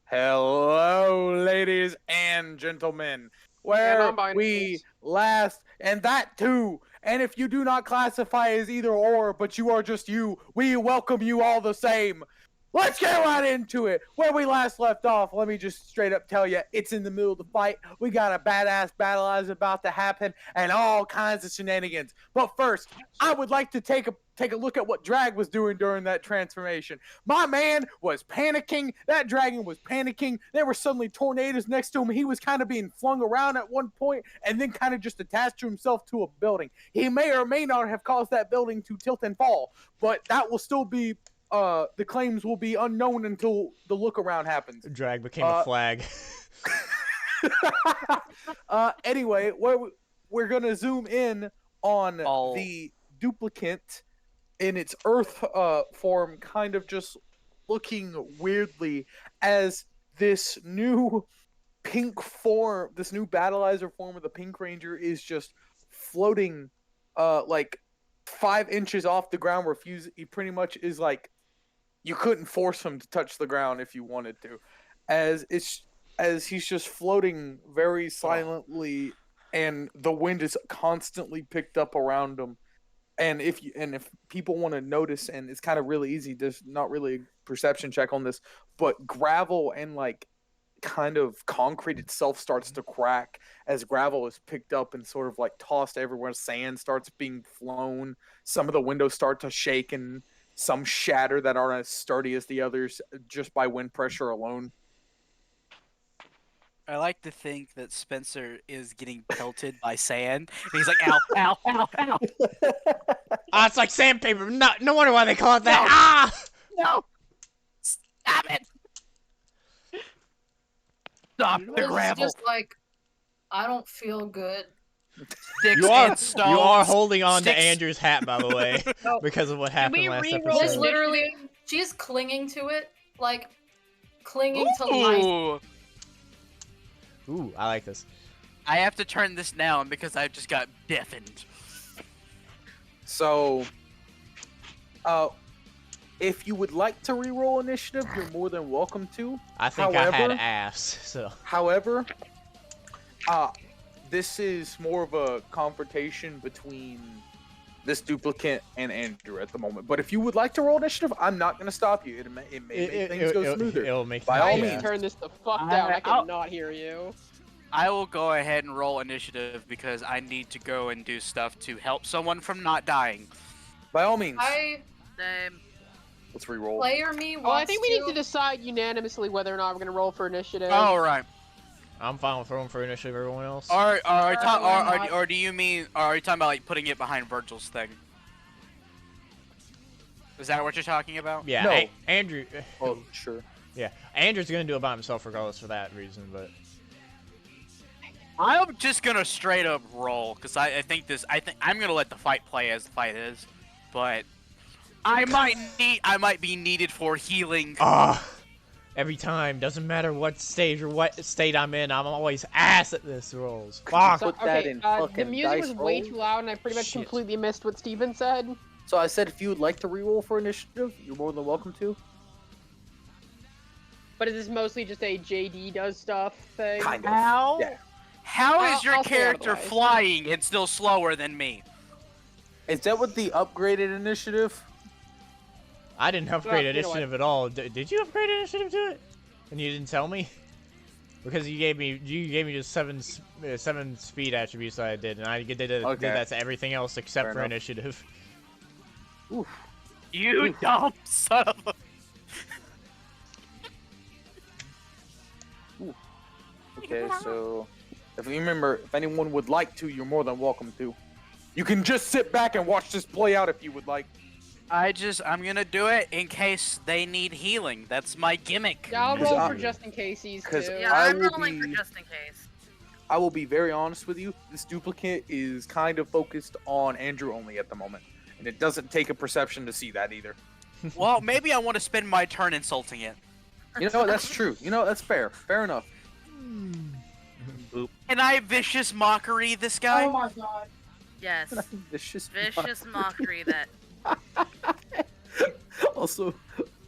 Hello, ladies and gentlemen. Where we last, and that too. And if you do not classify as either or, but you are just you, we welcome you all the same. Let's get right into it. Where we last left off, let me just straight up tell you, it's in the middle of the fight. We got a badass battle that's about to happen, and all kinds of shenanigans. But first, I would like to take a look at what Drag was doing during that transformation. My man was panicking. That dragon was panicking. There were suddenly tornadoes next to him. He was kind of being flung around at one point, and then kind of just attached to himself to a building. He may or may not have caused that building to tilt and fall, but that will still be. The claims will be unknown until the look around happens. Drag became a flag. Anyway, we're gonna zoom in on the duplicate in its Earth form, kind of just looking weirdly as this new pink form, this new battleizer form of the Pink Ranger is just floating, like 5 inches off the ground. Where he pretty much is like. You couldn't force him to touch the ground if you wanted to, as he's just floating very silently, and the wind is constantly picked up around him. And if people want to notice, and it's kind of really easy, there's not really a perception check on this, but gravel and like kind of concrete itself starts to crack as gravel is picked up and sort of like tossed everywhere. Sand starts being flown. Some of the windows start to shake and some shatter that aren't as sturdy as the others just by wind pressure alone. I like to think that Spencer is getting pelted by sand, and he's like, ow, ow, ow, ow. It's like sandpaper. No wonder why they call it that. No! Stop it! Stop the gravel! Just like, I don't feel good. You are holding on to Andrew's hat, by the way, because of what happened last episode. Just literally, she's clinging to it, like clinging to life. Ooh, I like this. I have to turn this down because I just got deafened. So, if you would like to reroll initiative, you're more than welcome to. I think I had ass, so. However, this is more of a confrontation between this duplicate and Andrew at the moment. But if you would like to roll initiative, I'm not going to stop you. It may make things go smoother. It'll make by all means. Turn this the fuck down. I cannot hear you. I will go ahead and roll initiative because I need to go and do stuff to help someone from not dying. By all means. Let's reroll. Player me wants I think we need to decide unanimously whether or not we're going to roll for initiative. Oh, right. I'm fine with rolling for initiative. Everyone else. Or do you mean? Are you talking about like putting it behind Vergil's thing? Is that what you're talking about? Yeah. No. Andrew. Oh, sure. Yeah, Andrew's gonna do it by himself regardless for that reason, but. I'm just gonna straight up roll because I think I'm gonna let the fight play as the fight is, but I might be needed for healing. Every time, doesn't matter what stage or what state I'm in, I'm always ass at this rolls. Fuck. Put that in the music was way rolls? too loud, and I pretty much completely missed what Steven said. So I said if you would like to reroll for initiative, you're more than welcome to. But is this mostly just a JD does stuff thing? Kind of. How? Yeah. How is your I'll stay out of the character way. flying and still slower than me? Is that with the upgraded initiative? I didn't upgrade you know initiative at all. Did you upgrade initiative to it? And you didn't tell me? Because you gave me just seven speed attributes that I did, and I did that to everything else except for initiative. Oof. You dumb son of a... Okay, so if you remember, if anyone would like to, you're more than welcome to. You can just sit back and watch this play out if you would like. I'm gonna do it in case they need healing. That's my gimmick. Yeah, I'll roll for just in caseies too. Yeah, I'm rolling for just in case. I will be very honest with you. This duplicate is kind of focused on Andrew only at the moment, and it doesn't take a perception to see that either. Well, maybe I want to spend my turn insulting it. You know what? That's true. You know what? That's fair. Fair enough. Can I vicious mockery this guy? Oh my god. Yes. Vicious Vicious mockery that. Also,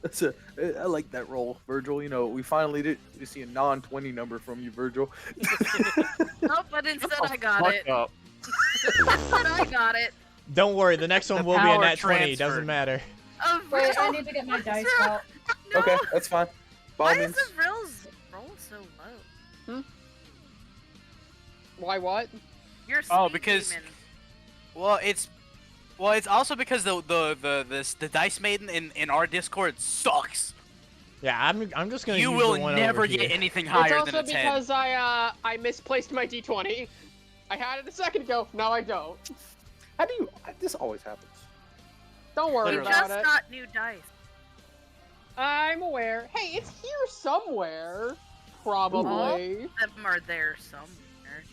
I like that roll, Vergil. You know, we finally did see a non-20 number from you, Vergil. Nope, but instead I got Fuck it. up. Instead I got it. Don't worry, the next one The will be a power nat 20. transferred. Doesn't matter. Wait, I Avril, need to get my dice Avril, out. No. Okay, that's fine. By all Why means. is Avril's roll so low? Why what? You're Oh, speed because- demon. Well, it's also because the Dice Maiden in our Discord sucks. Yeah, I'm just gonna You use will the one never over get here. anything It's higher also than a 10. because I misplaced my d20. I had it a second ago. Now I don't. How do you? This always happens. Don't worry We Literally. about just it. got new dice. I'm aware. Hey, it's here somewhere. Probably. All of them are there somewhere.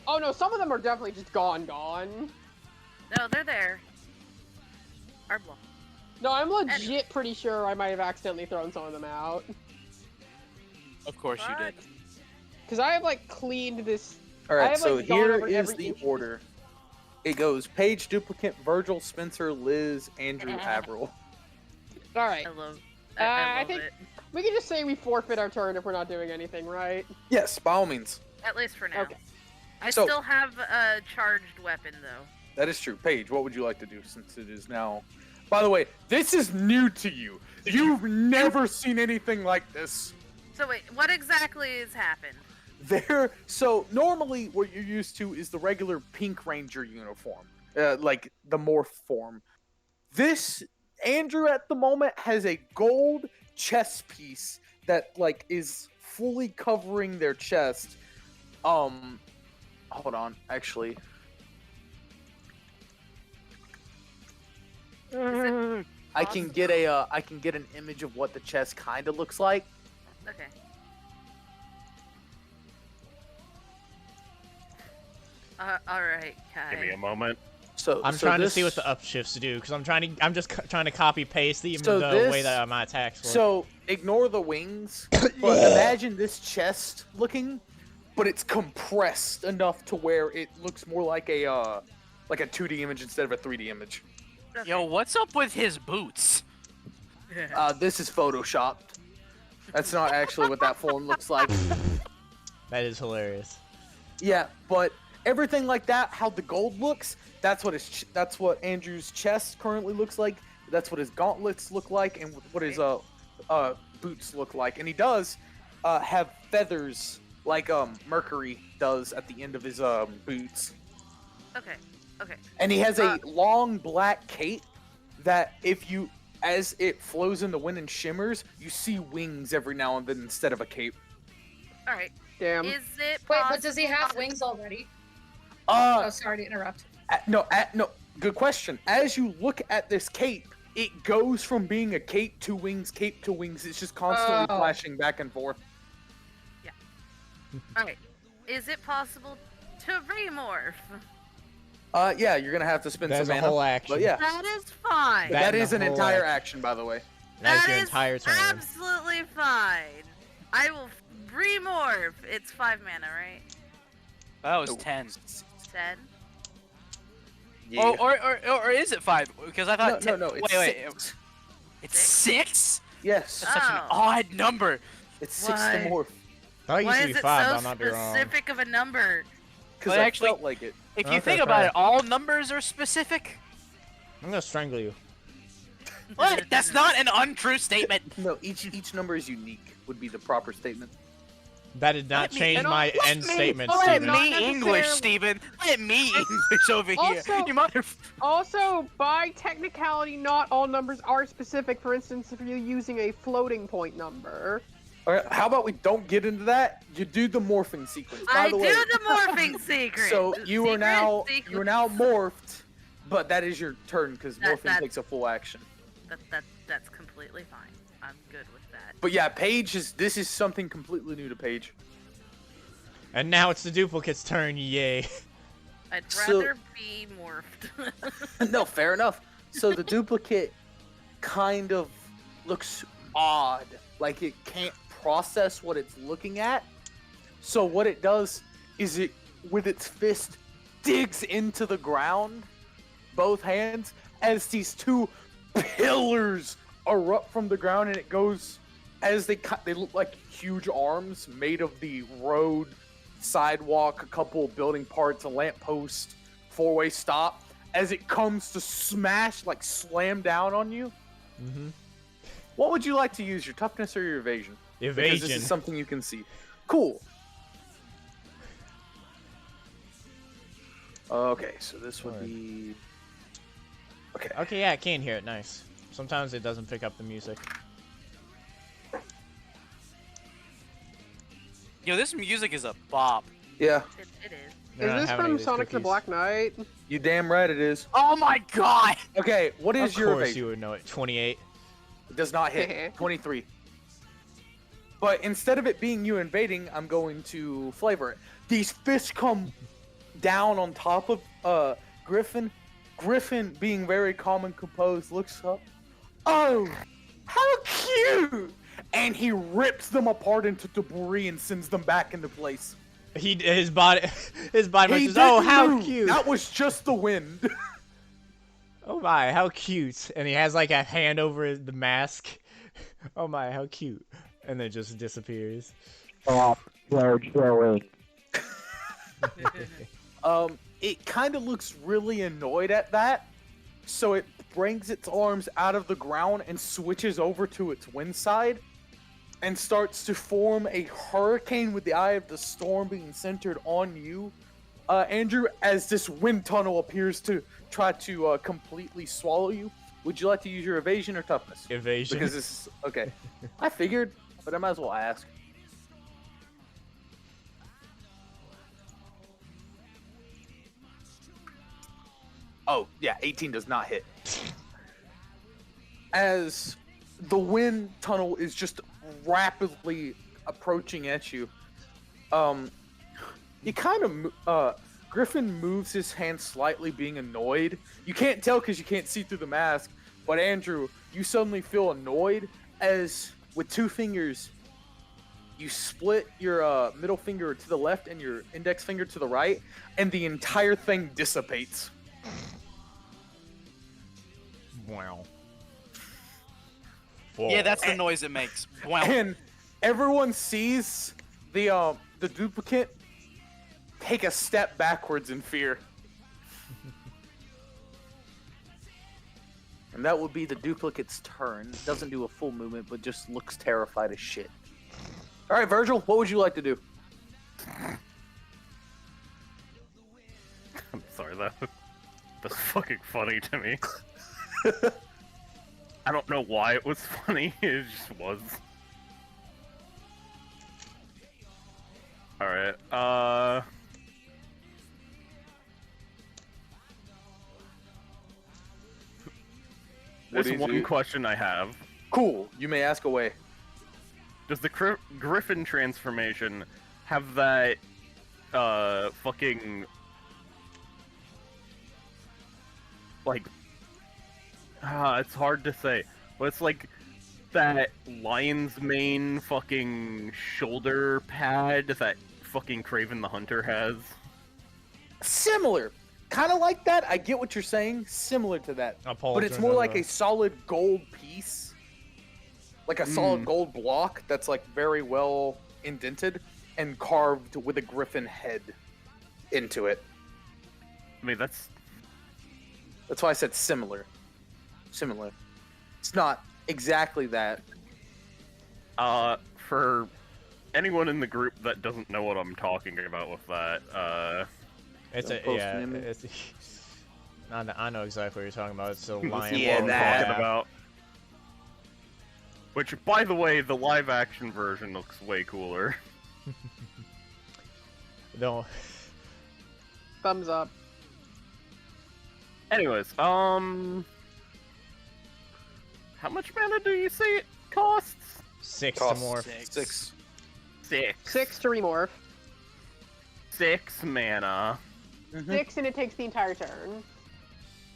Oh no, some of them are definitely just gone. No, they're there. Arbol. No, I'm legit pretty sure I might have accidentally thrown some of them out. Of course you did. Because I have like cleaned this. All I right, have, so like, gone here over is every the issue. order. It goes Paige, Duplicant, Vergil, Spencer, Liz, Andrew, Avril. All right, I love. I I love think- it. we can just say we forfeit our turn if we're not doing anything, right? Yes, by all means. At least for now. Okay. I So- still have a charged weapon though. That is true. Paige, what would you like to do since it is now? By the way, this is new to you. You've never seen anything like this. So wait, what exactly has happened? So normally what you're used to is the regular Pink Ranger uniform, like the morph form. This Andrew at the moment has a gold chest piece that like is fully covering their chest. Hold on, actually. I can get an image of what the chest kind of looks like. Okay. All right, Kai. Give me a moment. So I'm so trying this, to see what the upshifts do because I'm just trying to copy paste the So way this- that my attacks work. So ignore the wings, but imagine this chest looking, but it's compressed enough to where it looks more like a 2D image instead of a 3D image. Okay. Yo, what's up with his boots? This is photoshopped. That's not actually what that form looks like. That is hilarious. Yeah, but everything like that, how the gold looks, that's what Andrew's chest currently looks like. That's what his gauntlets look like, and what his boots look like. And he does have feathers like Mercury does at the end of his boots. Okay. Okay. And he has a long black cape that as it flows in the wind and shimmers, you see wings every now and then instead of a cape. All right. Damn. Is it Wait, but does he have possible- wings already? Oh, sorry to interrupt. No, good question. As you look at this cape, it goes from being a cape to wings. It's just constantly Oh. flashing back and forth. All right. Is it possible to remorph? Yeah, you're gonna have to spend That's some a mana. whole action. But yeah, That is fine. that and is the an whole entire action. action, by the way. That's your is entire turn. absolutely fine. I will remorph. It's 5 mana, right? That was 10. 10. Yeah. Or is it 5? Because I thought no, it's wait, six. it's 6? Yes, That's such an Oh. odd number. it's 6 to Why? morph. I thought it Why used to is be it 5, but I so might be wrong. specific of a number? Because But I actually- felt like it. If Okay, you think fair. about it, all numbers are specific. I'm gonna strangle you. What? That's not an untrue statement. No, each number is unique. Would be the proper statement. That did not Let me- change and my let end me- statement, Let Steven. Not me English, necessarily- Steven. Let me English over here. Also- You mother. Also, by technicality, not all numbers are specific. For instance, if you're using a floating point number. All right, how about we don't get into that? You do the morphing sequence. By I the do way, the morphing secret. so you are now Secret. morphed, but that is your turn because morphing that- takes a full action. That's completely fine. I'm good with that. But yeah, this is something completely new to Paige. And now it's the duplicate's turn, yay. I'd So- rather be morphed. No, fair enough. So the duplicate kind of looks odd, like it can't process what it's looking at. So what it does is it, with its fist, digs into the ground, both hands, as these two pillars erupt from the ground, and it goes as they look like huge arms made of the road, sidewalk, a couple building parts, a lamppost, four-way stop. As it comes to slam down on you. Mm-hmm. What would you like to use, your toughness or your evasion? Evasion. Because this is something you can see. Cool. Okay, so this would be... Okay. Okay, yeah, I can hear it. Nice. Sometimes it doesn't pick up the music. Yo, this music is a bop. Yeah. It is. They're Is this from Sonic the Black Knight? You damn right it is. Oh my god! Okay, what is your Of course evasion? you would know it. 28. It does not hit. 23. But instead of it being you invading, I'm going to flavor it. These fists come down on top of Gryphon. Gryphon, being very calm and composed, looks up. Oh, how cute! And he rips them apart into debris and sends them back into place. His body He says, "Oh, didn't how move. cute! That was just the wind." Oh my, how cute!" And he has like a hand over the mask. Oh my, how cute! And then it just disappears. It kind of looks really annoyed at that, so it brings its arms out of the ground and switches over to its wind side, and starts to form a hurricane with the eye of the storm being centered on you, Andrew, as this wind tunnel appears to try to completely swallow you. Would you like to use your evasion or toughness? Evasion. Because this is... Okay. I figured, but I might as well ask. Oh, yeah, 18 does not hit. As the wind tunnel is just rapidly approaching at you, you kind of... Gryphon moves his hand slightly, being annoyed. You can't tell because you can't see through the mask, but Andrew, you suddenly feel annoyed as, with two fingers, you split your middle finger to the left and your index finger to the right, and the entire thing dissipates. Wow. Yeah, that's the noise it makes. Wow. And everyone sees the duplicate take a step backwards in fear. And that would be the duplicate's turn. Doesn't do a full movement, but just looks terrified as shit. Alright, Vergil, what would you like to do? I'm sorry, that's fucking funny to me. I don't know why it was funny, it just was. Alright, There's one question I have. Cool, you may ask away. Does the Gryphon transformation have that, fucking... like... it's hard to say. But it's like that lion's mane fucking shoulder pad that fucking Kraven the Hunter has? Similar. Kind of like that. I get what you're saying. Similar to that. But it's more like a solid gold piece. Like a solid gold block that's like very well indented and carved with a griffin head into it. I mean, that's why I said similar. Similar. It's not exactly that. For anyone in the group that doesn't know what I'm talking about with that, It's Don't a post yeah. an image. It's I know exactly what you're talking about. It's a lion. Yeah, what I'm that. talking about. Which, by the way, the live-action version looks way cooler. No. Thumbs up. Anyways, how much mana do you say it costs? 6 Cost to morph. 6. 6 to remorph. 6 mana. 6 and it takes the entire turn.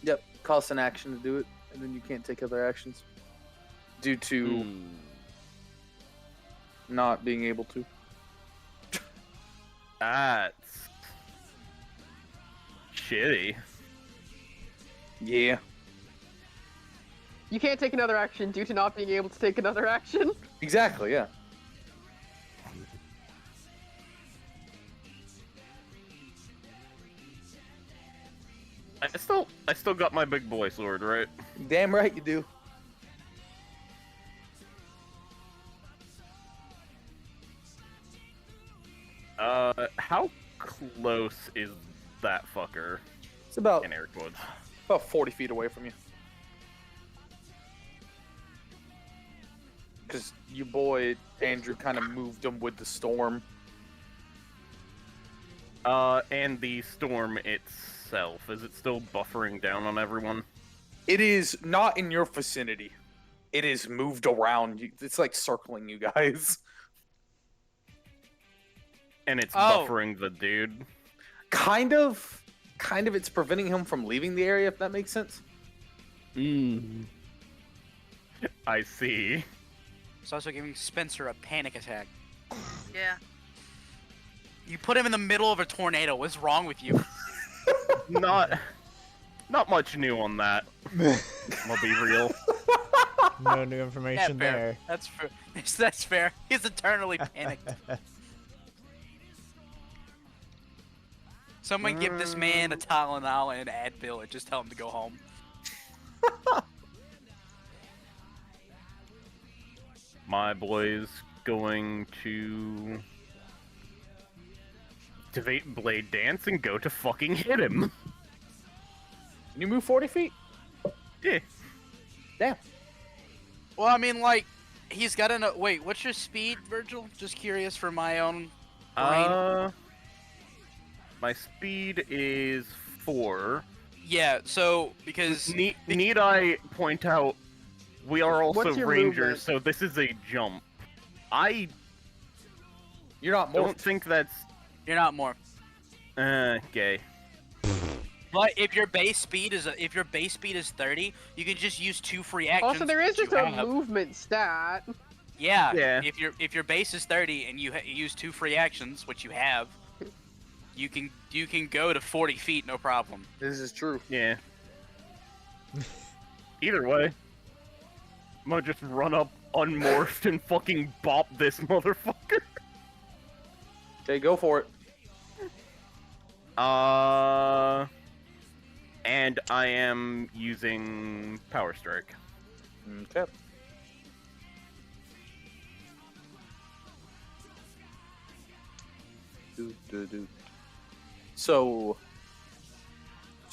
Yep. Costs an action to do it, and then you can't take other actions. Due to not being able to. That's shitty. Yeah. You can't take another action due to not being able to take another action. Exactly, yeah. I still got my big boy sword, right? Damn right you do. How close is that fucker? It's about In air quotes. 40 feet away from you. Because your boy Andrew kind of moved him with the storm. And the storm itself, is it still buffering down on everyone? It is not in your vicinity. It is moved around. It's like circling you guys. And it's buffering the dude? Kind of. It's preventing him from leaving the area, if that makes sense. I see. It's also giving Spencer a panic attack. Yeah. You put him in the middle of a tornado. What's wrong with you? Not much new on that. I'll be real. No new information there. That's fair. That's fair. He's eternally panicked. Someone give this man a Tylenol and an Advil and just tell him to go home. My boy's going to activate Blade Dance and go to fucking hit him. Can you move 40 feet? Yeah. Damn. Well, I mean, like, he's got to wait, what's your speed, Vergil? Just curious for my own brain. My speed is 4. Yeah, so, because... Need I point out, we are also What's your rangers, movement? so this is a jump. You're not more. Don't think that's... You're not more. Gay. But if your base speed is 30, you can just use 2 free actions. Also, there is that just you a have. movement stat. Yeah. Yeah. If your base is 30 and you use 2 free actions, which you have, you can go to 40 feet, no problem. This is true. Yeah. Either way, I'm gonna just run up unmorphed and fucking bop this motherfucker. Okay, go for it. And I am using Power Strike. Okay. So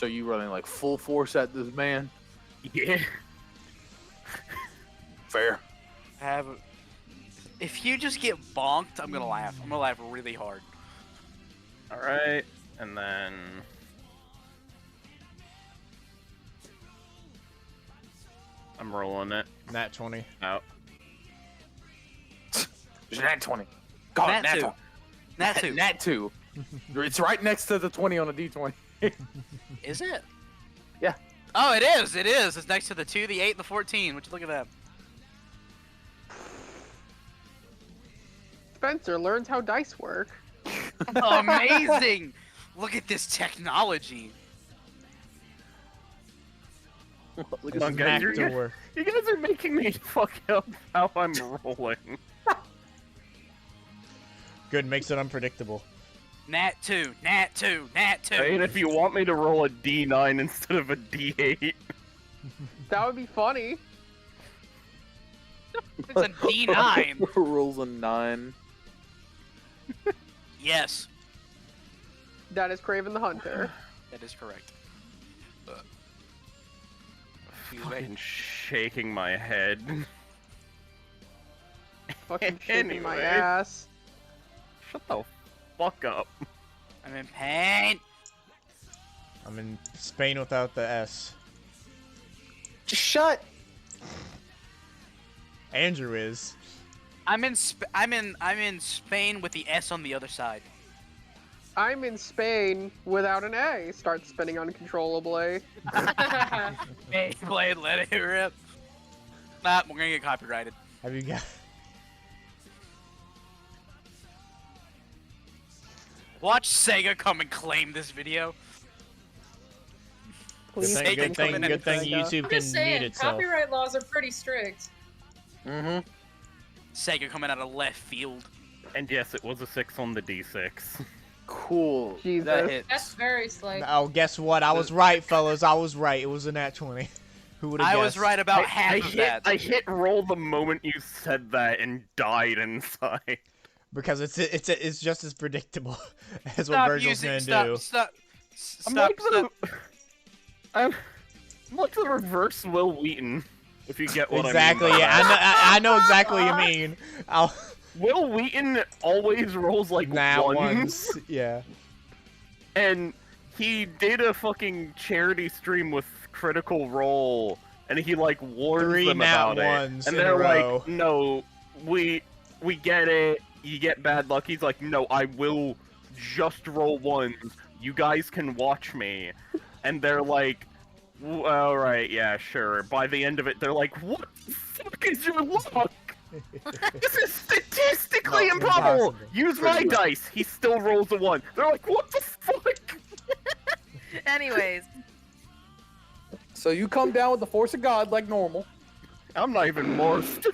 you running like full force at this man? Yeah. Fair. If you just get bonked, I'm gonna laugh. I'm gonna laugh really hard. Alright, and then... I'm rolling it. Nat 20. Out. There's an nat 20. God, Nat nat 2. 20. Nat 2. Nat 2. It's right next to the 20 on a d20. Is it? Yeah. Oh, it is. It is. It's next to the 2, the 8, and the 14. Would you look at that? Spencer learns how dice work. Amazing! Look at this technology. Look It's on, guys, Mac you're door. You guys are making me fuck up how I'm rolling. Good, makes it unpredictable. Nat 2, Nat 2, Nat 2. I mean, if you want me to roll a D9 instead of a D8. That would be funny. It's a D9. Rolls a 9. Yes, That is Craven the Hunter. that is correct. Excuse me. Fucking shaking my head. Fucking shaking my Anyway. ass. Shut the fuck up. I'm in pain. I'm in Spain without the S. Just shut. Andrew is. I'm in Spain with the S on the other side. I'm in Spain without an A. Start spinning uncontrollably. Hey, Blade, let it rip. Nah, we're gonna get copyrighted. Have you got? Watch Sega come and claim this video. Please. Good Good thing thing YouTube I'm can just mute saying, itself. copyright laws are pretty strict. Mm-hmm. Sega coming out of left field. And yes, it was a 6 on the D6. Cool. Jesus. That hits. That's very slight. Oh, guess what? I was right, fellas. I was right. It was a nat 20. Who would have I guessed? was right about half of that. I hit roll the moment you said that and died inside. Because it's just as predictable as what Stop Vergil's using. gonna do. Stop. I'm Stop. like I'm like the reverse Will Wheaton, if you get what Exactly. I mean. Yeah, I know exactly what you mean. Will Wheaton always rolls like Nah, ones. ones. Yeah. And he did a fucking charity stream with Critical Role, and he like warns 3 them nat about ones it. And in a they're row. like, no, we get it. You get bad luck. He's like, no, I will just roll ones. You guys can watch me. And they're like, all right, yeah, sure. By the end of it, they're like, what the fuck is your luck? This is statistically No, improbable. impossible. Use my dice. He still rolls a 1. They're like, what the fuck? Anyways, So you come down with the force of God like normal. I'm not even morphed.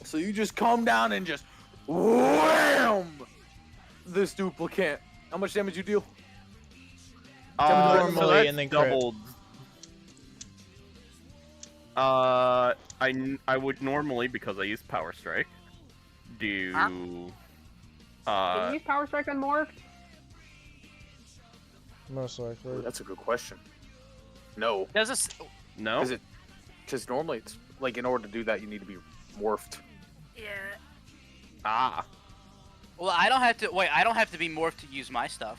So you just come down and just wham this duplicate. How much damage you deal? Normally, so that's and then crit. doubled. I would normally, because I use Power Strike, do Can you use Power Strike on Morphed? Most likely. Ooh, that's a good question. No, Does this? no. because normally it's like in order to do that you need to be morphed. yeah. Ah, Well, I don't have to. Wait, I don't have to be morphed to use my stuff.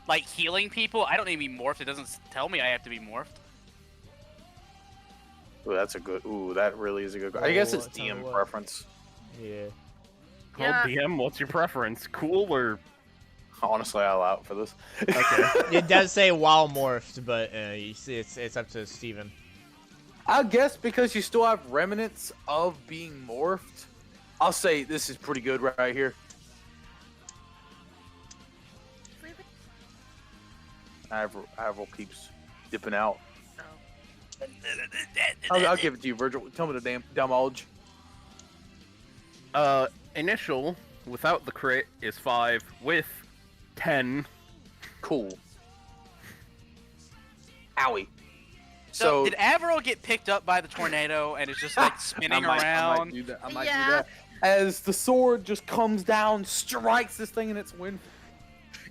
Like healing people, I don't need to be morphed. It doesn't tell me I have to be morphed. Ooh, that's a good. Ooh, that really is a good. I Oh, guess it's tell you DM what. preference. Yeah. well, Yeah. DM, what's your preference? Cool or Honestly, I'll allow it for this. okay? It does say while morphed, but you see, it's up to Steven. I guess because you still have remnants of being morphed, I'll say this is pretty good right here. Avril keeps dipping out. Oh. I'll give it to you, Virgil. Tell me the damn damage. Initial without the crit is 5. With 10. Cool. Owie. So did Avril get picked up by the tornado and is just like spinning I around? might do that. I might Yeah. do that. As the sword just comes down, strikes this thing in its wind.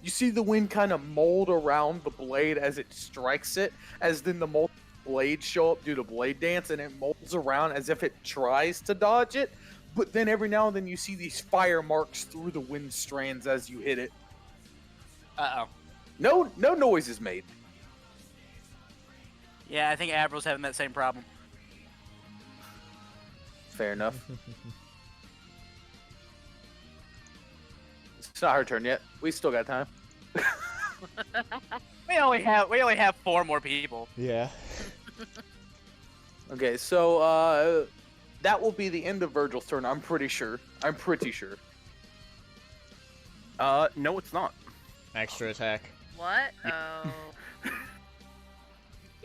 You see the wind kind of mold around the blade as it strikes it, as then the mold blades show up due to blade dance, and it molds around as if it tries to dodge it. But then every now and then you see these fire marks through the wind strands as you hit it. Uh oh. No noise is made. Yeah, I think Avril's having that same problem. Fair enough. It's not her turn yet. We still got time. We only have 4 more people. Yeah. Okay, so that will be the end of Vergil's turn. I'm pretty sure. No, it's not. Extra attack. What? Oh.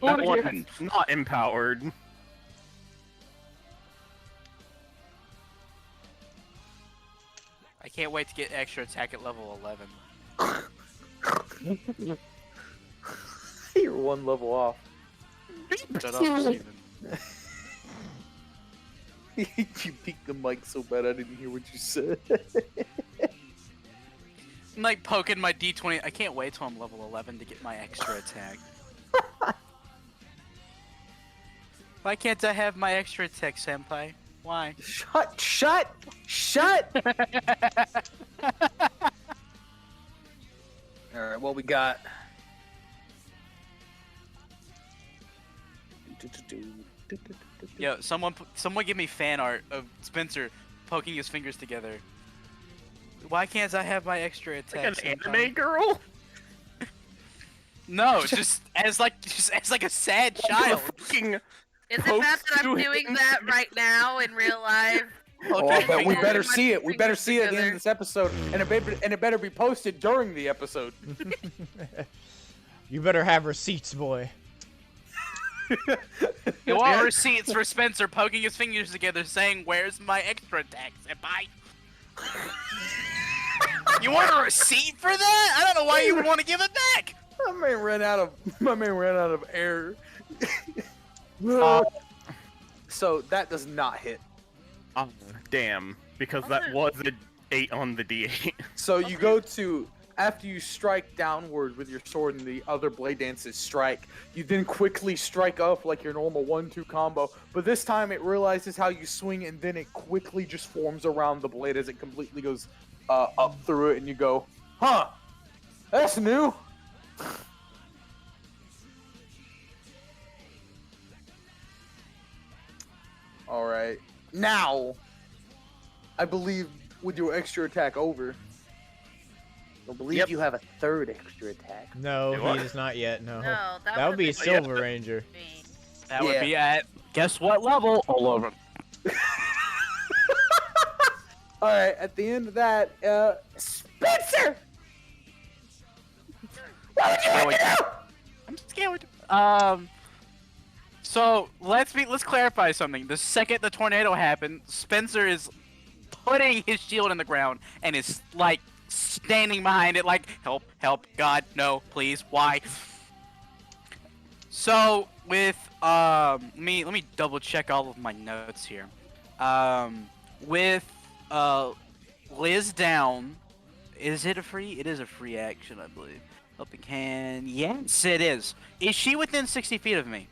That one's not empowered. I can't wait to get extra attack at level 11. You're one level off. Shut up, Steven. You peeked the mic so bad I didn't hear what you said. I'm like poking my D20. I can't wait till I'm level 11 to get my extra attack. Why can't I have my extra attack, senpai? Why? Shut! Alright, what we got? Yo, someone give me fan art of Spencer poking his fingers together. Why can't I have my extra attack? Like an senpai? anime girl? No, just as like a sad child. Fucking Is it bad that I'm Post doing to that right now in real life? Oh, I bet we Fingers- better see it. We better fingers see it at the end of together. this episode, and it better be posted during the episode. You better have receipts, boy. You want receipts for Spencer poking his fingers together saying, "Where's my extra attack, senpai?" You want a receipt for that? I don't know why you would want to give it back. My man ran out of air. So that does not hit. Damn, because that was an 8 on the D8. So you go to, after you strike downward with your sword and the other blade dances strike, you then quickly strike up like your normal 1-2 combo, but this time it realizes how you swing and then it quickly just forms around the blade as it completely goes up through it, and you go, huh, that's new. Alright, now, I believe with your extra attack over, I believe you have a third extra attack. No, What? he does not yet. No. No, that would would've be been Silver Ranger. me. That would be at guess what level? All over. Alright, at the end of that, Spencer! What would you like to do? I'm scared. So let's clarify something. The second the tornado happened, Spencer is putting his shield in the ground and is like standing behind it, like help, help, God, no, please, why? So with let me double check all of my notes here. With Liz down, is it a free? It is a free action, I believe. Helping hand, yes, it is. Is she within 60 feet of me?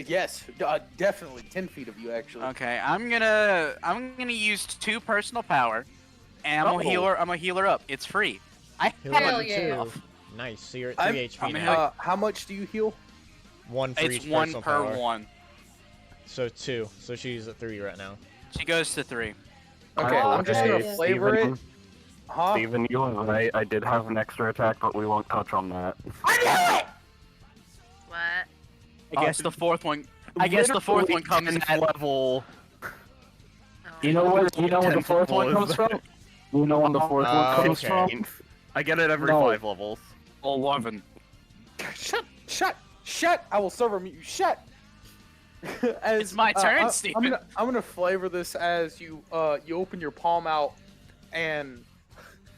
Yes, definitely 10 feet of you, actually. Okay, I'm gonna use 2 personal power, and I'm gonna heal her up. It's free. I He'll have Hell have yeah. enough. Nice. So you're at 3 HP I'm now. How much do you heal? 1 for It's each 1 personal per power. 1. So 2. So she's at 3 right now. She goes to 3. Okay, I'm just gonna Okay, flavor it. Steven, Huh? Steven, you were right. I did have an extra attack, but we won't touch on that. I knew it! What? I guess the 4th one. I guess the 4th one comes Literally at 10th level. Oh. You know where the 10th fourth one level comes is from? You know when the fourth one comes okay. from? 15th. I get it every No. 5 levels. 11. Shut! I will server mute you. Shut! As, It's my turn, I'm Steven. gonna flavor this as you open your palm out, and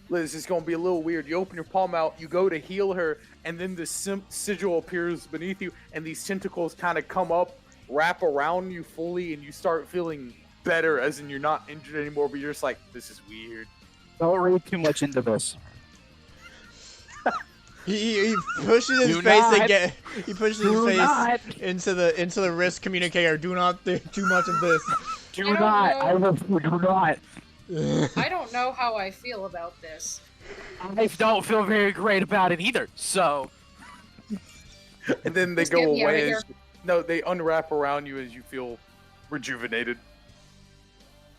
Liz, it's gonna be a little weird. You open your palm out, you go to heal her, and then this sigil appears beneath you, and these tentacles kind of come up, wrap around you fully, and you start feeling better, as in you're not injured anymore, but you're just like, this is weird. Don't read too much into this. He pushes his Do face not. again. He pushes his face into the wrist communicator. Do not think too much of this. Do don't not. know. I will do not. I don't know how I feel about this. I don't feel very great about it either. So And then they Just get go me outta away. here. No, they unwrap around you as you feel rejuvenated.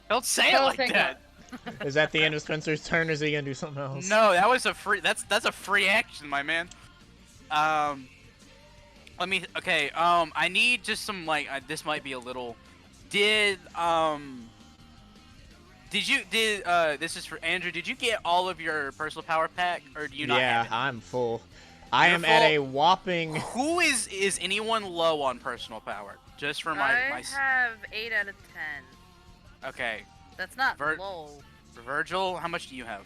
don't say it Oh, like thank that. Is that the end of Spencer's turn? Or is he gonna do something else? No, that was a free. That's a free action, my man. Let me. Okay. I need just some like. This might be a little. Did you this is for Andrew? Did you get all of your personal power pack, or do you not? Yeah, Have it? I'm full. I You're am at full? a whopping. Who is anyone low on personal power? Just for my I have 8 out of 10. Okay. That's not Ver- low. Virgil, how much do you have?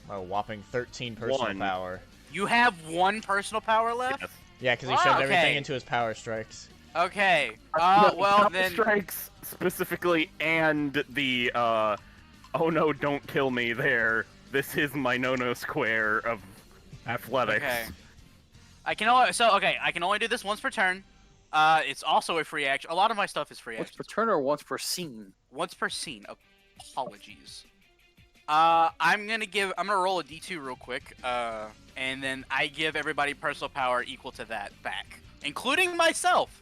A whopping 13 personal 1. power. You have 1 personal power left. Yes. Yeah, because he Oh, shoved okay. everything into his power strikes. Okay. No, Well Counter then. strikes specifically, and the oh no, don't kill me there. This is my no square of athletics. Okay. I can only do this once per turn. It's also a free action. A lot of my stuff is free Once action. per turn or once per scene? Once per scene. Apologies. I'm gonna roll a d2 real quick. And then I give everybody personal power equal to that back, including myself.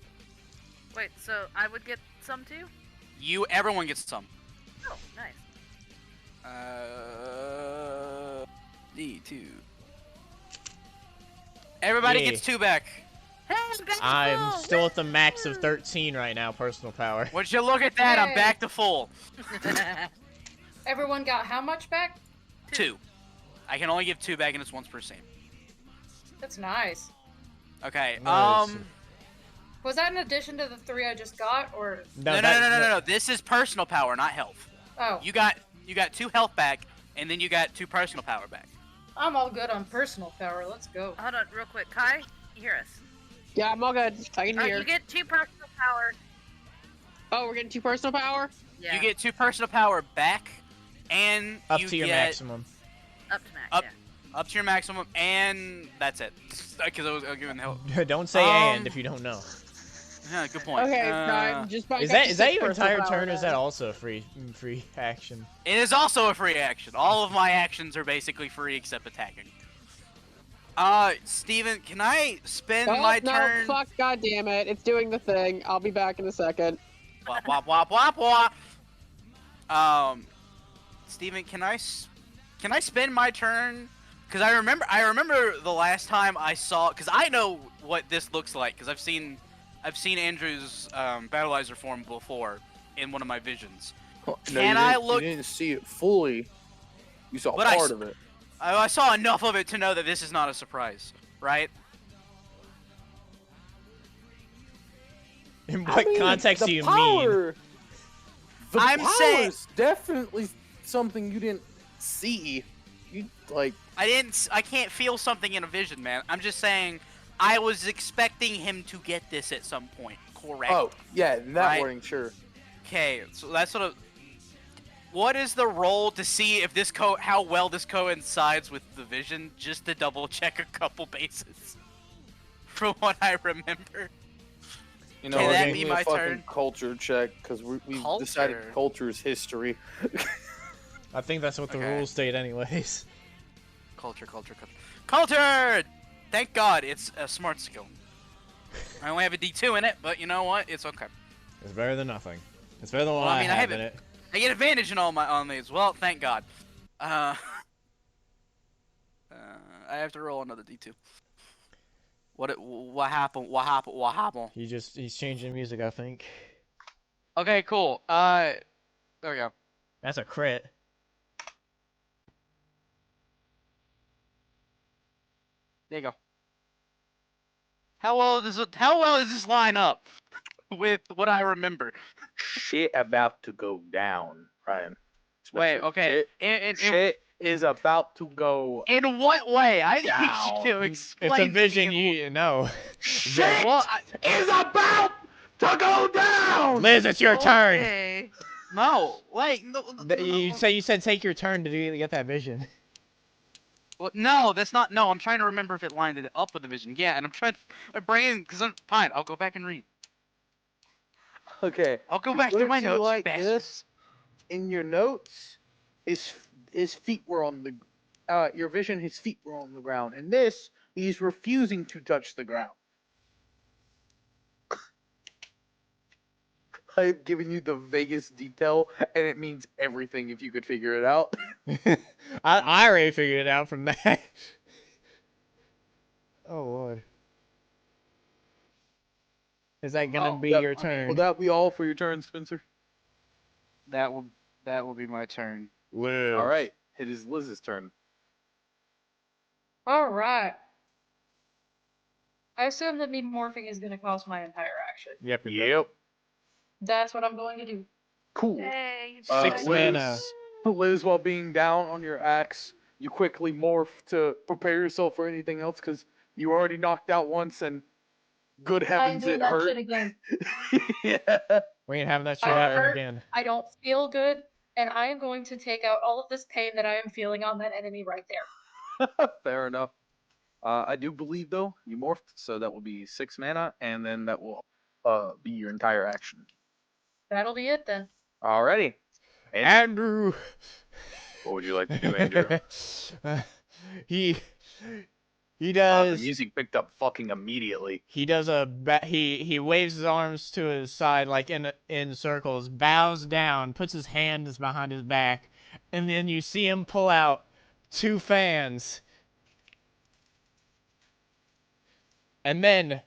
Wait, so I would get some too? Everyone gets some. Oh, nice. D2. Everybody Yeah. gets 2 back. I'm still at the max of 13 right now, personal power. Would you look at that? I'm Yay. back to full. Everyone got how much back? 2. I can only give 2 back, and it's once per scene. That's nice. Okay. Nice. Was that in addition to the 3 I just got, or? No. This is personal power, not health. Oh. You got 2 health back, and then you got 2 personal power back. I'm all good on personal power. Let's go. Hold on, real quick. Kai, you hear us? Yeah, I'm all good. I can hear. You get 2 personal power. Oh, we're getting 2 personal power? Yeah. You get 2 personal power back, and Up you to your get maximum. Up to max, up to your maximum, and that's it. Because I was giving help. Don't say and if you don't know. Yeah, good point. Okay, no, just Is that your entire turn, or is that also a free action? It is also a free action. All of my actions are basically free except attacking. Steven, can I spend my turn? No, fuck, god damn it. It's doing the thing. I'll be back in a second. Wop, wop, wop, wop, wop. Steven, can I spend my turn? Because I remember the last time I saw, because I know what this looks like, because I've seen Andrew's Battleizer form before in one of my visions. No, Can I look? You didn't see it fully. You saw But part of it. I saw enough of it to know that this is not a surprise, right? In what context do you mean? I'm saying definitely something you didn't see. You like. I can't feel something in a vision, man. I'm just saying I was expecting him to get this at some point. Correct. Oh, yeah, in that Right? wording, sure. Okay, so that's sort of. What is the roll to see if this how well this coincides with the vision? Just to double check a couple bases. From what I remember. You know, Can that give be me my a fucking turn? culture check because we decided culture is history. I think that's what the rules state, anyways. Culture. Culture! Thank God, it's a smart skill. I only have a D2 in it, but you know what? It's okay. It's better than nothing. It's better than what I mean, I have have in it. I get advantage in all on these. Well, thank God. I have to roll another D2. What happened? He's changing music, I think. Okay, cool. There we go. That's a crit. There you go. How well does this line up with what I remember? Shit about to go down, Ryan. Wait, okay. Shit is about to go. In what way? I down. need you to explain. It's a to vision, me. you know. Shit is about to go down. Liz, it's your turn. Okay. No, wait. No, You said take your turn to get that vision. Well, no, that's not. No, I'm trying to remember if it lined it up with the vision. Yeah, and I'm trying. My brain, because I'm fine. I'll go back and read. Okay. I'll go back to my notes. Like best. this, in your notes, his feet were on the. Your vision, his feet were on the ground, and this, he's refusing to touch the ground. I've given you the vaguest detail, and it means everything if you could figure it out. I already figured it out from that. Oh Lord. Is that gonna be your turn? Will that be all for your turn, Spencer? That will be my turn. Liz. All right. It is Liz's turn. All right. I assume that me morphing is going to cost my entire action. Yep. That's what I'm going to do. Cool. Hey, 6 mana. Liz, while being down on your axe, you quickly morph to prepare yourself for anything else because you already knocked out once and good heavens it hurt. Shit again. Yeah. We ain't having that shit I happen hurt. again. I don't feel good, and I am going to take out all of this pain that I am feeling on that enemy right there. Fair enough. I do believe though you morphed, so that will be 6 mana, and then that will be your entire action. That'll be it then. Alrighty. Andrew. What would you like to do, Andrew? He The does. music picked up fucking immediately. He does he waves his arms to his side like in circles, bows down, puts his hands behind his back, and then you see him pull out 2 fans. And then,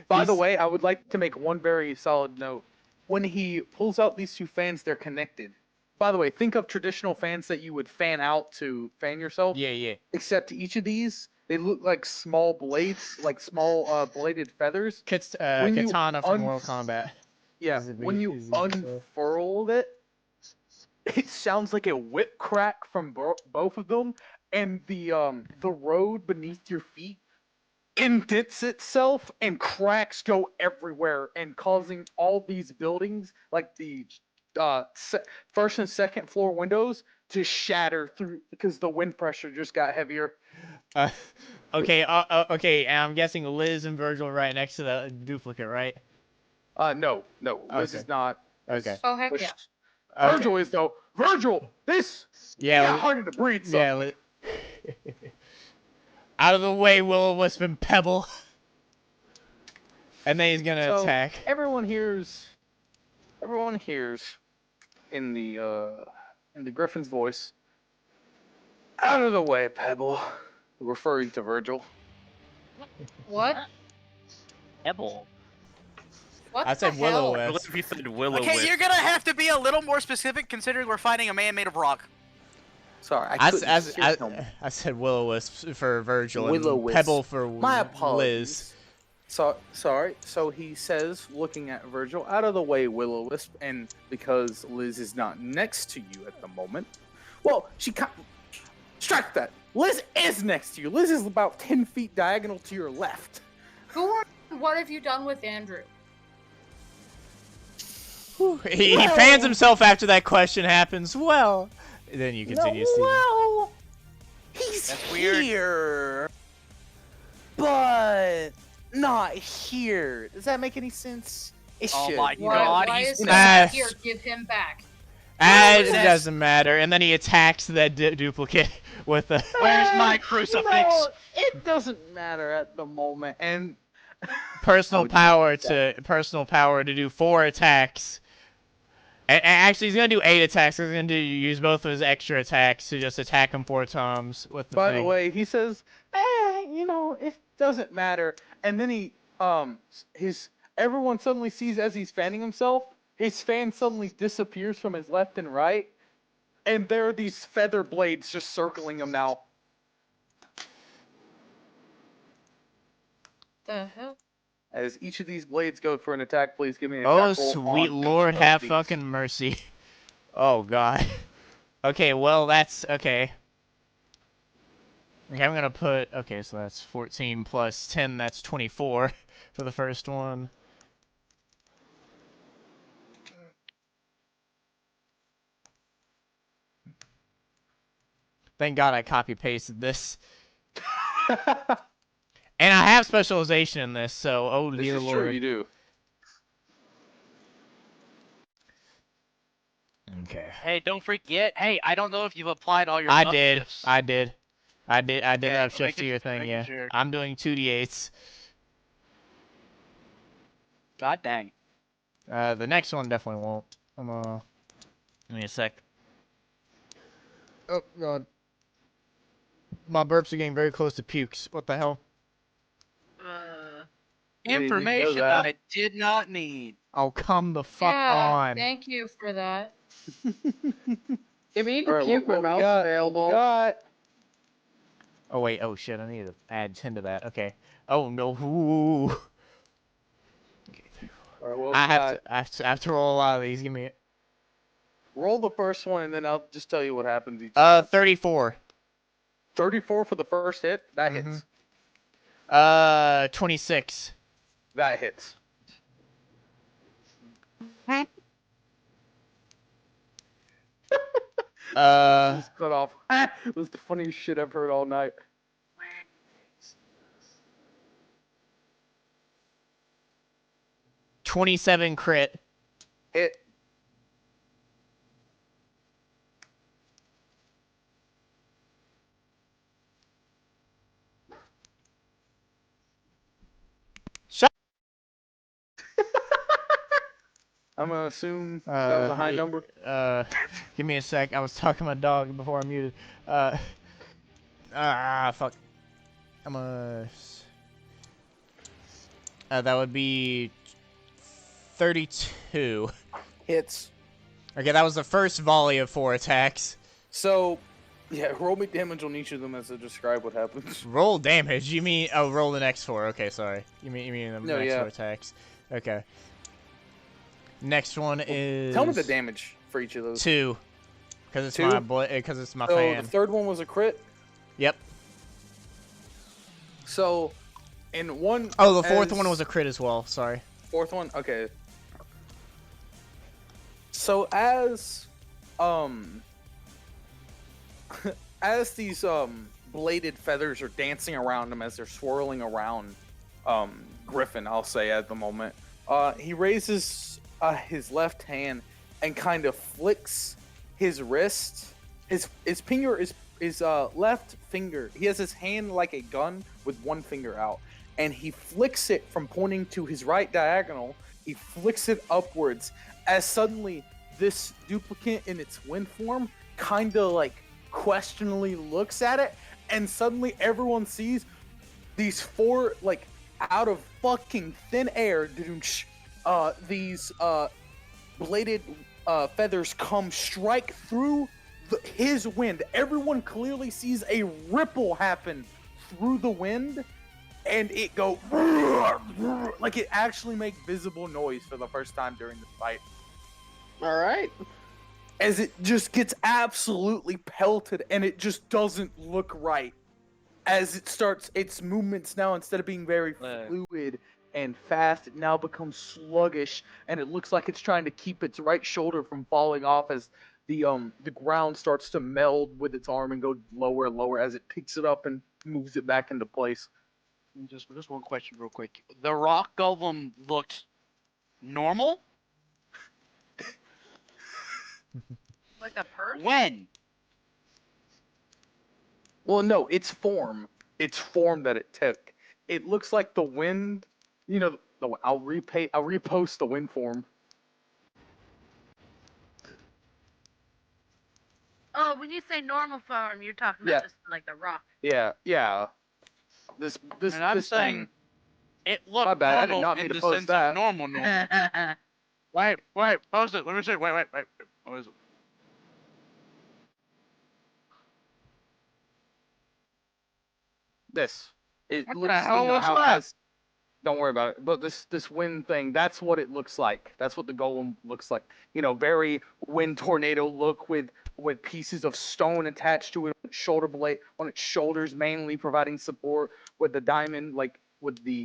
By the way, I would like to make one very solid note. When he pulls out these two fans, they're connected. By the way, think of traditional fans that you would fan out to fan yourself. yeah. Except each of these, they look like small blades, like small bladed feathers. Katana from Mortal Kombat. Yeah, when you unfurl it, it sounds like a whip crack from both of them, and the road beneath your feet indents itself, and cracks go everywhere, and causing all these buildings, like the first and second floor windows, to shatter through because the wind pressure just got heavier. Okay, and I'm guessing Liz and Vergil right next to the duplicate, right? No, Liz is not. Okay. Oh, heck yeah. Vergil is, though. Vergil, this got harder to breathe, son. Yeah, out of the way, Will-O-Wisp and Pebble. And then he's gonna attack. Everyone hears in the Gryphon's voice, "Out of the way, Pebble," referring to Vergil. What? Pebble. What I said the hell? Will-O-Wisp. If you said Will-O-Wisp. Okay, you're gonna have to be a little more specific considering we're fighting a man made of rock. Sorry, I said Will-O-Wisp for Vergil and Pebble for My apologies. Liz. Sorry. So he says, looking at Vergil, "Out of the way, Will-O-Wisp," and because Liz is not next to you at the moment, well, strike that. Liz is next to you. Liz is about 10 feet diagonal to your left. What have you done with Andrew? He fans himself after that question happens. Well, then you continue, Steve. Well, he's That's weird. here, but not here. Does that make any sense? It Oh should. my Why, God, why he's is he mad. not here? Give him back. It doesn't matter. And then he attacks that duplicate with a... Where's my crucifix? No, it doesn't matter at the moment. And personal power to do 4 attacks. And actually, he's gonna do 8 attacks. He's gonna use both of his extra attacks to just attack him 4 times with the by thing. the way, he says, it doesn't matter. And then everyone suddenly sees as he's fanning himself, his fan suddenly disappears from his left and right, and there are these feather blades just circling him now. The hell? As each of these blades go for an attack, please give me an Oh, attack roll sweet on Lord, each of have these. fucking mercy. Oh, God. Okay, well, that's... Okay, I'm gonna put... Okay, so that's 14 plus 10, that's 24 for the first one. Thank God I copy-pasted this. And I have specialization in this, so oh This dear is Lord. true, you do. Okay. Hey, don't forget. Hey, I don't know if you've applied all your I upshifts. did upshift making- to your thing, making yeah. sure. I'm doing 2d8s. God dang. The next one definitely won't. Give me a sec. Oh, God. My burps are getting very close to pukes. What the hell? Information that. I did not need. Oh, come the fuck Yeah, on. thank you for that. If you need to Alright, puke, my what we mouth's got? available. Oh, wait. Oh, shit. I need to add 10 to that. Okay. Oh, no. Ooh. Alright, well, I have to roll a lot of these. Give me it. roll the first one, and then I'll just tell you what happens each time. 34. 34 for the first hit. That Mhm. hits. 26. That hits. Just cut off. It was the funniest shit I've heard all night. 27 crit. Hit. Shut. I'm gonna assume that was a high number. Give me a sec. I was talking to my dog before I muted. Fuck. I'm That would be 32. Hits. Okay, that was the first volley of 4 attacks. So, yeah, roll me damage on each of them as I describe what happens. Roll damage? You mean... Oh, roll the next 4. Okay, sorry. You mean the next 4 attacks. Okay. Next one is... Tell me the damage for each of those. 2. Because it's 2? because it's my so fan. The third one was a crit? Yep. So, in one... Oh, the fourth one was a crit as well. Sorry. Fourth one? Okay. So, as these, bladed feathers are dancing around him, as they're swirling around, Gryphon, I'll say at the moment, he raises, his left hand and kind of flicks his wrist. His finger is left finger. He has his hand like a gun with one finger out, and he flicks it from pointing to his right diagonal. He flicks it upwards, as suddenly this duplicate in its wind form kind of like questioningly looks at it, and suddenly everyone sees these 4 like out of fucking thin air. These bladed feathers strike through his wind. Everyone clearly sees a ripple happen through the wind, and it go like it actually make visible noise for the first time during the fight. All right. As it just gets absolutely pelted, and it just doesn't look right. As it starts its movements now, instead of being very fluid and fast, it now becomes sluggish, and it looks like it's trying to keep its right shoulder from falling off as the ground starts to meld with its arm and go lower and lower as it picks it up and moves it back into place. Just one question real quick. The rock golem looked normal? Like a person? When? Well, no, its form that it took. It looks like the wind, I'll repost the wind form. Oh, when you say normal form, you're talking about just like the rock. Yeah. This And I'm this saying thing. it looked My bad, I did normal not in mean to the post sense that. of normal. Wait, post it. Let me see. Wait. What is it? This. It What looks, the hell was how that? don't worry about it. But this wind thing, that's what it looks like. That's what the golem looks like. Very wind tornado look with pieces of stone attached to it, shoulder blade on its shoulders, mainly providing support with the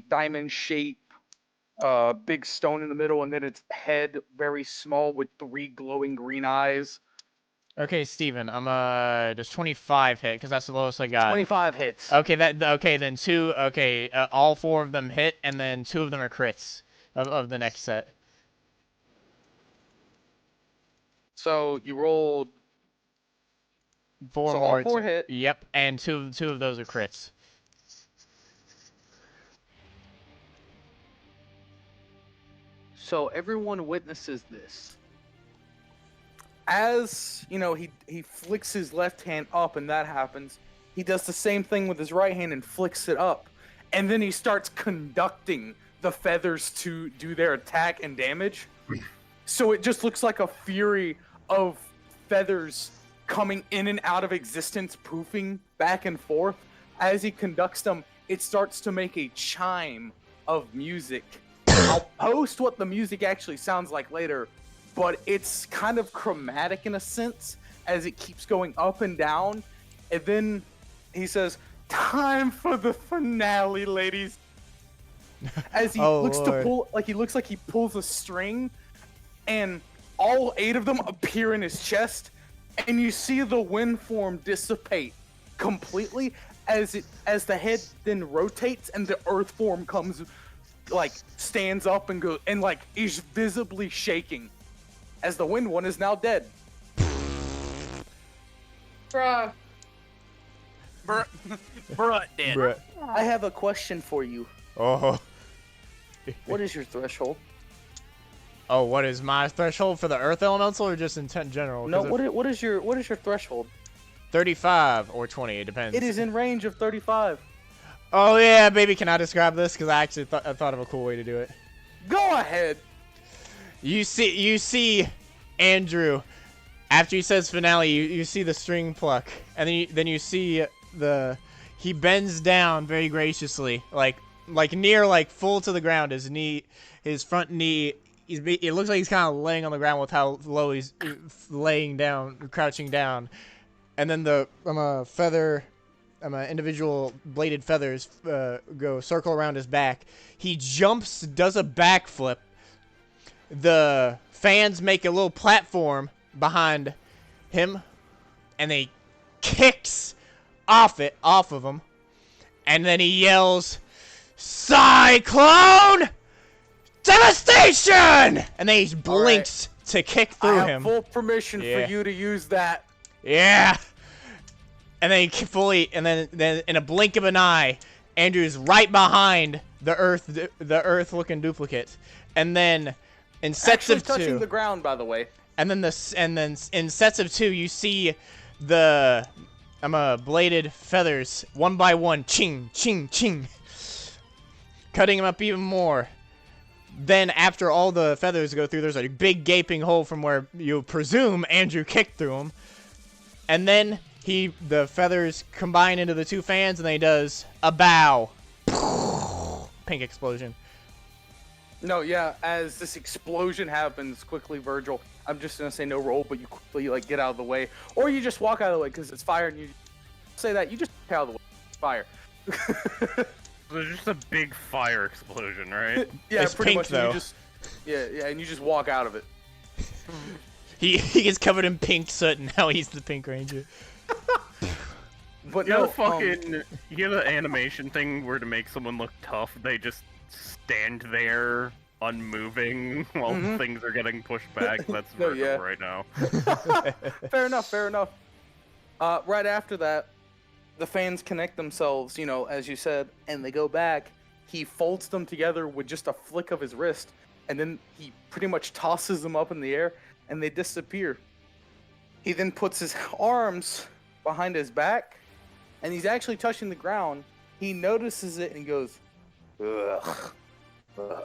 diamond shape, big stone in the middle, and then its head very small with 3 glowing green eyes. Okay, Steven, does 25 hit? Because that's the lowest I got. 25 hits. Okay, then 2, all 4 of them hit, and then 2 of them are crits of the next set. So you rolled 4 so more. all 4 hit. Yep, and two of those are crits. So everyone witnesses this. As, he flicks his left hand up and that happens, he does the same thing with his right hand and flicks it up. And then he starts conducting the feathers to do their attack and damage. So it just looks like a fury of feathers coming in and out of existence, poofing back and forth. As he conducts them, it starts to make a chime of music. I'll post what the music actually sounds like later, but it's kind of chromatic in a sense as it keeps going up and down. And then he says, "Time for the finale, ladies." As he looks like he pulls a string, and all 8 of them appear in his chest, and you see the wind form dissipate completely as the head then rotates and the earth form comes, stands up and goes and is visibly shaking, as the wind one is now dead. Bruh. Bruh, dead. Bruh. I have a question for you. Oh. What is your threshold? Oh, what is my threshold for the earth elemental, or just in general? No, what is your threshold? 35 or 20, it depends. It is in range of 35. Oh yeah, baby, can I describe this? Because I actually I thought of a cool way to do it. Go ahead. You see Andrew, after he says finale, you see the string pluck, and then you see he bends down very graciously, like near, like full to the ground. His front knee, it looks like he's kind of laying on the ground with how low he's laying down, crouching down, and then the individual bladed feathers go circle around his back. He jumps, does a backflip. The fans make a little platform behind him, and he kicks off of him, and then he yells, "Cyclone Devastation!" And then he blinks to kick through him. I have full permission for you to use that. Yeah. And then then in a blink of an eye, Andrew's right behind the Earth-looking duplicate, and then in sets of two, touching the ground, by the way. And then in sets of two, you see the bladed feathers one by one, ching, ching, ching, cutting him up even more. Then after all the feathers go through, there's a big gaping hole from where you presume Andrew kicked through him, and then the feathers combine into the two fans, and then he does a bow. Pink explosion. No, yeah, as this explosion happens quickly, Vergil, I'm just going to say no roll, but you quickly, like, get out of the way. Or you just walk out of the way because it's fire, and you say that, you just get out of the way. It's fire. There's just a big fire explosion, right? Yeah, it's pretty pink, much. though. Yeah, and you just walk out of it. He gets covered in pink soot, and now he's the Pink Ranger. But you no, you know the animation thing where to make someone look tough, they just stand there unmoving while things are getting pushed back. That's Vergil right now. Fair enough. Right after that, the fans connect themselves, you know, as you said, and they go back. He folds them together with just a flick of his wrist, and then he pretty much tosses them up in the air, and they disappear. He then puts his arms behind his back, and he's actually touching the ground. He notices it and he goes, "Ugh,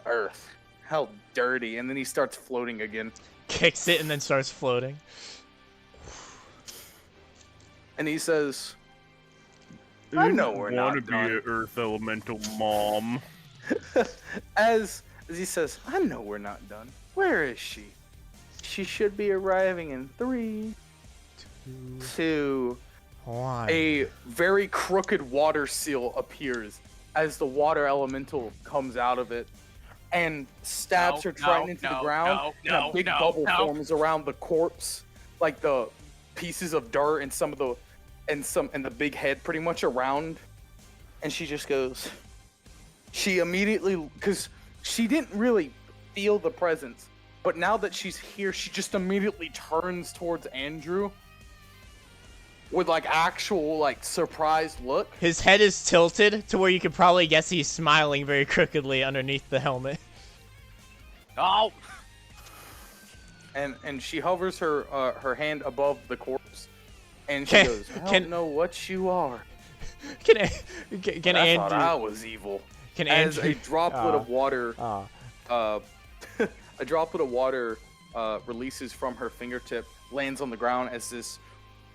Earth, how dirty!" And then he starts floating again. Kicks it and then starts floating. And he says, "I know we're not want to be done." an Earth Elemental mom. as he says, "I know we're not done. Where is she? She should be arriving in 3, 2, 1. A very crooked water seal appears as the water elemental comes out of it and stabs her trident into the ground, and a big bubble forms around the corpse, like the pieces of dirt and the big head pretty much around. And she just goes, she immediately, because she didn't really feel the presence, but now that she's here, she just immediately turns towards Andrew with like actual like surprised look. His head is tilted to where you could probably guess he's smiling very crookedly underneath the helmet. Oh. And she hovers her hand above the corpse, and she goes, "I don't know what you are." Can I Andrew? thought I was evil. Can As Andrew? a droplet of water, a droplet of water releases from her fingertip, lands on the ground as this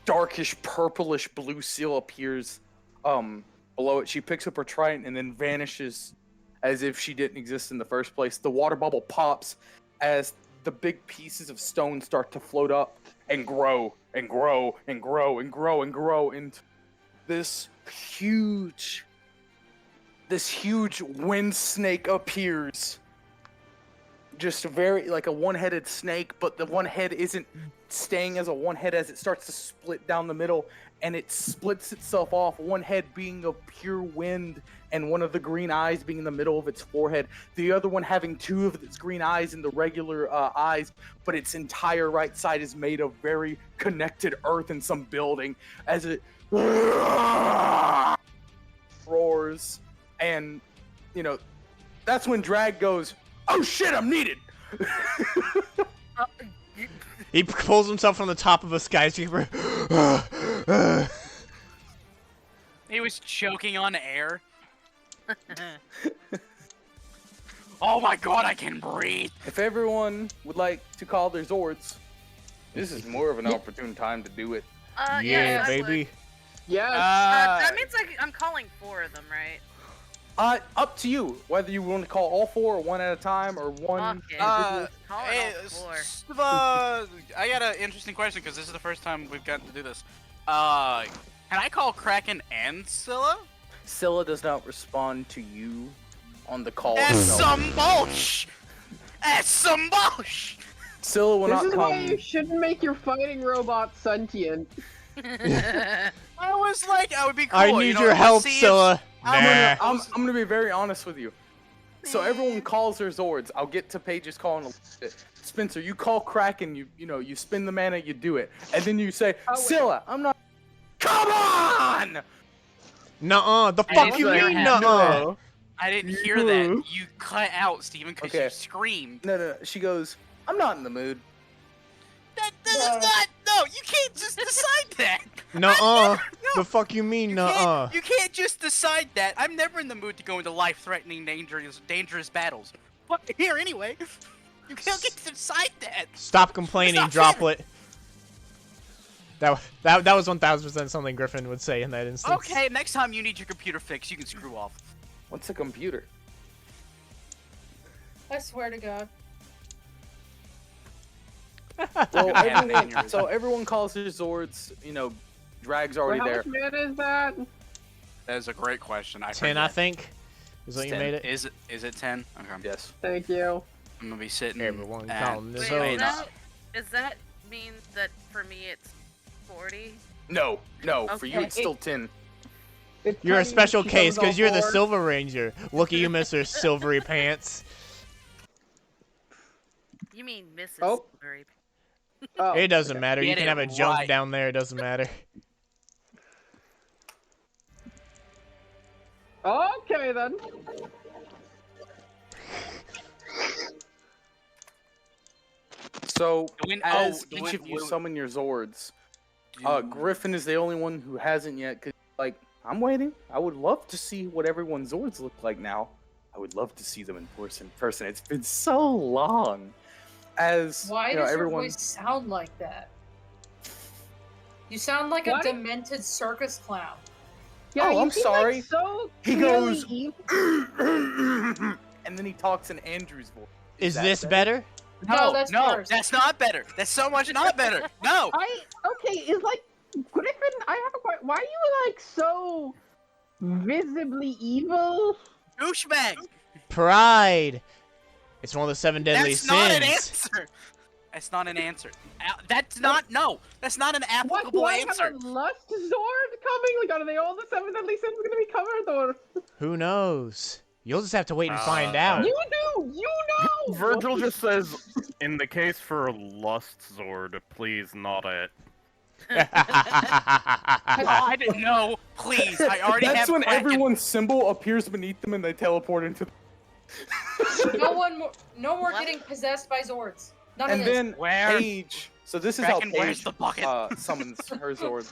darkish purplish blue seal appears below it. She picks up her trident and then vanishes as if she didn't exist in the first place. The water bubble pops as the big pieces of stone start to float up and grow and grow and grow and grow and grow into this huge wind snake appears. Just very like a one-headed snake, but the one head isn't staying as a one head as it starts to split down the middle, and it splits itself off, one head being of pure wind and one of the green eyes being in the middle of its forehead, the other one having two of its green eyes in the regular eyes, but its entire right side is made of very connected earth in some building as it roars. And you know, that's when Drag goes, "Oh shit, I'm needed." He pulls himself from the top of a skyscraper. He was choking on air. Oh my god, I can breathe! If everyone would like to call their Zords, this is more of an opportune time to do it. Yeah, yes, I baby. would. Yes. That means I'm calling 4 of them, right? Up to you, whether you want to call all 4 or one at a time or one. Fuck it. Calling all 4. I got an interesting question because this is the first time we've gotten to do this. Can I call Kraken and Scylla? Scylla does not respond to you on the call. That's itself. some bullsh! That's some bullsh! Scylla will This not is why you come. shouldn't make your fighting robot sentient. I was like, I would be cool. I need your help, Scylla. Nah. I'm gonna be very honest with you. So everyone calls their Zords. I'll get to Paige's call in a little bit. Spencer, you call Kraken. You spin the mana. You do it, and then you say, Oh, wait. Scylla, I'm not. Come on! Nuh-uh. The fuck you didn't mean, say nuh-uh? I didn't hear that. You cut out, Steven, because Okay. you screamed. No. She goes, I'm not in the mood. That is not. No, you can't just decide that. Nuh-uh. No. The fuck you mean, nuh-uh? You can't just decide that. I'm never in the mood to go into life-threatening, dangerous battles. But here anyway. You can't get to decide that. Stop complaining, It's not fair. Droplet. That was 1000% something Gryphon would say in that instance. Okay, next time you need your computer fixed, you can screw off. What's a computer? I swear to God. Well, Yeah, so everyone calls their Zords. Drag's already How there. much mana is that? That is a great question. 10, I think. Is what It's you 10. made it? Is it 10? Okay. Yes. Thank you. I'm gonna be sitting. Everyone at- calling this Wait, Zords. does that mean that for me it's 40? No. For you, Okay. it's still 10. It's You're a tiny, special she case comes because you're the all forward. Silver Ranger. Look at you, Mr. Silvery Pants. You mean Mrs. Oh. Silvery. Oh, It doesn't okay. matter. You Get can it have a jump right. down there. It doesn't matter. Okay then. So, as do each we- of you do- summon your Zords, do- Gryphon is the only one who hasn't yet. Cause I'm waiting. I would love to see what everyone's Zords look like now. I would love to see them in person. It's been so long. As Why does everyone. your voice sound like that? You sound like What? a demented circus clown. Yeah, Oh, you I'm seem, sorry. Like, so He clearly goes- evil. and then he talks in Andrew's voice. Is that this better? No, that's worse. That's not better. That's so much not better. No. Okay, is like Gryphon. I have a question. Why are you like so visibly evil? Douchebag. Pride. It's one of the 7 deadly That's not an sins. answer. That's not an answer. That's not an What? applicable Do I answer. have a lust sword coming? Like, are they all the 7 deadly sins gonna be covered, or Who knows? You'll just have to wait and find out. you do? You know? Vergil just says, in the case for a Lust Zord, please not it. I didn't know. Please, I already have. That's when Kraken. everyone's symbol appears beneath them and they teleport into. No more What? getting possessed by Zords. None And of this. then Where? Paige. So this is Kraken, how where's Paige the bucket? summons her Zord.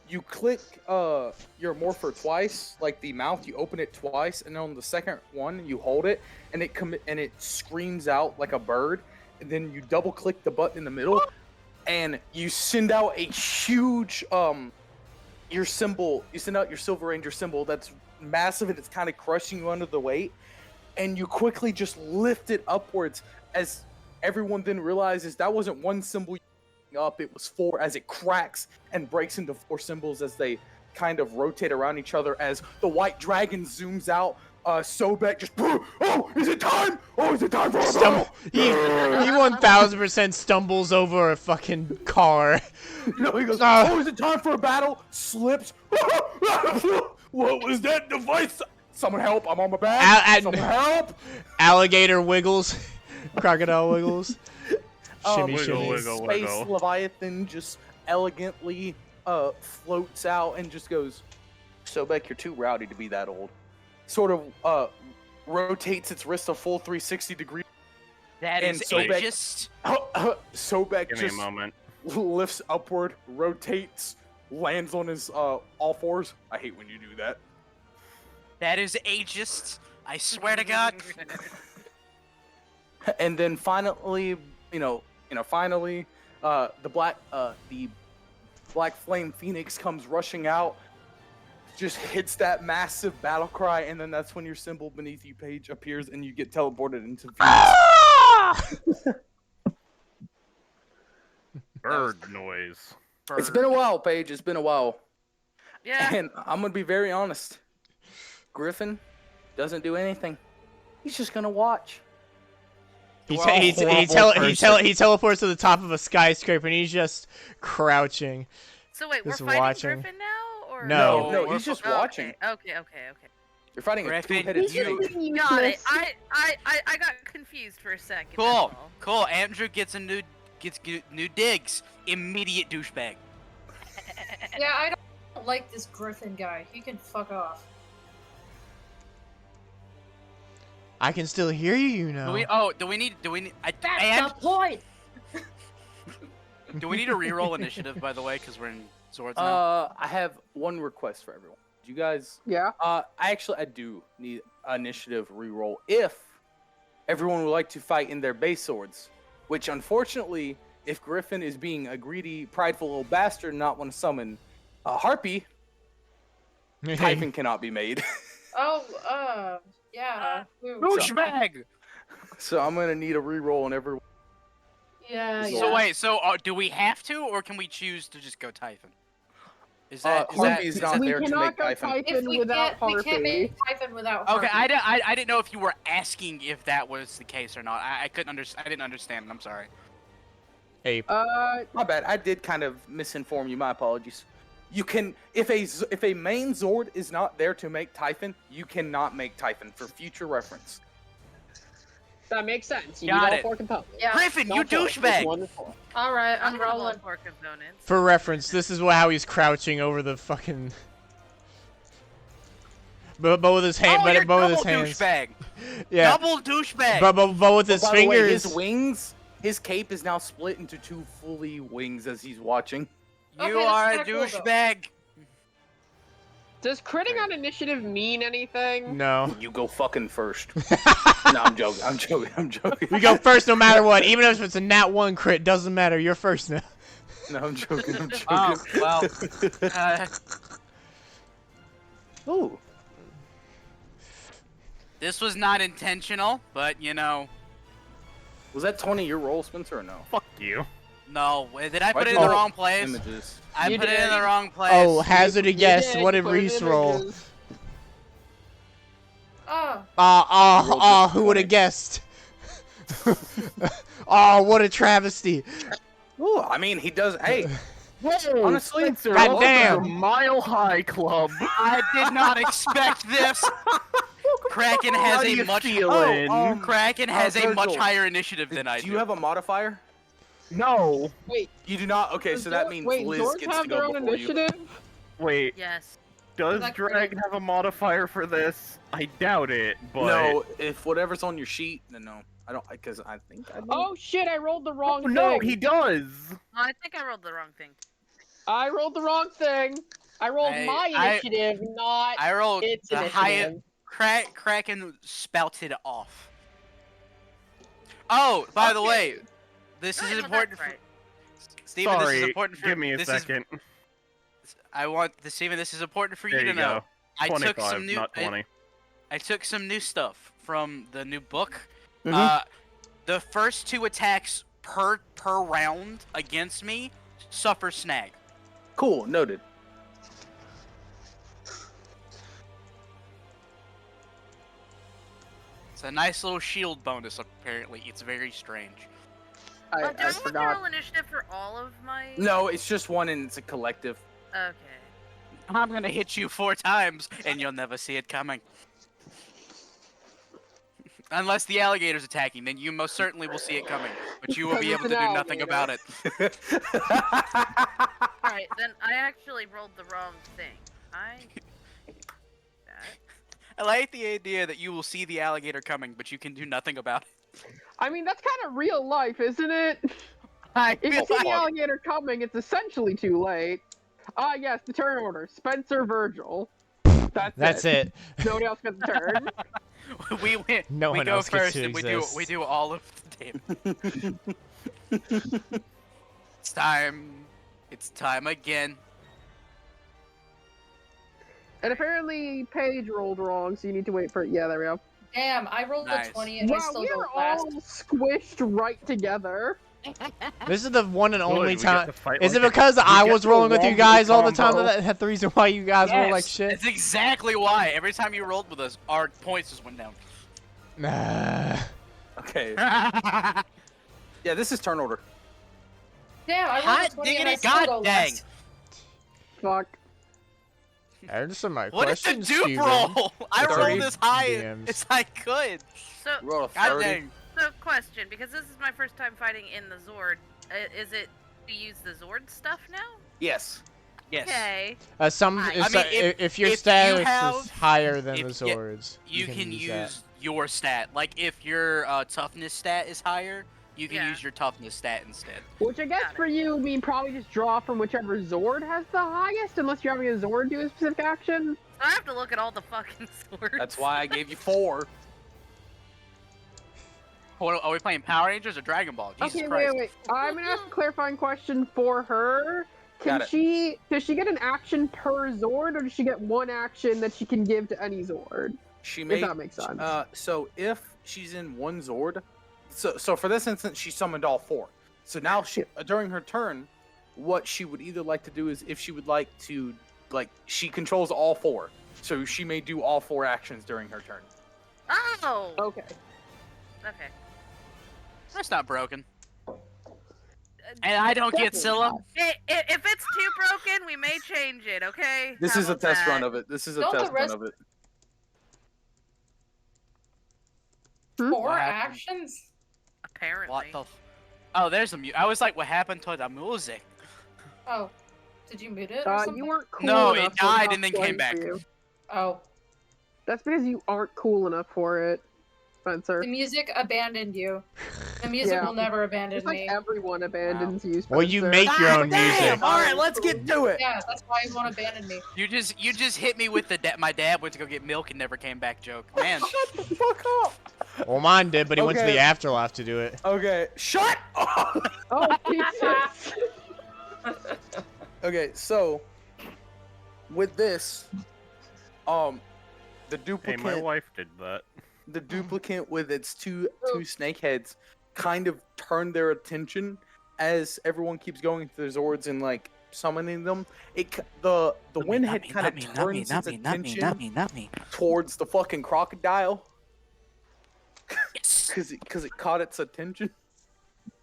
You click your morpher twice, like the mouth. You open it twice, and then on the second one, you hold it, and it screams out like a bird. And then you double click the button in the middle, and you send out a huge your symbol. You send out your Silver Ranger symbol that's massive, and it's kind of crushing you under the weight. And you quickly just lift it upwards as everyone then realizes that wasn't one symbol up, it was 4 as it cracks and breaks into 4 symbols as they kind of rotate around each other as the white dragon zooms out. Sobek just, oh, is it time? Oh, is it time for a battle? He 1000% stumbles over a fucking car. No, he goes, oh, is it time for a battle? Slips. What was that device? Someone help, I'm on my back. Someone help. Alligator wiggles. Crocodile wiggles. Shimmy, Wiggle, shimmy. wiggle. Space Leviathan just elegantly floats out and just goes, Sobek, you're too rowdy to be that old. Sort of rotates its wrist a full 360 degrees. That and is Sobek- ageist. Sobek Give me a just moment. lifts upward, rotates, lands on his all fours. I hate when you do that. That is ageist. I swear to God. And then finally, finally, the black flame phoenix comes rushing out, just hits that massive battle cry, and then that's when your symbol beneath you, Paige, appears, and you get teleported into Phoenix. Ah! Bird noise. It's been a while, Paige. It's been a while. Yeah. And I'm gonna be very honest. Gryphon doesn't do anything. He's just gonna watch. He teleports to the top of a skyscraper and he's just crouching. So wait, we're Just fighting watching. Gryphon now, or No. He's just watching. Okay. You're fighting a Gryphon, two-headed you- snake. Got it. I got confused for a second. Cool. that's all. Cool. Andrew gets new digs. Immediate douchebag. Yeah, I don't like this Gryphon guy. He can fuck off. I can still hear you, you know. Do we need? That's the point. Do we need a reroll initiative, by the way, because we're in swords now? I have one request for everyone. You guys, Yeah. I do need initiative reroll if everyone would like to fight in their base swords, which unfortunately, if Gryphon is being a greedy, prideful little bastard and not want to summon a harpy, typing cannot be made. Oh, yeah. Douchebag. So I'm gonna need a reroll on every. Yeah, So So yeah. wait, do we have to, or can we choose to just go Typhon? Is Harpy is not We there to cannot make go Typhon. Typhon without we can't Harpy. make Typhon without Okay, Harpy. I didn't know if you were asking if that was the case or not. I didn't understand. I'm sorry. Hey, My bad. I did kind of misinform you. My apologies. You can, if a main Zord is not there to make Typhon, you cannot make Typhon for future reference. That makes sense. You Got need all it. 4 components. Yeah. Gryphon, you Not 4, just douchebag! 1 to 4. All right, I'm I'm rolling rolling. 4 components. for reference, this is how he's crouching over the fucking. But with his hand, Oh, you're but with his double hands. douchebag. Yeah. Double douchebag. But with his By the way, fingers. his wings, his cape is now split into 2 fully wings as he's watching. You Okay, that's are a kinda cool, though. douchebag. Does critting on initiative mean anything? No. You go fucking first. No, I'm joking. We go first no matter what. Even if it's a nat 1 crit, doesn't matter. You're first now. No, I'm joking. Oh well. Ooh. This was not intentional, but you know. Was that 20 your roll, Spencer, or no? Fuck you. No, did I put Why'd it you in the roll wrong place? Images. I You put it in did. the wrong place. Oh, hazard a guess. You What did put it in Rees roll? images. Oh, Who would have guessed? Oh, what a travesty. Ooh, I mean, he does. Hey, Whoa, honestly, Spencer, God welcome damn. to Mile High Club. I did not expect this. Kraken has How do a you much feeling? Kraken has a much Virgil, higher initiative than I do you have a modifier? No. Wait, You do not. Okay, does so that Zord- means wait, Liz Zords gets to have their go own before you. initiative? Wait, Yes. does That Drag have a modifier for this? I doubt it, but... No, if whatever's on your sheet, then no. I don't, because I think I do. Oh shit, I rolled the wrong Oh, thing. no, he does! I think I rolled the wrong thing. I rolled the wrong thing. I rolled my initiative, not I rolled its the initiative. highest. Kraken spouted off. Oh, by the Okay. way, this No, is no, important. that's For, right. Steven, Sorry, this is important for give me a this second. Steven, this is important for There you to you know. go. I 25, took some new. not 20. I took some new stuff from the new book. Mhm. The first 2 attacks per round against me suffer snag. Cool, noted. It's a nice little shield bonus. Apparently, it's very strange. I Do I have to forgot. roll initiative for all of my? No, it's just one and it's a collective. Okay. I'm gonna hit you 4 times, and you'll never see it coming. Unless the alligator's attacking, then you most certainly will see it coming, but you will be able Because to it's do an nothing about it. Alright, then I actually rolled the wrong thing. I like the idea that you will see the alligator coming, but you can do nothing about it. I mean, that's kind of real life, isn't it? I If you feel see the like alligator coming, it's essentially too late. Ah, yes, the turn order. Spencer, Vergil. That's it. Nobody else gets a turn. we win. No we one go else gets first, to and we exist. do all of the damage. It's time. It's time again. And apparently Paige rolled wrong, so you need to wait for it. Yeah, there we go. Damn, I rolled Nice. a 20 and I Wow, still we go are last. all squished right together. This is the one and only we get time. to fight Is like it a- because we I get was to rolling with you roll guys all the time combo. that's the reason why you guys roll like Yes, shit? That's exactly why. Every time you rolled with us, our points just went down. Nah. Okay. Yeah, this is turn order. Damn, I rolled Hot a 20 and I diggity, still go god dang. last. Fuck. Answer my What is the question, dupe Steven. roll? I 30 rolled as high DMs. as I could. So, Roll a God 30. dang. so question, because this is my first time fighting in the Zord. Is it to use the Zord stuff now? Yes. Yes. Okay. Some, I it's, mean, if your if you status have- is higher than the if- yeah, swords, You can use use that. your stat. Like if your toughness stat is higher, you can Yeah. use your toughness stat instead. Which I guess Got it. for you, mean probably just draw from whichever Zord has the highest, unless you're having a Zord do a specific action. So I have to look at all the fucking swords. That's why I gave you 4. Are we playing Power Rangers or Dragon Ball? Jesus Okay, Christ. wait. I'm gonna ask a clarifying question for her. Got it. Does she get an action per Zord, or does she get one action that she can give to any Zord? She If may. that makes sense. So if she's in one Zord, so for this instance, she summoned all 4. So now she during her turn, what she would either like to do is if she would like to, like she controls all 4, so she may do all 4 actions during her turn. Oh. Okay. Okay. That's not broken. And I don't get Definitely Scylla. not. If it's too broken, we may change it. Okay. This How is a about test that? run of it. This is a Don't the test run rest- of it. 4 What happened? actions? Apparently. What the? Oh, there's a I was like, what happened to the music? Oh, did you mute it or something? You weren't cool No, enough it for died enough and then play came back. for you. Oh, That's because you aren't cool enough for it, Spencer. the music abandoned you. The music Yeah. will never abandon Just like me. everyone abandons you, Spencer. Well, you make your own music. Damn! All right, let's get to it. Yeah, that's why he won't abandon me. You just hit me with the my dad went to go get milk and never came back joke. Man. Shut the fuck up. Well, mine did, but he went to Okay. the afterlife to do it. Okay, shut up. Oh, Jesus. Okay, so with this, the Hey, duplicate, my wife did that. the duplicate with its two snake heads, kind of turned their attention as everyone keeps going through their Zords and like summoning them. The wind head kind of turns its attention towards the fucking crocodile. Yes. Because it caught its attention,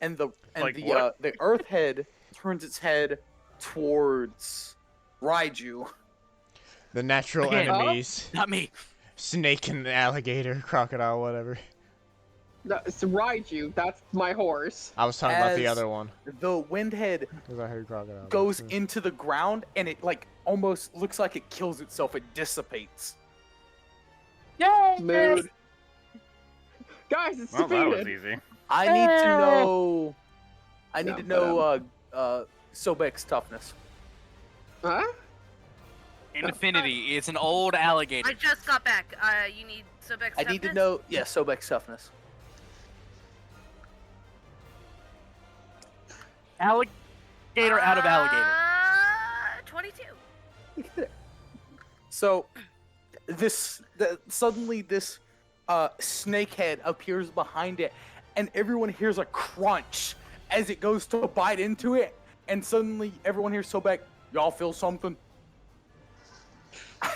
and the Like what? the earth head turns its head towards Raiju. The natural Again. enemies. Not me. Snake and the alligator, crocodile, whatever. It's Raiju. That's my horse. I was talking about the As- other one. The wind head Because I heard crocodile. goes into the ground, and it like almost looks like it kills itself. It dissipates. Mood. Guys, it's Well, that was defeated. easy. I need to know. I need No, to but, know Sobek's toughness. Huh? Infinity. It's an old alligator. I just got back. You need Sobek's I need to toughness? know. Yeah, Sobek's toughness. Alligator out of alligator. 22. So, suddenly this snakehead appears behind it, and everyone hears a crunch as it goes to bite into it, and suddenly everyone hears Sobek, y'all feel something?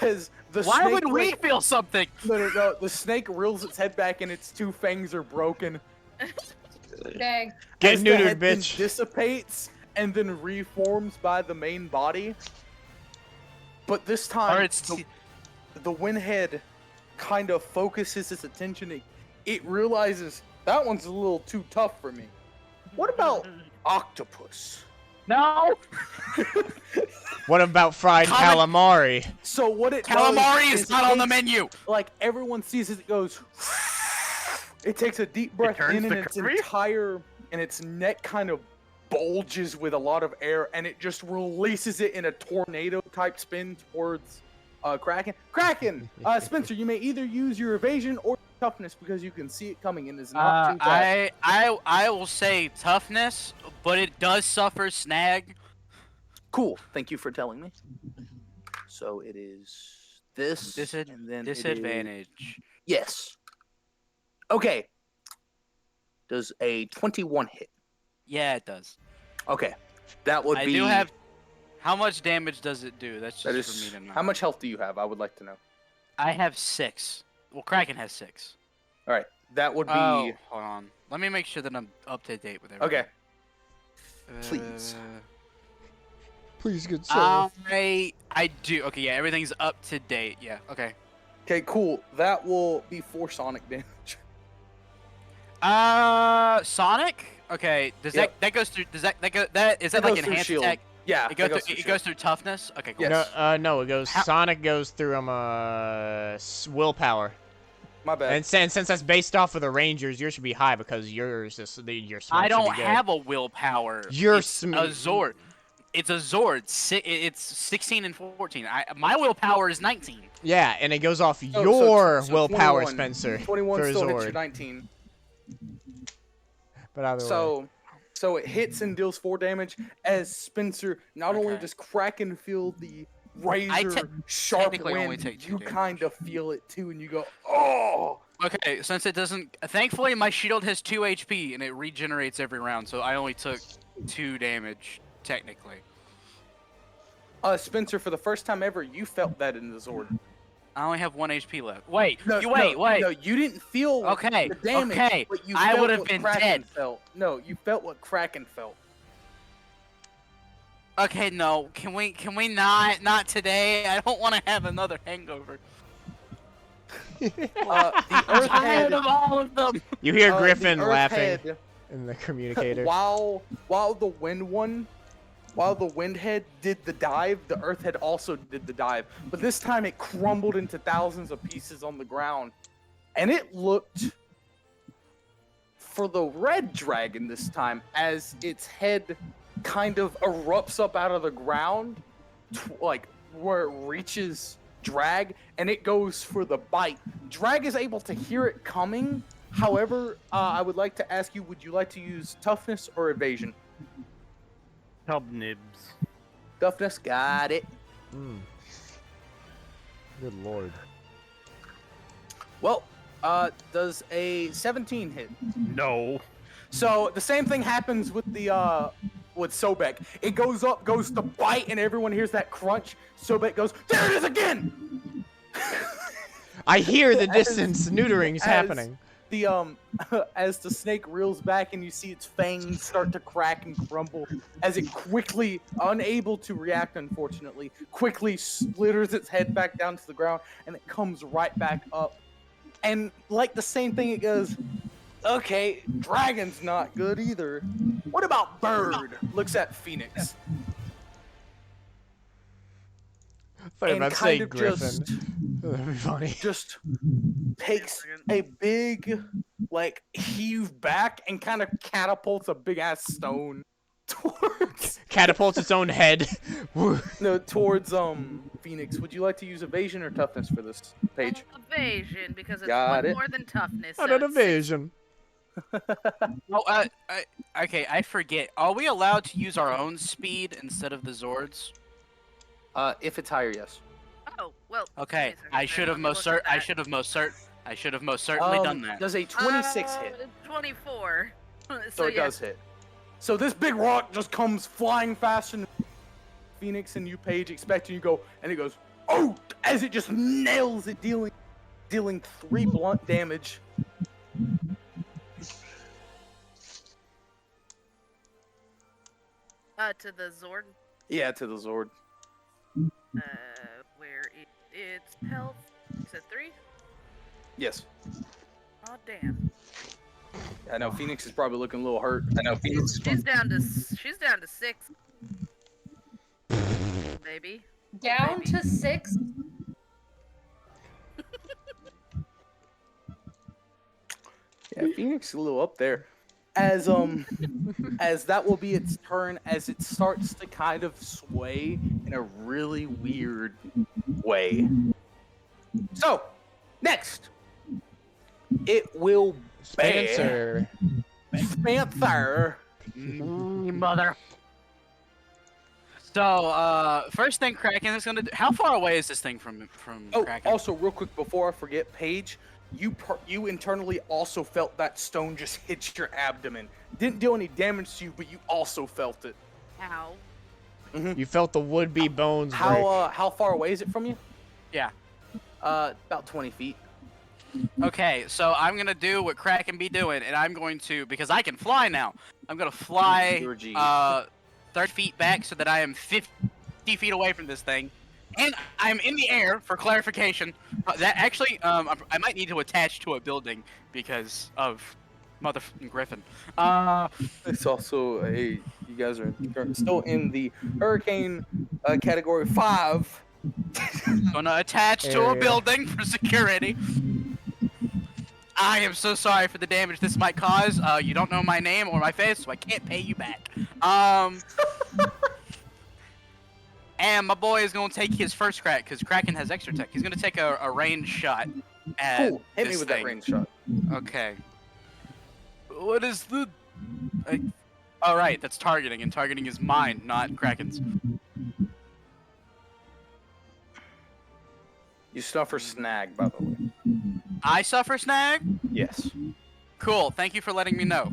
As the Why snake, would we like- feel something? No, the snake reels its head back, and its 2 fangs are broken. Dang. Get As the neutered, head then bitch. dissipates and then reforms by the main body. But this time, Or it's the wind head kind of focuses its attention. It realizes that one's a little too tough for me. What about octopus? no. What about fried Comment- calamari? So what it Calamari does is not on the it menu. takes- Like everyone sees as it goes, it takes a deep breath turns in, and the its curry? entire and its neck kind of bulges with a lot of air, and it just releases it in a tornado type spin towards Kraken. Spencer, you may either use your evasion or toughness because you can see it coming and is not too fast. I will say toughness, but it does suffer snag. Cool. Thank you for telling me. So it is this, and then Disadvantage. Yes. Okay. Does a 21 hit? Yeah, it does. Okay. That would be. I do have. How much damage does it do? That's just That is, for me to know. how much health do you have? I would like to know. I have 6. Well, Kraken has 6. All right. That would be. Oh, hold on. Let me make sure that I'm up to date with everything. Okay. Please. Please, good sir. I do. Okay, yeah, everything's up to date. Yeah. Okay. Okay. Cool. That will be 4 sonic damage. Sonic. Okay. Does that goes through? Does that go? That is that like enhanced shield. attack? Yeah. It goes through toughness. Okay. Cool. Yes. No, it goes. Sonic goes through willpower. My bad. And since that's based off of the Rangers, yours should be high because yours is your. I don't have a willpower. It's a Zord. It's a Zord. It's 16 and 14. My willpower is 19. Yeah, and it goes off your willpower, 21. Spencer. 21 for still Zord. hits your 19. But either way. So it hits and deals 4 damage as Spencer not only does Kraken feel the razor sharp wind, you kind of feel it too, and you go, oh! Okay, since it doesn't... Thankfully, my shield has 2 HP, and it regenerates every round, so I only took 2 damage, technically. Spencer, for the first time ever, you felt that in the Zord. I only have 1 HP left. Wait, No, wait. No, you didn't feel the damage, but you felt I would have what been Kraken dead. felt. No, you felt what Kraken felt. Okay, no. Can we not today? I don't want to have another hangover. The Earth head of all of them. You hear Gryphon the Earth laughing head, in the communicator. While the wind head did the dive, the Earth head also did the dive. But this time it crumbled into thousands of pieces on the ground. And it looked for the red dragon this time as its head kind of erupts up out of the ground, like where it reaches Drag, and it goes for the bite. Drag is able to hear it coming. However, I would like to ask you, would you like to use toughness or evasion? Tub nibs. Toughness, got it. Good lord. Well, does a 17 hit? No. So the same thing happens with the with Sobek. It goes up, goes to bite, and everyone hears that crunch. Sobek goes, there it is again! I hear the distance neutering's happening. As the snake reels back and you see its fangs start to crack and crumble, as it quickly, unable to react unfortunately, quickly slitters its head back down to the ground, and it comes right back up. And like the same thing, it goes, okay, dragon's not good either. What about bird? Looks at Phoenix. I thought you were about to say Gryphon. That'd be funny. Just takes a big, like, heave back and kind of catapults a big ass stone towards. Catapults its own head. No, towards Phoenix. Would you like to use evasion or toughness for this, Paige? Evasion, because it's Got it. more than toughness. Not So an it's evasion. Okay, I forget. Are we allowed to use our own speed instead of the Zords? If it's higher, yes. Oh well. Okay, I should have most certainly done that. Does a 26 hit? 24. So it does hit. So this big rock just comes flying faster than Phoenix and you, Paige, expecting you go, and it goes, oh, as it just nails it, dealing 3 blunt damage. To the Zord. Yeah, to the Zord. Where it's health. Is it 3? Yes. Oh damn. I know Phoenix is probably looking a little hurt. She's down to 6. Maybe. Down to 6? Yeah, Phoenix is a little up there. as that will be its turn as it starts to kind of sway in a really weird way. So, next, it will Spencer. Spencer. Mother. So, first thing Kraken is gonna do. How far away is this thing from Kraken? Also, real quick before I forget, Paige, you internally also felt that stone just hit your abdomen. Didn't do any damage to you, but you also felt it. Ow. You felt the would-be bones break. How far away is it from you? Yeah. About 20 feet. Okay, so I'm gonna do what Kraken be doing, and I'm going to, because I can fly now, I'm gonna fly 30 feet back so that I am 50 feet away from this thing, and I'm in the air. For clarification, that actually, I might need to attach to a building because of motherfucking Gryphon. It's also you guys are still in the hurricane category 5. Gonna attach to a building for security. I am so sorry for the damage this might cause. You don't know my name or my face, so I can't pay you back. And my boy is gonna take his first crack because Kraken has extra tech. He's gonna take a range shot at Cool. Hit me this with thing. that range shot. Okay. What is the? All right, that's targeting, and targeting is mine, not Kraken's. You suffer snag, by the way. I suffer snag. Yes. Cool. Thank you for letting me know.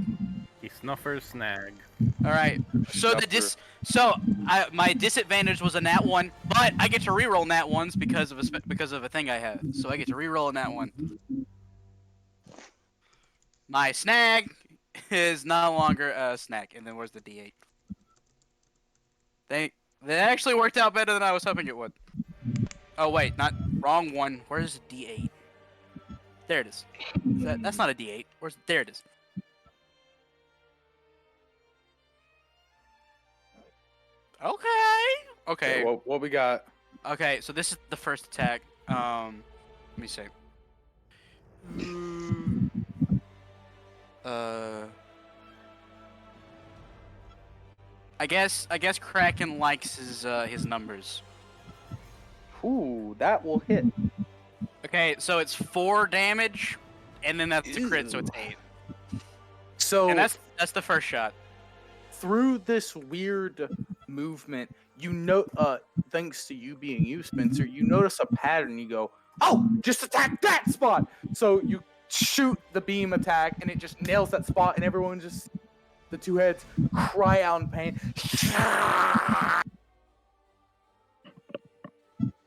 He snuffers snag. All right. So my disadvantage was a nat 1, but I get to reroll nat 1s because of a thing I have. So I get to reroll a nat 1. My snag is no longer a snag. And then where's the D8? That actually worked out better than I was hoping it would. Oh wait, wrong one. Where's the D8? There it is. That's not a D8. There it is. Okay. What we got? Okay, so this is the first attack. Let me see. I guess Kraken likes his numbers. Ooh, that will hit. Okay, so it's 4 damage, and then that's a crit, so it's 8. So and that's the first shot. Through this weird movement, thanks to you being you, Spencer, you notice a pattern. You go, oh, just attack that spot. So you shoot the beam attack, and it just nails that spot, and everyone just, the two heads, cry out in pain.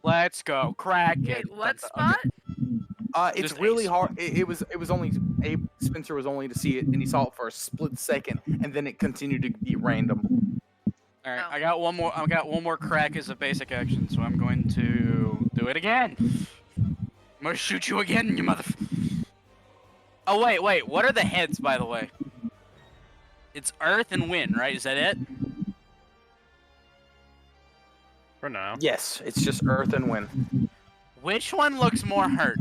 Let's go, Kraken. Wait, what spot? It's Just really ace. hard. It was only Spencer was only to see it, and he saw it for a split second, and then it continued to be random. All right, Oh. I got one more crack as a basic action, so I'm going to do it again. I'm gonna shoot you again, you mother. Oh wait, what are the heads, by the way? It's Earth and Wind, right? Is that it? For now. Yes, it's just Earth and Wind. Which one looks more hurt?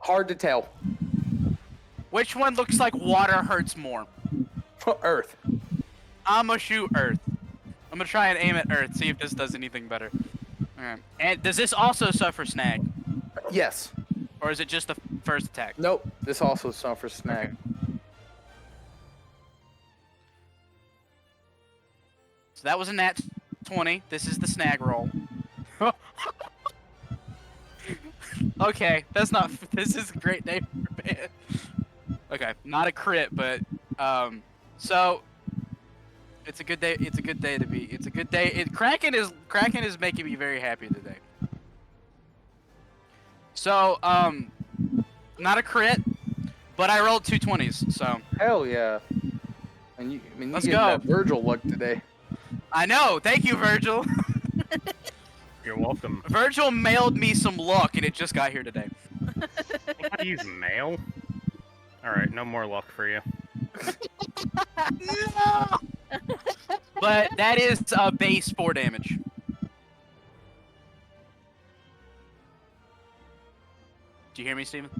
Hard to tell. Which one looks like water hurts more? Earth. I'm gonna shoot Earth. I'm gonna try and aim at Earth, see if this does anything better. Alright. And does this also suffer snag? Yes. Or is it just the first attack? Nope. This also suffers snag. So that was a nat 20. This is the snag roll. Okay, this is a great day for band. Okay, not a crit, but so it's a good day. It's a good day to be. It's a good day. Kraken is making me very happy today. So not a crit, but I rolled 2 20s. So Hell yeah. And you Let's getting go. that Vergil luck today. I know. Thank you, Vergil. You're welcome. Vergil mailed me some luck, and it just got here today. I use mail. Alright, no more luck for you. No! But that is base 4 damage. Do you hear me, Steven?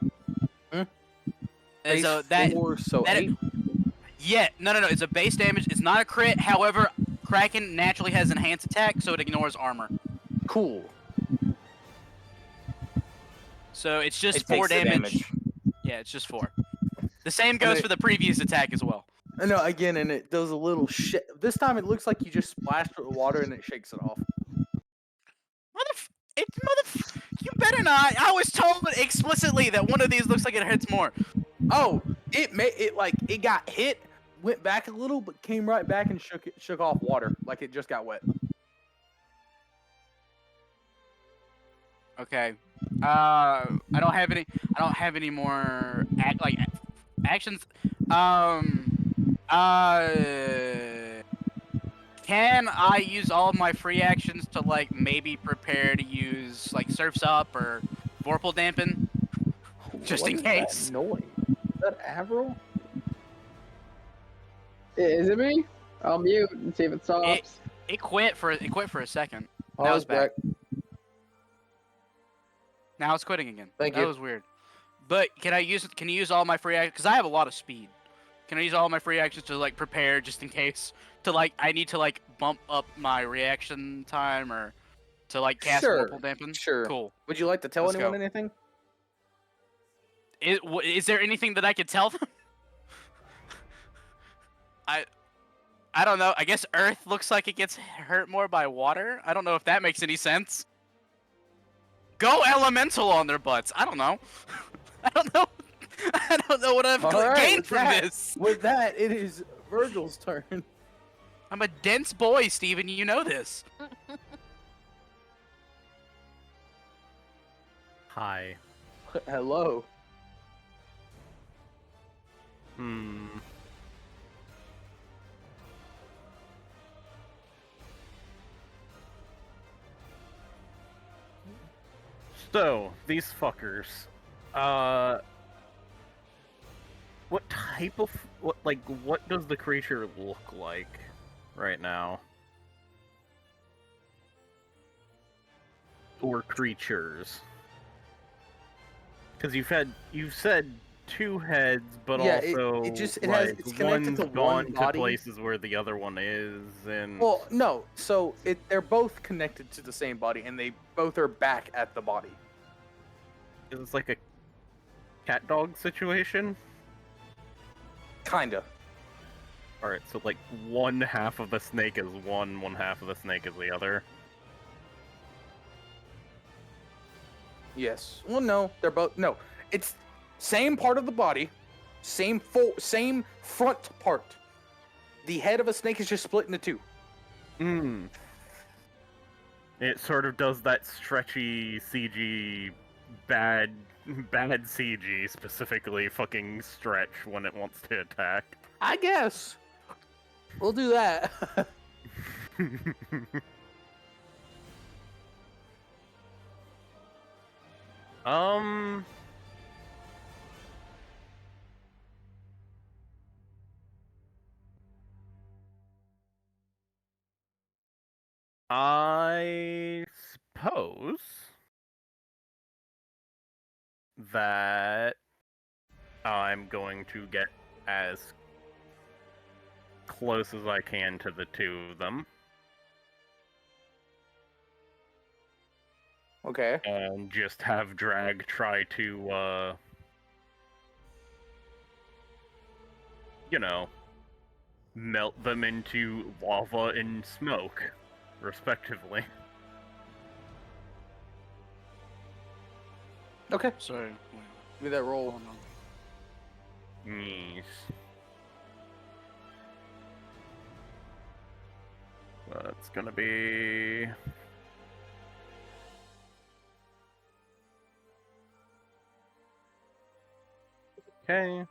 Hmm? And so Base 4, so that 8. Yeah, no. It's a base damage. It's not a crit. However, Kraken naturally has enhanced attack, so it ignores armor. Cool. So it's just It 4 takes the damage. damage. Yeah, it's just 4. The same goes for the previous attack as well. No, again, and it does a little shit. This time it looks like you just splashed it with water and it shakes it off. You better not. I was told explicitly that one of these looks like it hurts more. Oh, it got hit, went back a little, but came right back and shook off water like it just got wet. Okay. I don't have any more actions. Can I use all of my free actions to like maybe prepare to use like Surf's Up or Vorpal Dampen? Just in case. That noise? Is that Avril? Is it me? I'll mute and see if it stops. It quit for a second. Oh, Now it's it's back. back. Now it's quitting again. Thank that you. was weird. But can you use all my free actions? Because I have a lot of speed. Can I use all my free actions to like prepare just in case? To like, I need to like bump up my reaction time or to like cast Vorpal Dampen? Sure. Cool. Would you like to tell Let's anyone go. anything? Is there anything that I could tell them? I don't know. I guess Earth looks like it gets hurt more by water. I don't know if that makes any sense. Go elemental on their butts. I don't know. I don't know. I don't know what I've gained from this. With that, it is Vergil's turn. I'm a dense boy, Steven. You know this. Hi. Hello. So, these fuckers. What type of... what does the creature look like right now? Or creatures? Because you've said 2 heads, but Yeah, also it's connected one's to gone one to body. places where the other one is, and... Well, no. So they're both connected to the same body, and they both are back at the body. Is this like a cat-dog situation? Kinda. Alright, so like one half of the snake is one half of the snake is the other. Yes. Well, no. They're both... No. It's same part of the body. Same front part. The head of a snake is just split into 2. It sort of does that stretchy CG bad CG specifically fucking stretch when it wants to attack. I guess. We'll do that. I suppose that I'm going to get as close as I can to the 2 of them. Okay. And just have Drag try to, you know, melt them into lava and smoke, respectively. Okay. Sorry. Give me that roll. Yes. That's gonna be... Okay.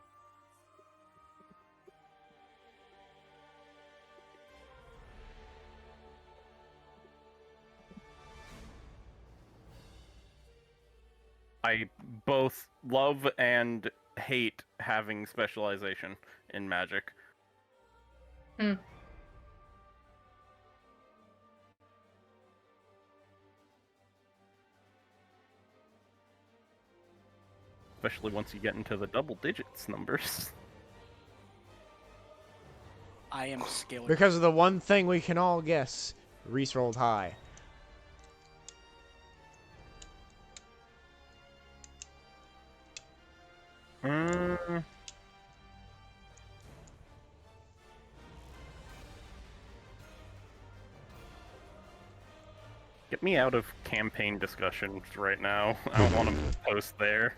I both love and hate having specialization in magic. Especially once you get into the double digits numbers. I am scaling. Because of the one thing we can all guess. Reese rolled high. Get me out of campaign discussions right now. I don't want to post there.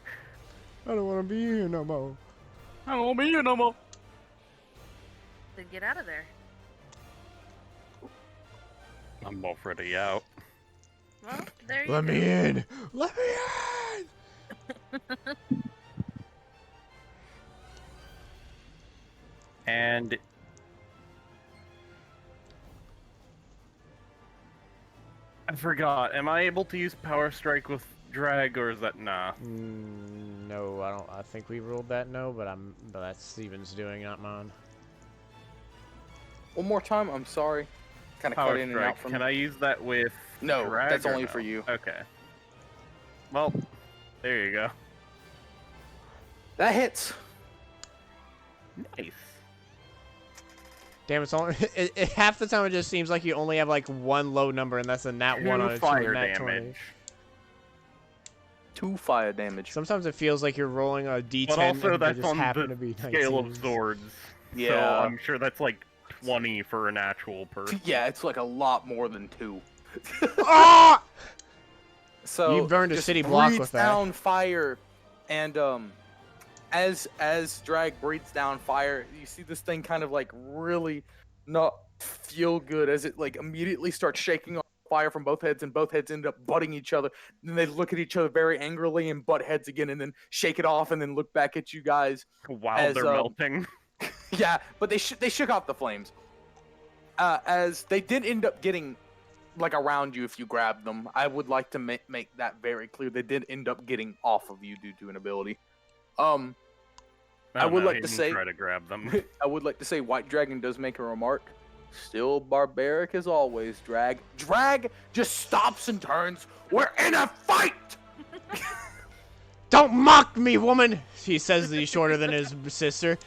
I don't want to be here no more. I don't want to be here no more. Then get out of there. I'm already out. Well, there you Let go. me in! Let me in! And I forgot. Am I able to use Power Strike with drag, or is that nah? No, I don't. I think we ruled that no, but that's Steven's doing, not mine. One more time. I'm sorry. Kind of cut Power in and Strike. out from. Can I use that with No, drag that's or only no? for you. Okay. Well, there you go. That hits. Nice. Damn, it's only half the time it just seems like you only have like one low number, and that's a nat 1 on a fire nat 20. damage. 2 fire damage. Sometimes it feels like you're rolling a d10 But also, and they that's just on happen the to be scale of 19s. swords. Yeah. So I'm sure that's like 20 for an actual person. Yeah, it's like a lot more than 2. Ah! So You burned a just city block breathes with that. down fire, and as drag breathes down fire, you see this thing kind of like really not feel good as it like immediately starts shaking on fire from both heads, and both heads end up butting each other. And then they look at each other very angrily and butt heads again, and then shake it off, and then look back at you guys. While As, they're melting. Yeah, but they shook off the flames. As they did end up getting like around you if you grabbed them. I would like to make that very clear. They did end up getting off of you due to an ability. I would like to say try to grab them. I would like to say White Dragon does make a remark. Still barbaric as always, Drag. Drag just stops and turns. We're in a fight! Don't mock me, woman! He says that he's shorter than his sister.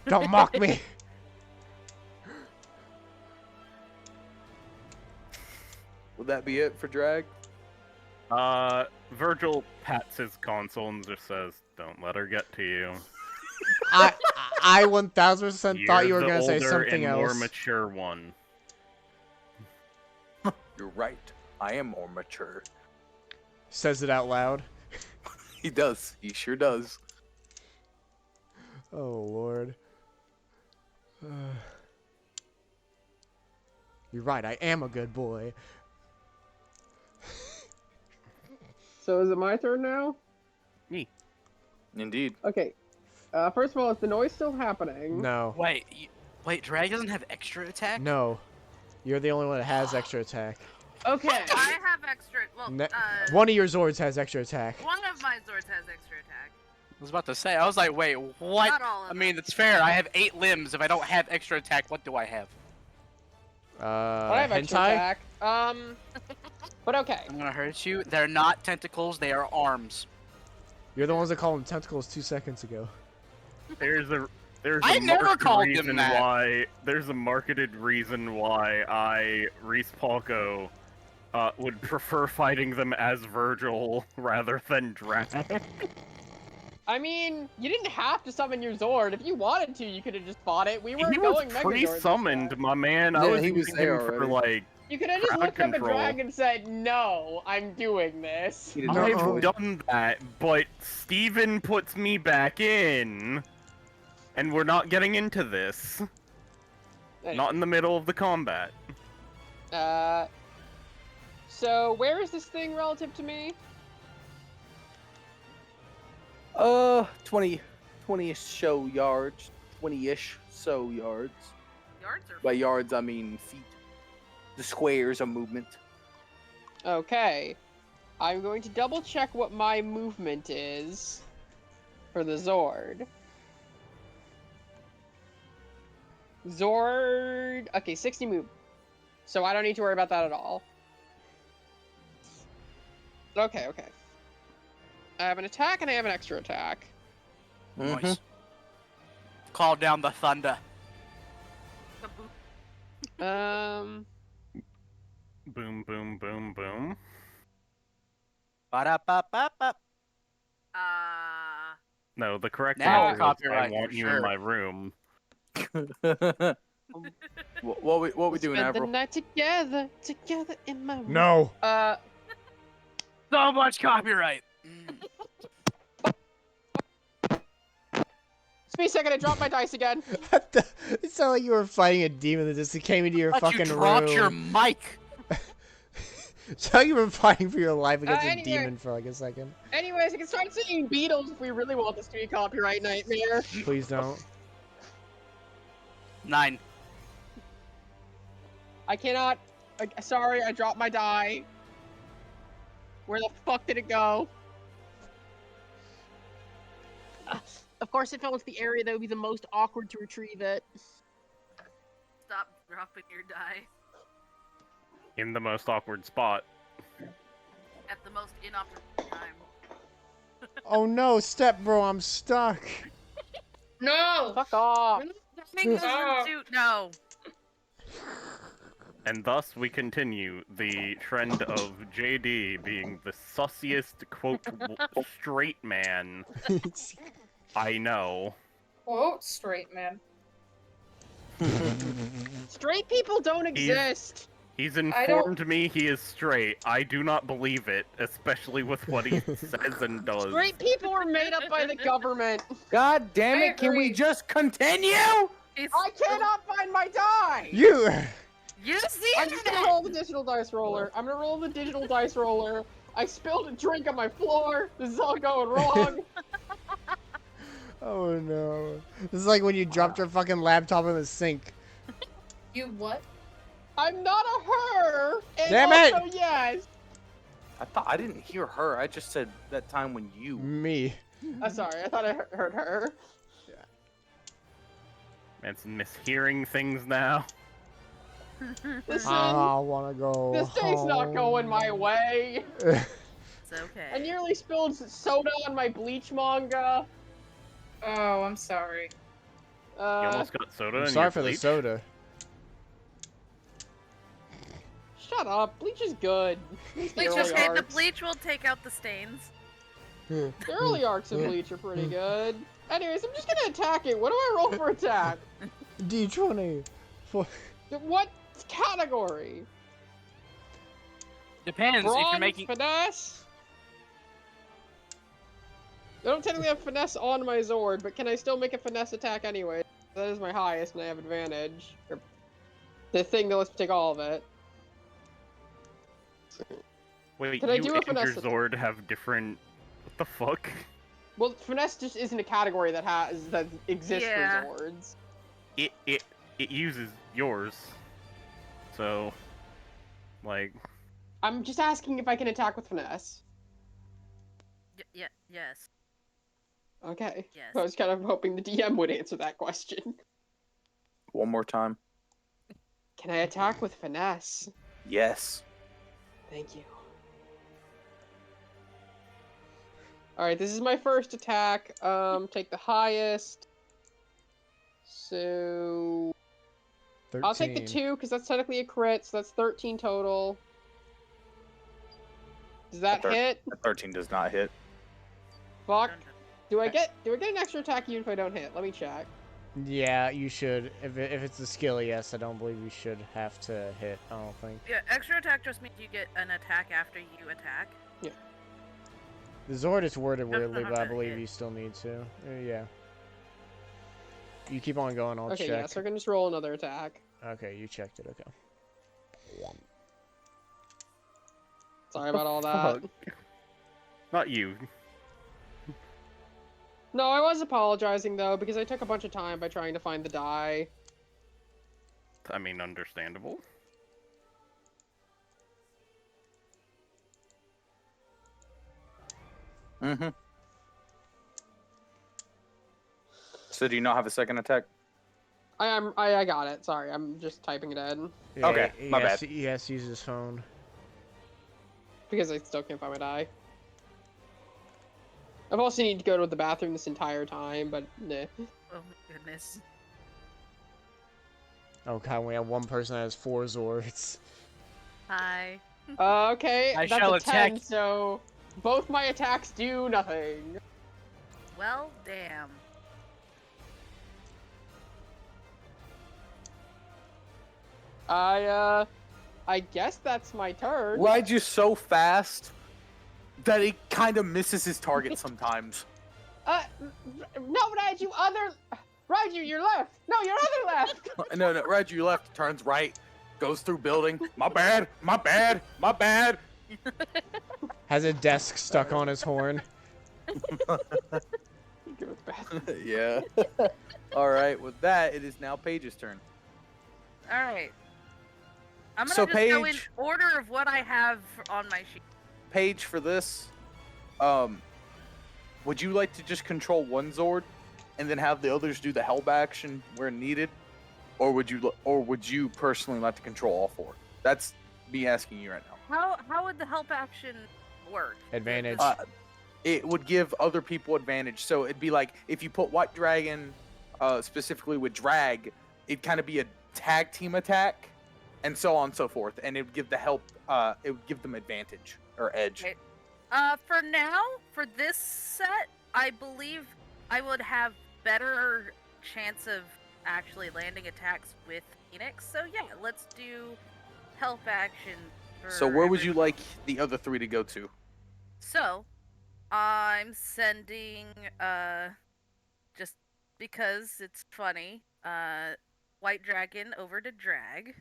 Don't mock me! Would that be it for Drag? Vergil pats his console and just says, "Don't let her get to you." I 1000% thought you were You're gonna the say older something and more else. mature one. You're right. I am more mature. Says it out loud. He does. He sure does. Oh lord. You're right. I am a good boy. So is it my turn now? Me. Indeed. Okay. First of all, is the noise still happening? No. Wait, Drag doesn't have extra attack? No. You're the only one that has extra attack. Okay. I have extra. Well, One of your Zords has extra attack. one of my Zords has extra attack. I was about to say, I was like, wait, what? Not all of I mean, it's fair. I have 8 limbs. If I don't have extra attack, what do I have? I have extra hentai? attack. But okay. I'm gonna hurt you. They're not tentacles. They are arms. You're the ones that called them tentacles 2 seconds ago. There's a I never marketed called them reason that. why. There's a marketed reason why Rees Palco, would prefer fighting them as Vergil rather than Drag. I mean, you didn't have to summon your Zord. If you wanted to, you could have just fought it. We were He was going Mega Zord this pre-summoned, time. my man. I Yeah, was he was using there him for already. like. You could have just crowd looked up at control. Drag and said, "No, I'm doing this." He did not I've choose. done that, but Steven puts me back in, and we're not getting into this. Not in the middle of the combat. So where is this thing relative to me? 20-ish so yards. 20-ish so yards. Yards are. By yards, I mean feet. The squares of movement. Okay. I'm going to double check what my movement is for the Zord. Zord... Okay, 60 move. So I don't need to worry about that at all. Okay. I have an attack and I have an extra attack. Nice. Call down the thunder. Boom, boom, boom, boom. Ba-da-ba-ba-ba. No, the correct Now answer is copyright I want for you sure. in my room. what we doing, Spend the Avril? night together in my room. No. So much copyright. Just be a second, I dropped my dice again. It sounded like you were fighting a demon that just came into your But fucking you dropped room. your mic. So you were fighting for your life against a Anyway. demon for like a second. Anyways, I can start singing Beatles if we really want this to be a copyright nightmare. Please don't. 9. I cannot. Sorry, I dropped my die. Where the fuck did it go? Of course, it fell into the area that would be the most awkward to retrieve it. Stop dropping your die In the most awkward spot. at the most inopportune time. Oh no, step bro, I'm stuck. No! Fuck off. No. And thus we continue the trend of JD being the sussiest, quote, straight man I know. Quote straight man. Straight people don't exist. He's informed me he is straight. I do not believe it, especially with what he says and does. Straight people were made up by the government. God damn I it! Can we agree. just continue? I cannot find my die. You. Use the I'm just gonna roll the digital dice roller. I'm gonna roll the digital dice roller. I spilled a drink on my floor. This is all going wrong. Oh no. This is like when you dropped your fucking laptop in the sink. You what? I'm not a her. And Damn also, it! yes. I didn't hear her. I just said that time when you. Me. I'm sorry. I thought I heard her. Man's mishearing things now. Listen, I wanna go. this day's not going my way. It's okay. I nearly spilled soda on my Bleach manga. Oh, I'm sorry. You almost got soda I'm in sorry your for the bleach? soda. Shut up. Bleach is good. At least the Bleach, early okay, the arcs. bleach will take out the stains. The early arcs of Bleach are pretty good. Anyways, I'm just gonna attack it. What do I roll for attack? D20. What category? Depends if Bronze, you're making. finesse? I don't technically have finesse on my Zord, but can I still make a finesse attack anyway? That is my highest, and I have advantage. Or the thing that lets me take all of it. Wait, Can I you do a and your finesse attack? Zord have different... What the fuck? Well, finesse just isn't a category that exists Yeah. for Zords. It uses yours. So... Like... I'm just asking if I can attack with finesse. Yes. Okay. Yes. I was kind of hoping the DM would answer that question. One more time. Can I attack with finesse? Yes. Thank you. Alright, this is my first attack. Take the highest. So... 13. I'll take the 2, because that's technically a crit, so that's 13 total. Does that hit? A 13 does not hit. Fuck. Do I get an extra attack even if I don't hit? Let me check. Yeah, you should. If it's a skill, yes. I don't believe you should have to hit. I don't think. Yeah, extra attack just means you get an attack after you attack. Yeah. The Zord is worded Doesn't weirdly, have but I to believe hit. you still need to. Yeah. You keep on going. I'll Okay, check. yeah, so I can just roll another attack. Okay, you checked it. Okay. Sorry about all that. Fuck. Not you. No, I was apologizing though, because I took a bunch of time by trying to find the die. I mean, understandable. Mm-hmm. So do you not have a second attack? I got it. Sorry, I'm just typing it in Yeah, Okay, my bad. He has to use his phone. because I still can't find my die. I've also needed to go to the bathroom this entire time, but nah. Oh my goodness. Oh god, we have one person that has 4 Zords. Hi. Okay, I that's shall a 10, attack. so both my attacks do nothing. Well, damn. I guess that's my turn. Rides you so fast that he kind of misses his target sometimes. No, Raiju, you're left. No, your other left. No, Ride you left, turns right, goes through building. My bad, my bad, my bad. Has a desk stuck on his horn. Give it back. Yeah. All right, with that, it is now Paige's turn. Alright. I'm So, gonna just go in Paige- order of what I have on my sheet. Paige, for this, would you like to just control one Zord and then have the others do the help action where needed, or would you personally like to control all 4? That's me asking you right now. How would the help action work? Advantage. It would give other people advantage. So it'd be like if you put White Dragon, specifically with drag, it'd kind of be a tag team attack, and so on and so forth, and it would give the help. It would give them advantage or edge. Okay. For now, for this set, I believe I would have better chance of actually landing attacks with Phoenix. So yeah, let's do help action. So where would you like the other 3 to go to? So, I'm sending, just because it's funny, White Dragon over to Drag.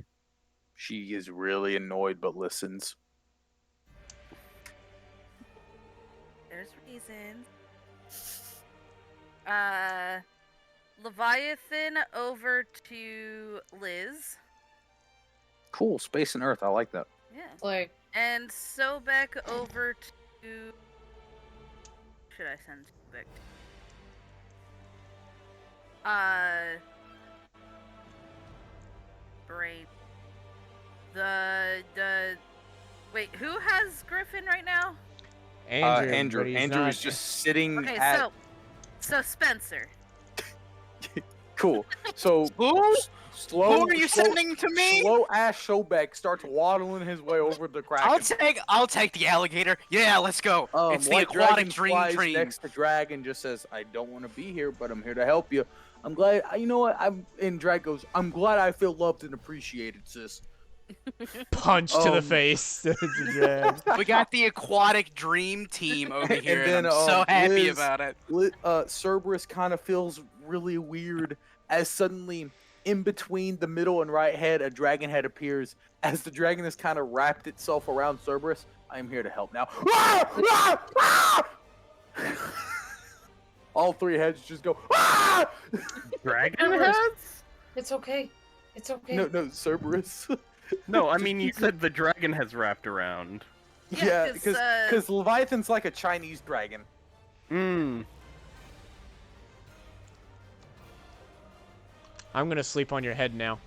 She is really annoyed but listens. There's reasons. Leviathan over to Liz. Cool, space and earth. I like that. Yeah. Like, And Sobek over to... Should I send Sobek to? Brain. Wait, who has Gryphon right now? Andrew. but he's Andrew not- is just sitting Okay, at. so Spencer. Cool. So Who? slow. Who are you sending to me? Slow ass Showbeck starts waddling his way over the Kraken. I'll take the alligator. Yeah, let's go. It's the White aquatic Dragon flies dream. next to Drag and just says, "I don't want to be here, but I'm here to help you. I'm glad. You know what? And Drag goes, "I'm glad I feel loved and appreciated, sis." Punch to the face. Yeah. We got the aquatic dream team over here, and, then, I'm so happy Liz- about it. Cerberus kind of feels really weird as suddenly in between the middle and right head, a dragon head appears. As the dragon has kind of wrapped itself around Cerberus, I am here to help now. All 3 heads just go. Dragon heads? it's okay. It's okay. No, Cerberus. No, I mean you said the dragon has wrapped around. Yeah, because Leviathan's like a Chinese dragon. Mmm. I'm gonna sleep on your head now.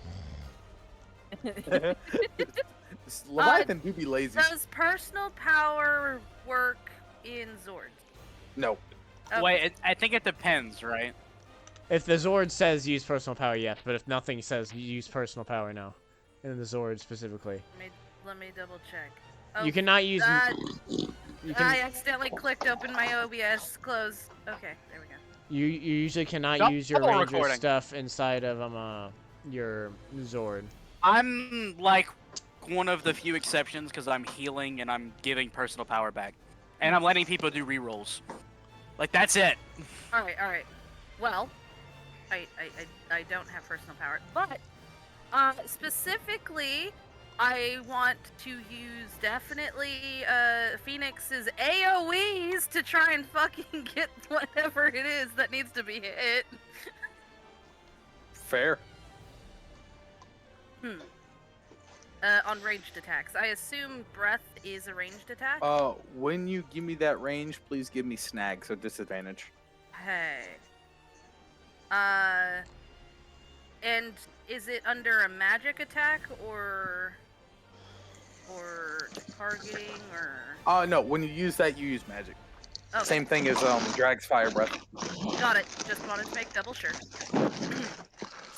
Leviathan do be lazy. Does personal power work in Zords? No. Okay. Wait, I think it depends, right? If the Zord says use personal power, yes. But if nothing says use personal power, no. In the Zord specifically. Let me double check. You cannot use... you I accidentally clicked open my OBS. Close. Okay, there we go. You usually cannot Double use your ranger recording. stuff inside of your Zord. I'm like one of the few exceptions because I'm healing and I'm giving personal power back, and I'm letting people do rerolls. Like that's it. All right. Well, I don't have personal power, but specifically, I want to use definitely Phoenix's AoEs to try and fucking get whatever it is that needs to be hit. Fair. On ranged attacks. I assume breath is a ranged attack? When you give me that range, please give me snag, so disadvantage. Hey. And is it under a magic attack or targeting or? No, when you use that, you use magic. Okay. Same thing as Drag's fire breath. Got it. Just wanted to make double sure.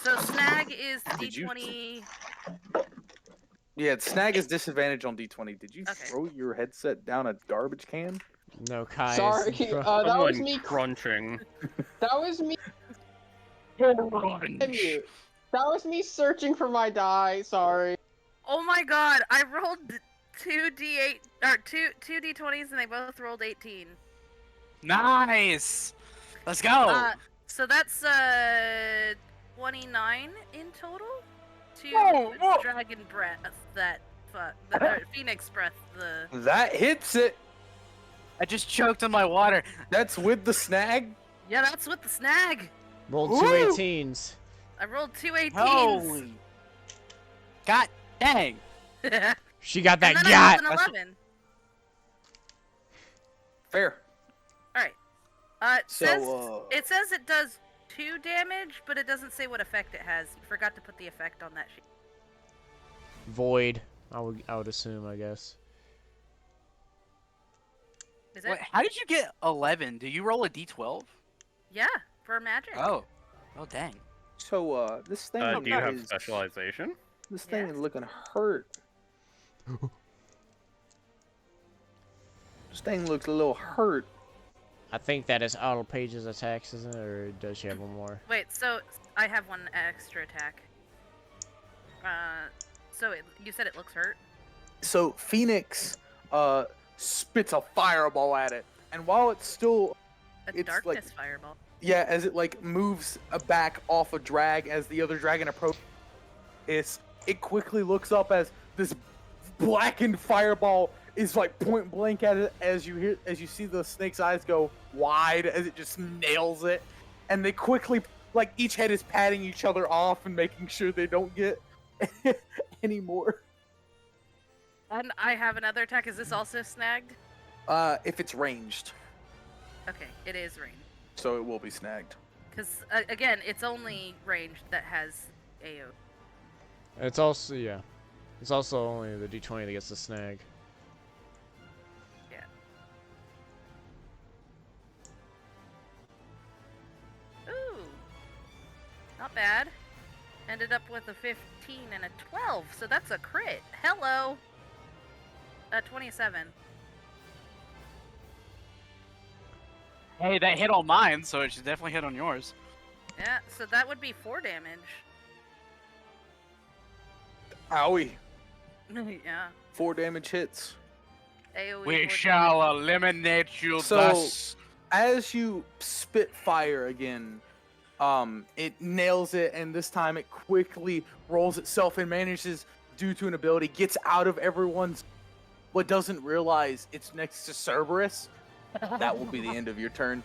So snag is Did you- D20. Yeah, snag is disadvantage on D20. Did you Okay. throw your headset down a garbage can? No, Kai. Sorry, Is that was Someone me. crunching. That was me. Crunch. That was me searching for my die. Sorry. Oh my god, I rolled 2d8 or two d20s and they both rolled 18. Nice. Let's go. So that's 29 in total. To Whoa. dragon breath that phoenix breath the That hits it. I just choked on my water. That's with the snag. Yeah, that's with the snag. Rolled Woo! 2 18s. I rolled 2 18s. Holy. God dang. She got that and then I gat. rolled an 11. Fair. Alright. So, It says it does 2 damage, but it doesn't say what effect it has. You forgot to put the effect on that sheet. Void. I would assume, I guess. Is it? Wait, how did you get 11? Do you roll a d12? Yeah, for magic. Oh. Oh, dang. So, this thing Do you have is specialization? This thing Yes. is looking hurt. This thing looks a little hurt. I think that is all Paige's attacks, isn't it? Or does she have one more? Wait, so I have one extra attack. You said it looks hurt? So Phoenix spits a fireball at it, and while it's still A It's darkness like- fireball. yeah, as it like moves back off a drag as the other dragon approaches, it quickly looks up as this blackened fireball is like point blank at it as you see the snake's eyes go wide as it just nails it, and they quickly like each head is patting each other off and making sure they don't get any more. And I have another attack. Is this also snagged? If it's ranged, Okay, it is ranged. so it will be snagged. Because, again, it's only ranged that has AO. It's also, yeah. It's also only the d20 that gets the snag. Yeah. Ooh. Not bad. Ended up with a 15 and a 12, so that's a crit. Hello! 27. Hey, that hit on mine, so it should definitely hit on yours. Yeah, so that would be 4 damage. Owie. Yeah. 4 damage hits. AoE. We 4 shall eliminate you So- thus. As you spit fire again, it nails it, and this time it quickly rolls itself and manages, due to an ability, gets out of everyone's, but doesn't realize it's next to Cerberus. That will be the end of your turn.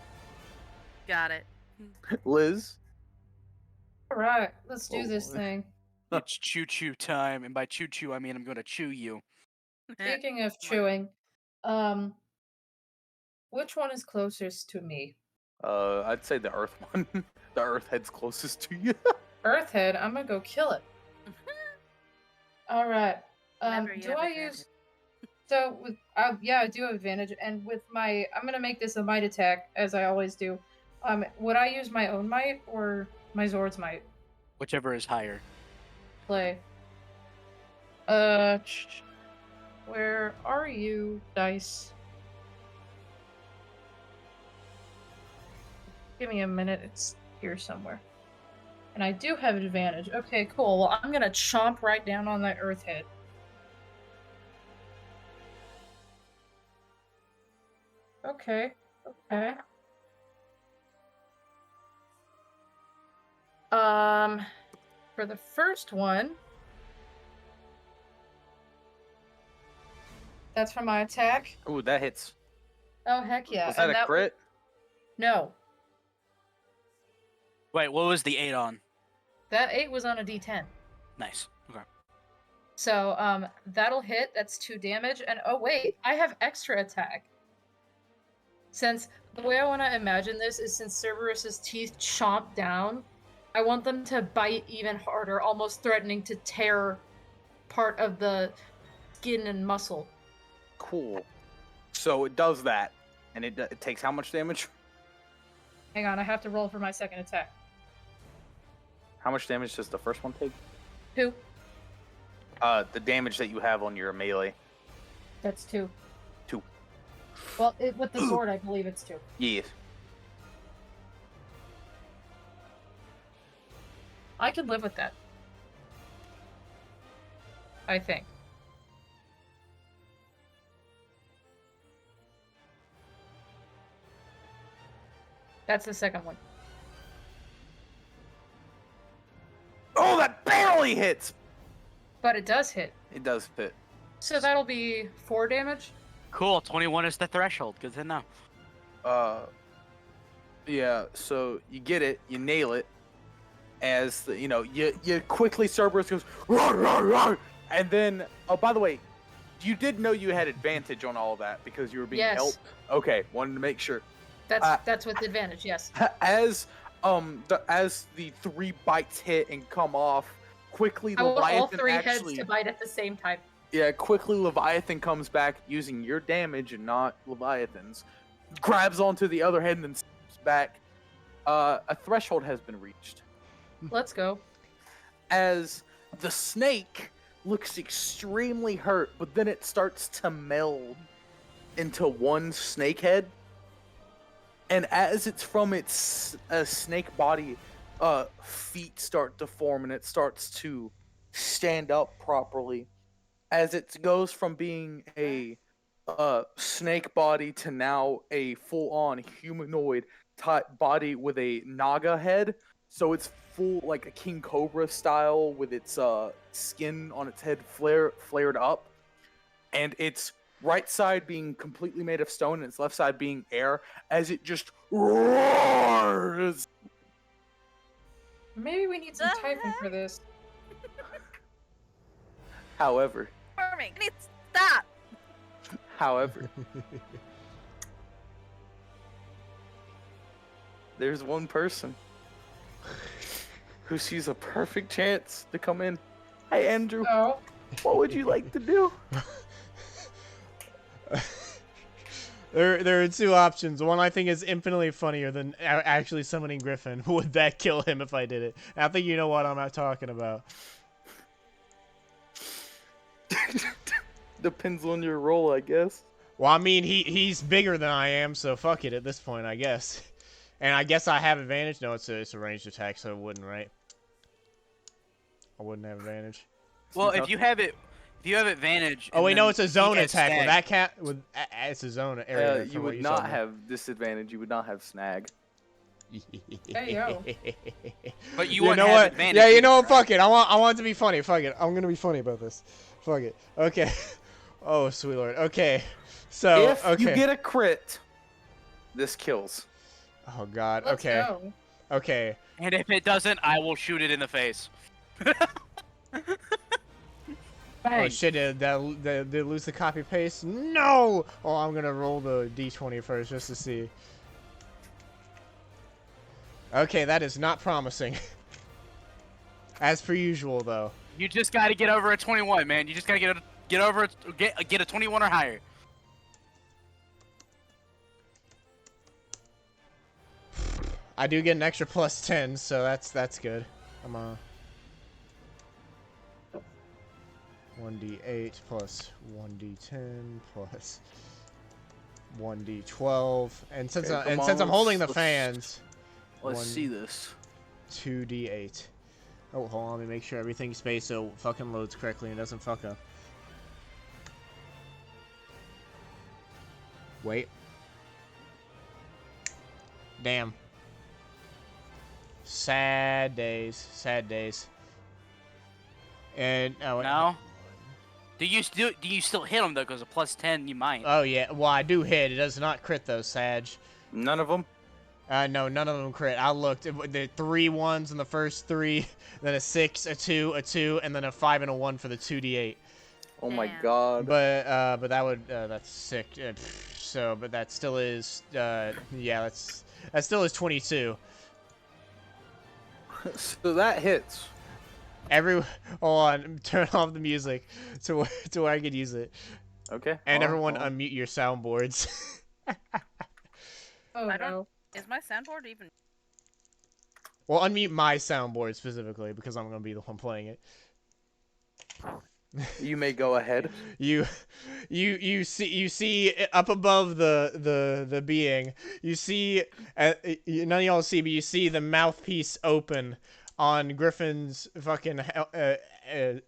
Got it. Liz? Alright, let's do Oh, this boy. thing. It's choo-choo time, and by choo-choo I mean I'm gonna chew you. Speaking of chewing, which one is closest to me? I'd say the Earth one. The Earth head's closest to you. Earthhead, I'm gonna go kill it. Alright. Remember, you Do have I advantage. use so with yeah, I do have advantage, and with my I'm gonna make this a might attack, as I always do. Would I use my own might or my Zord's might? Whichever is higher. Play. Where are you, dice? Give me a minute, it's here somewhere. And I do have advantage. Okay, cool. Well, I'm gonna chomp right down on that earth head. Okay, okay. For the first one, that's for my attack. Ooh, that hits. Oh, heck yeah. Was that and a crit? No. Wait, what was the 8 on? That 8 was on a d10. Nice. Okay. So, that'll hit. That's 2 damage. And oh, wait, I have extra attack. Since the way I want to imagine this is since Cerberus's teeth chomp down, I want them to bite even harder, almost threatening to tear part of the skin and muscle. Cool. So it does that, and it takes how much damage? Hang on, I have to roll for my second attack. How much damage does the first one take? 2. The damage that you have on your melee. That's 2. 2. Well, with the sword, I believe it's 2. Yes. I could live with that. I think. That's the second one. Oh, that barely hits! But it does hit. It does hit. So that'll be 4 damage. Cool. 21 is the threshold. Good to know. Yeah. So you get it, you nail it. As the, you quickly Cerberus goes, roar, roar, roar, and then by the way, you did know you had advantage on all of that because you were being helped. Okay, wanted to make sure. That's with advantage, yes. As the 3 bites hit and come off, quickly I want Leviathan all 3 heads actually. to bite at the same time. Yeah, quickly Leviathan comes back using your damage and not Leviathan's. Grabs onto the other head and then steps back. A threshold has been reached. Let's go. As the snake looks extremely hurt, but then it starts to meld into one snake head. And as it's from its snake body, feet start to form and it starts to stand up properly. As it goes from being a snake body to now a full-on humanoid type body with a naga head. So it's full like a king cobra style with its skin on its head flared up, and its right side being completely made of stone and its left side being air as it just roars. Maybe we need some typing for this. However, Farming. I need to stop. however, there's one person who sees a perfect chance to come in. Hey, Andrew, Oh. what would you like to do? There are 2 options. One I think is infinitely funnier than actually summoning Gryphon. Would that kill him if I did it? I think you know what I'm talking about. Depends on your role, I guess. Well, I mean, he's bigger than I am, so fuck it at this point, I guess. And I guess I have advantage. No, it's a ranged attack, so it wouldn't, right? I wouldn't have advantage. Well, if you have advantage. Oh wait, no, it's a zone he attack. has With that cat, it's a zone area. You would not have disadvantage. You would not have snag. Hey, yo. But you know wouldn't what? have advantage. Yeah, you know what? right? Fuck it. I want it to be funny. Fuck it. I'm gonna be funny about this. Fuck it. Okay. Oh, sweet lord. Okay. So If okay. you get a crit, this kills. Oh god. Let's Okay. go. Okay. And if it doesn't, I will shoot it in the face. Oh shit! Did they lose the copy paste? No. Oh, I'm gonna roll the d20 first just to see. Okay, that is not promising. As per usual, though. You just got to get over a 21, man. You just got to get a 21 or higher. I do get an extra plus 10, so that's good. I'm 1d8 plus 1d10 plus 1d12, and since since I'm holding the fans, Let's see this. 2d8. Oh, hold on, let me make sure everything's spaced so it fucking loads correctly and doesn't fuck up. Wait. Damn. Sad days. Sad days. And oh, No. Do you still hit him though? Because a plus 10, you might. Oh yeah. Well, I do hit. It does not crit though, Sag. None of them. No, none of them crit. I looked. The 3 1s in the first 3, then a 6, a 2, a 2, and then a 5 and a 1 for the 2d8. Oh my Damn. god. But that would that's sick. So, but that still is yeah, that still is 22. So that hits. Hold on, turn off the music to where I could use it. Okay. And hold on, everyone hold on. unmute your soundboards. Oh I don't- no. Is my soundboard even? Well, unmute my soundboard specifically because I'm gonna be the one playing it. You may go ahead. You see up above the being. You see none of y'all see, but you see the mouthpiece open on Gryphon's fucking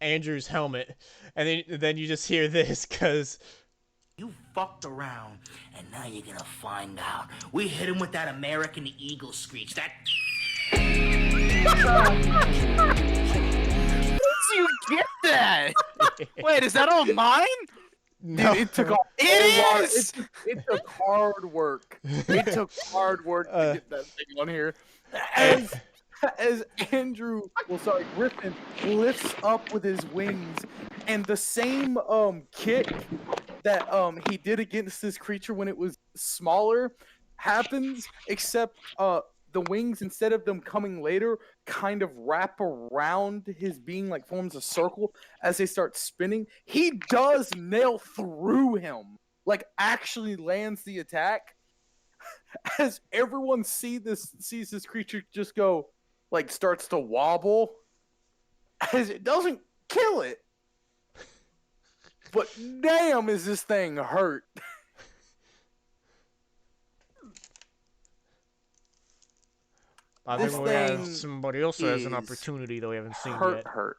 Andrew's helmet, and then you just hear this because. You fucked around, and now you're gonna find out. We hit him with that American Eagle screech. That. Where did you get that? Wait, is that on mine? No, Dude, it took it took hard work. It took hard work to get that thing on here. As Gryphon lifts up with his wings, and the same kick that he did against this creature when it was smaller happens, except the wings, instead of them coming later, kind of wrap around his being, like forms a circle as they start spinning. He does nail through him, like actually lands the attack. As everyone sees this creature just go, like starts to wobble, as it doesn't kill it. But damn, is this thing hurt? I think we have somebody else who has an opportunity that we haven't seen yet. Hurt.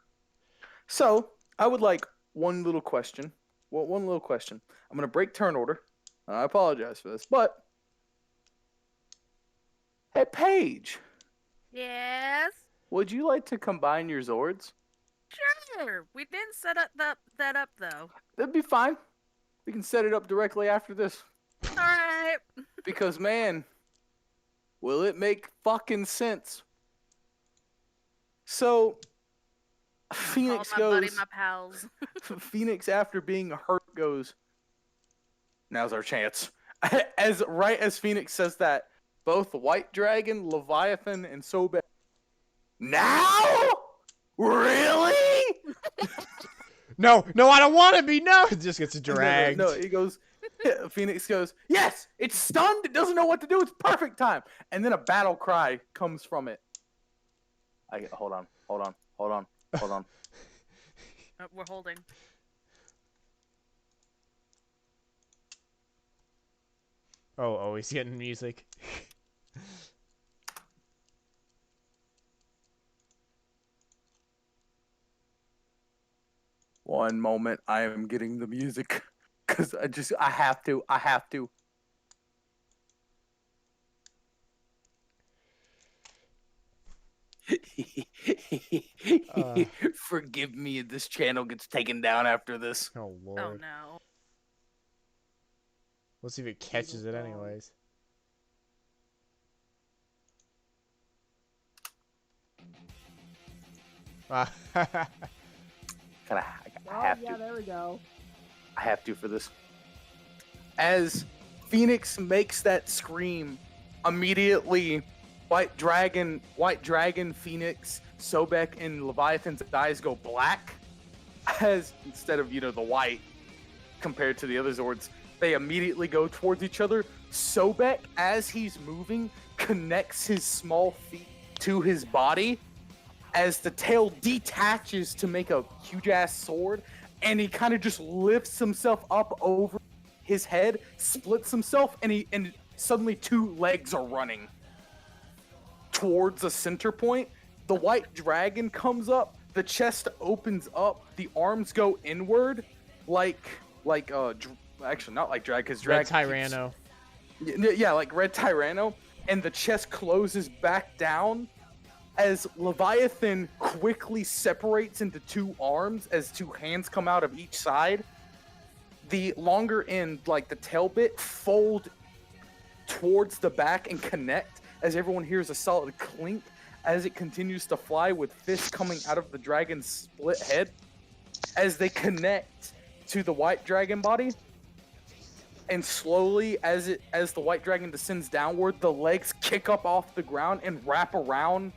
So I would like one little question. Well, one little question. I'm gonna break turn order. I apologize for this, but hey, Paige. Yes. Would you like to combine your Zords? Sure. We didn't set that up though. That'd be fine. We can set it up directly after this. All right. Because man, will it make fucking sense? So Phoenix Call my goes. buddy, my pals. Phoenix, after being hurt, goes. Now's our chance. As Phoenix says that, both White Dragon, Leviathan, and Sobek. Now? Really? No, I don't want to be. No, it just gets dragged. No, he goes. Phoenix goes, yes, it's stunned. It doesn't know what to do. It's perfect time. And then a battle cry comes from it. Hold on. We're holding. Oh, he's getting music. One moment, I am getting the music. Because I have to. Forgive me if this channel gets taken down after this. Oh, Lord. Oh, no. Let's see if it catches it anyways. I have to. There we go. I have to for this. As Phoenix makes that scream, immediately White Dragon, Phoenix, Sobek, and Leviathan's eyes go black. As instead of, the white compared to the other Zords, they immediately go towards each other. Sobek, as he's moving, connects his small feet to his body as the tail detaches to make a huge ass sword, and he kind of just lifts himself up over his head, splits himself, and suddenly two legs are running towards the center point. The White Dragon comes up, the chest opens up, the arms go inward, actually not like drag, because drag Red Tyranno. Yeah, like Red Tyranno, and the chest closes back down as Leviathan quickly separates into two arms as two hands come out of each side. The longer end, like the tail bit, fold towards the back and connect as everyone hears a solid clink as it continues to fly, with fists coming out of the dragon's split head as they connect to the White Dragon body. And slowly, as the White Dragon descends downward, the legs kick up off the ground and wrap around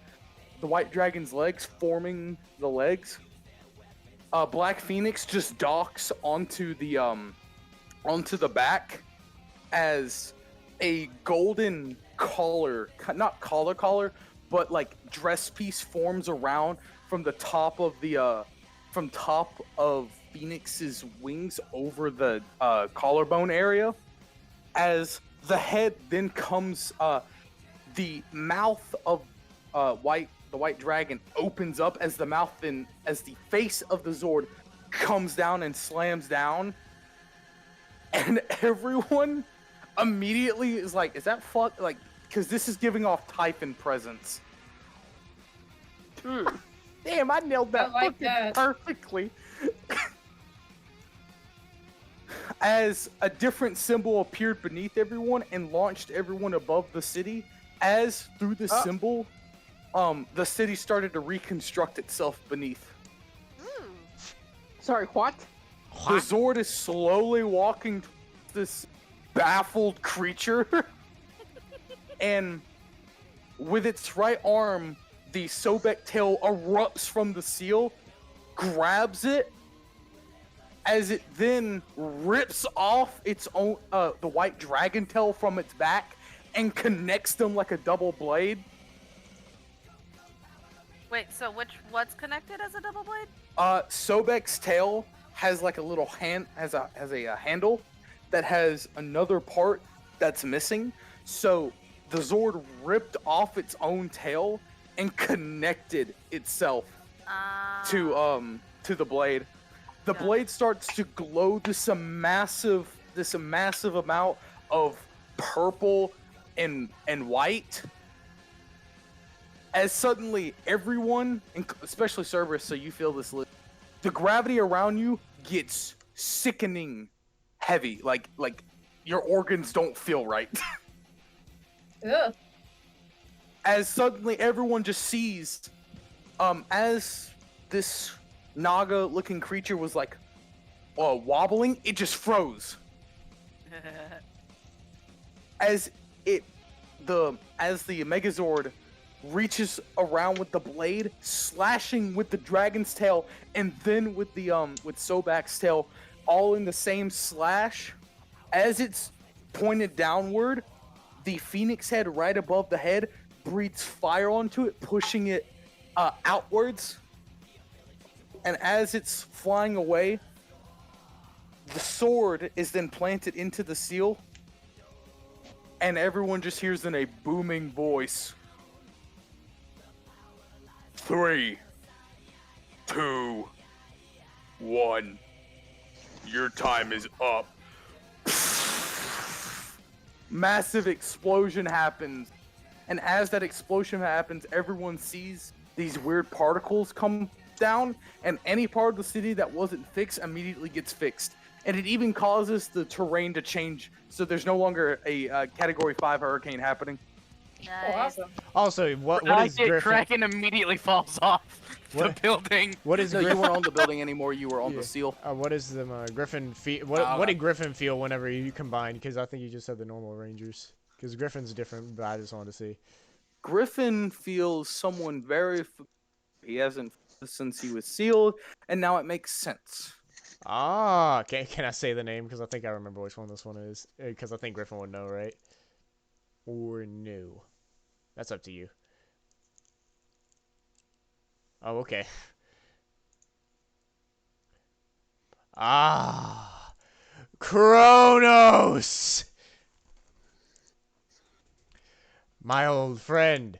the White Dragon's legs, forming the legs. Black Phoenix just docks onto the back as a golden collar, not collar, but like dress piece forms around from the top of the Phoenix's wings over the collarbone area. As the head then comes, the mouth of the white dragon opens up as the face of the Zord comes down and slams down, and everyone immediately is like, "Is that fuck?" Like, because this is giving off Typhon presence. Damn, I nailed that fucking perfectly. As a different symbol appeared beneath everyone and launched everyone above the city, as through the symbol, the city started to reconstruct itself beneath. Sorry, what? The Zord is slowly walking towards this baffled creature, and with its right arm, the Sobek tail erupts from the seal, grabs it, as it then rips off its own the white dragon tail from its back and connects them like a double blade. Wait, so what's connected as a double blade? Sobek's tail has like a little has a handle that has another part that's missing. So the Zord ripped off its own tail and connected itself to the blade. The blade starts to glow this massive amount of purple and white. As suddenly everyone, especially Cerberus, so you feel this, the gravity around you gets sickening heavy. Like your organs don't feel right. Ugh. As suddenly everyone just sees, as this Naga-looking creature was like wobbling, it just froze. As the Megazord reaches around with the blade, slashing with the dragon's tail, and then with the with Sobek's tail, all in the same slash. As it's pointed downward, the phoenix head right above the head breathes fire onto it, pushing it outwards. And as it's flying away, the sword is then planted into the seal, and everyone just hears in a booming voice, 3, 2, 1. Your time is up. Massive explosion happens. And as that explosion happens, everyone sees these weird particles come down, and any part of the city that wasn't fixed immediately gets fixed. And it even causes the terrain to change, so there's no longer a Category 5 hurricane happening. Nice. Also, what is Gryphon? Kraken immediately falls off the building. What is No, you weren't on the building anymore, you were on the seal. What is the Gryphon feel? What did Gryphon feel whenever you combined? Because I think you just said the normal Rangers. Because Gryphon's different, but I just wanted to see. Gryphon feels someone very... He hasn't since he was sealed, and now it makes sense. Ah, can I say the name? Because I think I remember which one this one is. Because I think Gryphon would know, right? Or no. That's up to you. Oh, okay. Ah, Kronos! My old friend.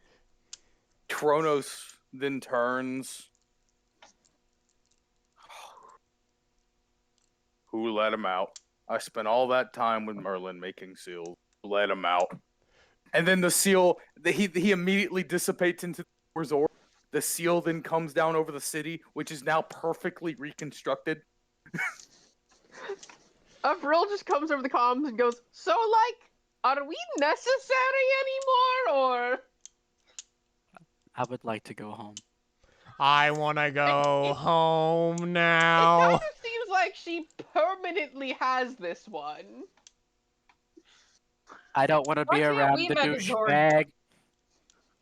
Kronos then turns. Who let him out? I spent all that time with Merlin making seals. Let him out. And then the seal, he immediately dissipates into the resort. The seal then comes down over the city, which is now perfectly reconstructed. Avril just comes over the comms and goes, "So, like, are we necessary anymore, or?" I would like to go home. I want to go home It now. kind of seems like she permanently has this one. I don't want to be Why can't around we the Megazord? douchebag.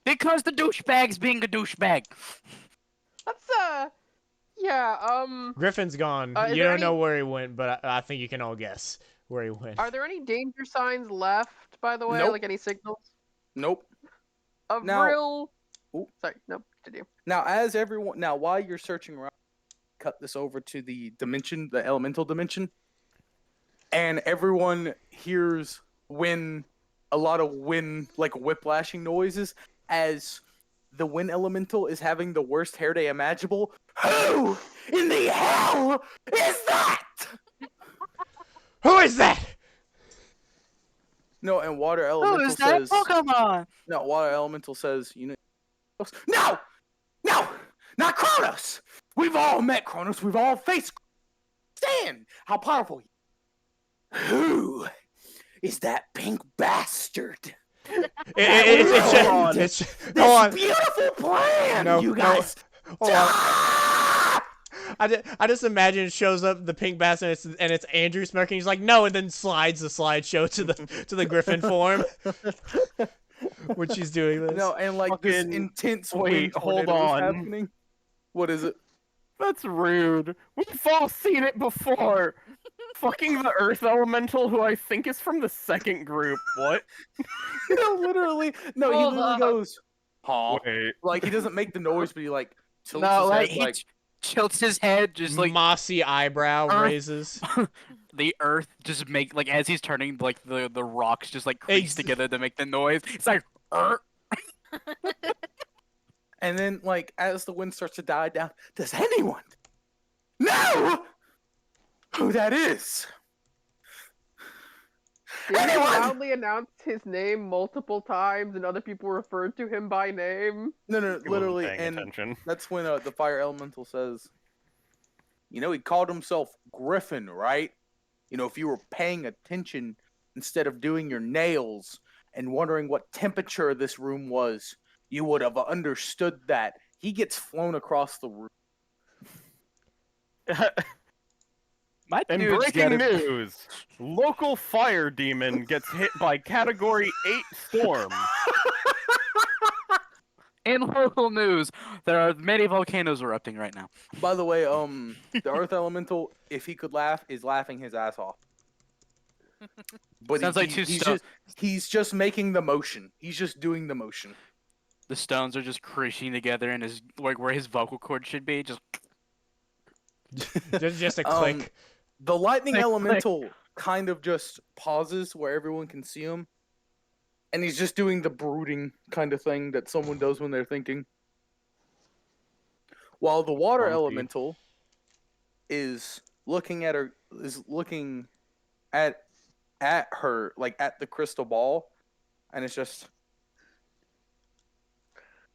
Because the douchebag's being a douchebag. That's, yeah, Gryphon's gone. is You there don't know any- where he went, but I think you can all guess where he went. Are there any danger signs left, by the way? Nope. Like any signals? Nope. Avril Sorry, nope, continue. Now, while you're searching around, cut this over to the dimension, the elemental dimension, and everyone hears a lot of wind, like whiplashing noises, as the wind elemental is having the worst hair day imaginable. Who in the hell is that? Who is that? No, and water elemental says. Pokemon? No, water elemental says. No, not Kronos. We've all met Kronos. We've all faced. Understand how powerful he is. Who is that pink bastard? It's this beautiful plan, you guys. Hold on. I just imagine it shows up the pink bastard and it's Andrew smirking. He's like, no, and then slides the slideshow to the Gryphon form. When she's doing this. No, and like this intense wait, hold on. Happening. What is it? That's rude. We've all seen it before. Fucking the Earth Elemental, who I think is from the second group. What? No, literally. No, he literally goes, huh? Wait. Like, he doesn't make the noise, but he, like, tilts No, his head, he tilts his head, just like... Mossy eyebrow raises. The earth just make, like, as he's turning, like, the rocks just, like, crease together to make the noise. It's like, And then, like, as the wind starts to die down, does anyone know who that is? He loudly announced his name multiple times, and other people referred to him by name. No, literally, and that's when the fire elemental says, he called himself Gryphon, right? If you were paying attention instead of doing your nails and wondering what temperature this room was, you would have understood that. He gets flown across the room. And breaking news, local fire demon gets hit by Category 8 storm. In local news, there are many volcanoes erupting right now. By the way, the Earth Elemental, if he could laugh, is laughing his ass off. But sounds like he's just making the motion. He's just doing the motion. The stones are just crashing together and is like where his vocal cord should be. Just just a click. The lightning elemental kind of just pauses where everyone can see him. And he's just doing the brooding kind of thing that someone does when they're thinking. While the water elemental is looking at her, at her, like at the crystal ball, and it's just,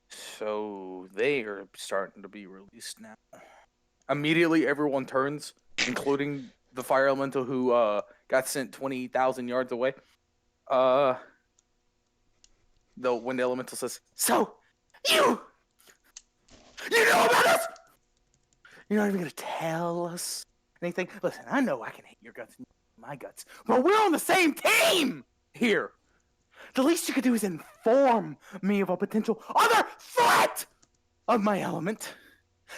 so they are starting to be released now. Immediately, everyone turns, including the fire elemental who got sent 20,000 yards away. The wind elemental says, "So, you know about us? You're not even gonna tell us anything? Listen, I know I can hate your guts and my guts, but we're on the same team here. The least you could do is inform me of a potential other threat of my element,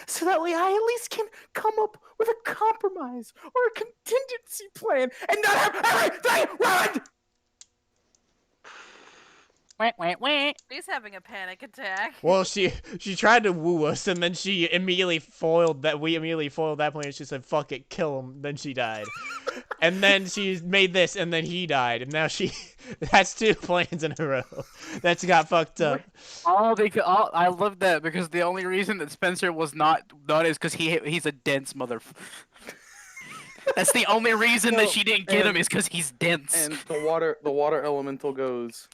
so that way I at least can come up with a compromise or a contingency plan and not have everything ruined." He's having a panic attack. Well, she tried to woo us, and then she immediately foiled that. We immediately foiled that plan. And she said, "Fuck it, kill him." Then she died, and then she made this, and then he died, and now that's 2 plans in a row. That's got fucked up. I love that because the only reason that Spencer was not done is because he's a dense mother. That's the only reason that she didn't get him is because he's dense. And the water elemental goes,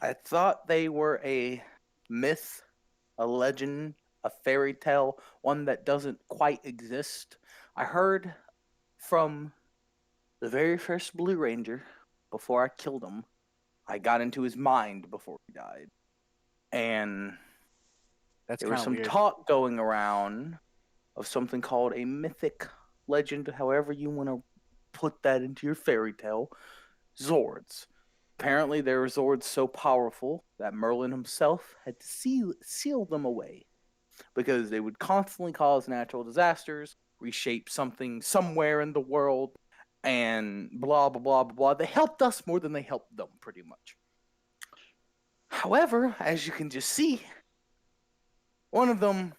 "I thought they were a myth, a legend, a fairy tale, one that doesn't quite exist. I heard from the very first Blue Ranger, before I killed him, I got into his mind before he died. And there was some talk going around of something called a mythic legend, however you want to put that into your fairy tale, Zords. Apparently, there were Zords so powerful that Merlin himself had to seal them away because they would constantly cause natural disasters, reshape something somewhere in the world, and blah, blah, blah, blah, blah. They helped us more than they helped them, pretty much. However, as you can just see, One of them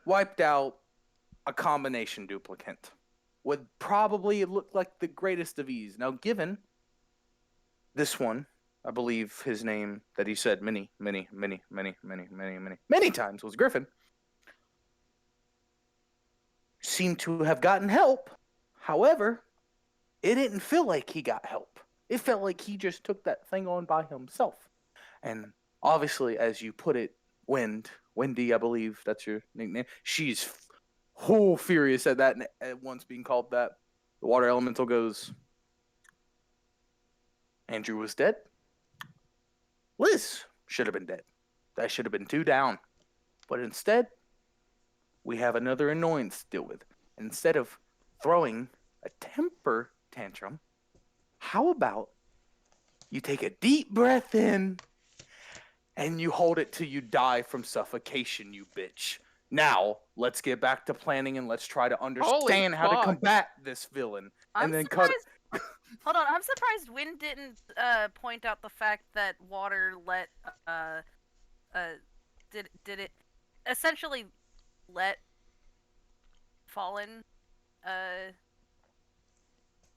wiped out a combination duplicate. Would probably look like the greatest of ease. Now, given this one, I believe his name that he said many times was Gryphon, seemed to have gotten help. However, it didn't feel like he got help. It felt like he just took that thing on by himself. And obviously, as you put it, Wendy, I believe that's your nickname, she's whole furious at that, at once being called that. The water elemental goes, Andrew was dead. Liz should have been dead. That should have been 2 down. But instead, we have another annoyance to deal with. Instead of throwing a temper tantrum, how about you take a deep breath in and you hold it till you die from suffocation, you bitch. Now, let's get back to planning and let's try to understand how to combat this villain. I'm surprised. Hold on, I'm surprised Wynn didn't point out the fact that water did it essentially let Fallen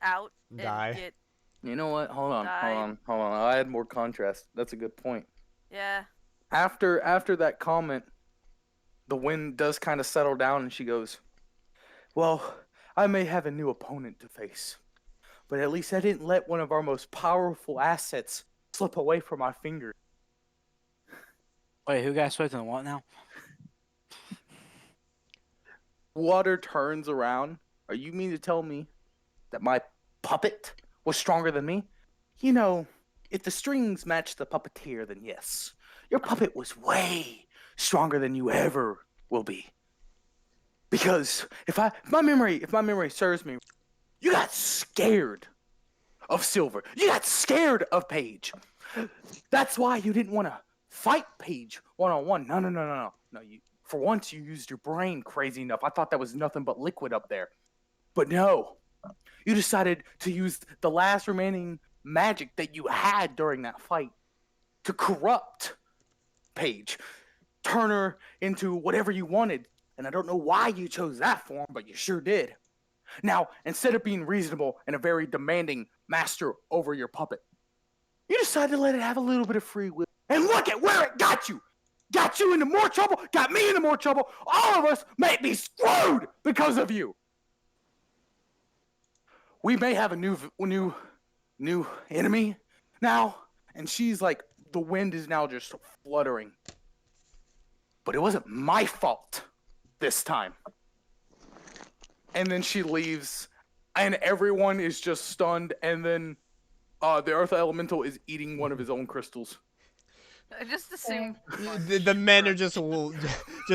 out Die. and get. You know what? Hold on. I'll add more contrast. That's a good point. Yeah. After that comment, the wind does kind of settle down and she goes, well, I may have a new opponent to face, but at least I didn't let one of our most powerful assets slip away from my fingers. Wait, who got swept in the what now? Water turns around. Are you mean to tell me that my puppet was stronger than me? You know, if the strings match the puppeteer, then yes. Your puppet was way stronger than you ever will be. Because if my memory serves me, you got scared of Silver. You got scared of Paige. That's why you didn't want to fight Paige one-on-one. No. For once, you used your brain crazy enough. I thought that was nothing but liquid up there. But no. You decided to use the last remaining magic that you had during that fight to corrupt Paige. Turn her into whatever you wanted. And I don't know why you chose that form, but you sure did. Now, instead of being reasonable and a very demanding master over your puppet, you decided to let it have a little bit of free will. And look at where it got you! Got you into more trouble, got me into more trouble. All of us may be screwed because of you. We may have a new enemy now, and she's like, the wind is now just fluttering. But it wasn't my fault this time. And then she leaves, and everyone is just stunned, and then the Earth Elemental is eating one of his own crystals. I just assumed. The men are just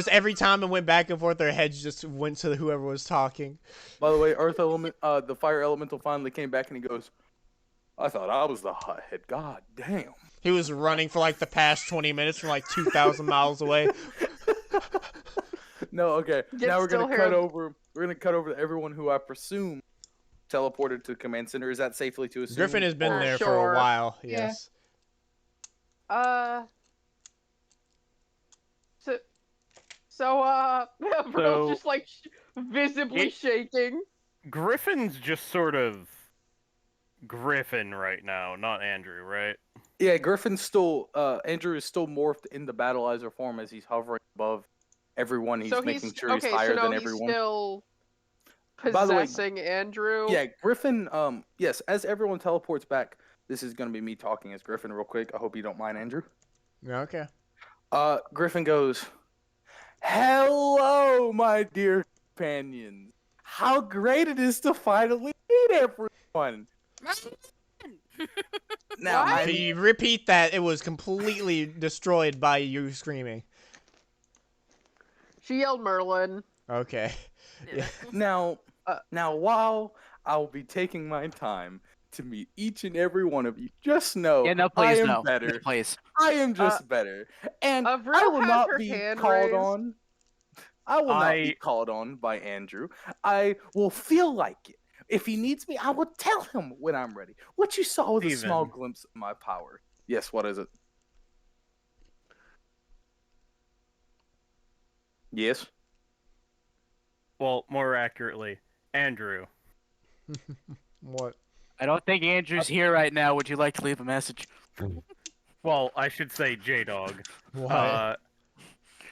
every time it went back and forth, their heads just went to whoever was talking. By the way, the Fire Elemental finally came back, and he goes, I thought I was the hothead. God damn. He was running for like the past 20 minutes from like 2,000 miles away. No, okay. Now we're gonna cut over. We're gonna cut over to everyone who I presume teleported to Command Center. Is that safely to assume? Griffin has been there for a while. Yes. Avril's just like visibly shaking. Griffin's just sort of Gryphon right now, not Andrew, right? Yeah, Griffin's still. Andrew is still morphed in the Battleizer form as he's hovering above everyone. He's making sure he's higher than everyone. He's still possessing Andrew. Yeah, Gryphon. Yes, as everyone teleports back, this is gonna be me talking as Gryphon real quick. I hope you don't mind, Andrew. Okay. Gryphon goes, hello, my dear companions. How great it is to finally meet everyone. Now, Can you repeat that? It was completely destroyed by you screaming. She yelled Merlin. Okay. Yeah. Now, while I'll be taking my time to meet each and every one of you, just know I am better. No, please. I am just better, and Avril I will has not her be hand called raised. on. I will not be called on by Andrew. I will feel like it. If he needs me, I will tell him when I'm ready. What you saw was a small glimpse of my power. Yes, what is it? Yes. Well, more accurately, Andrew. What? I don't think Andrew's here right now. Would you like to leave a message? Well, I should say J-Dog. What?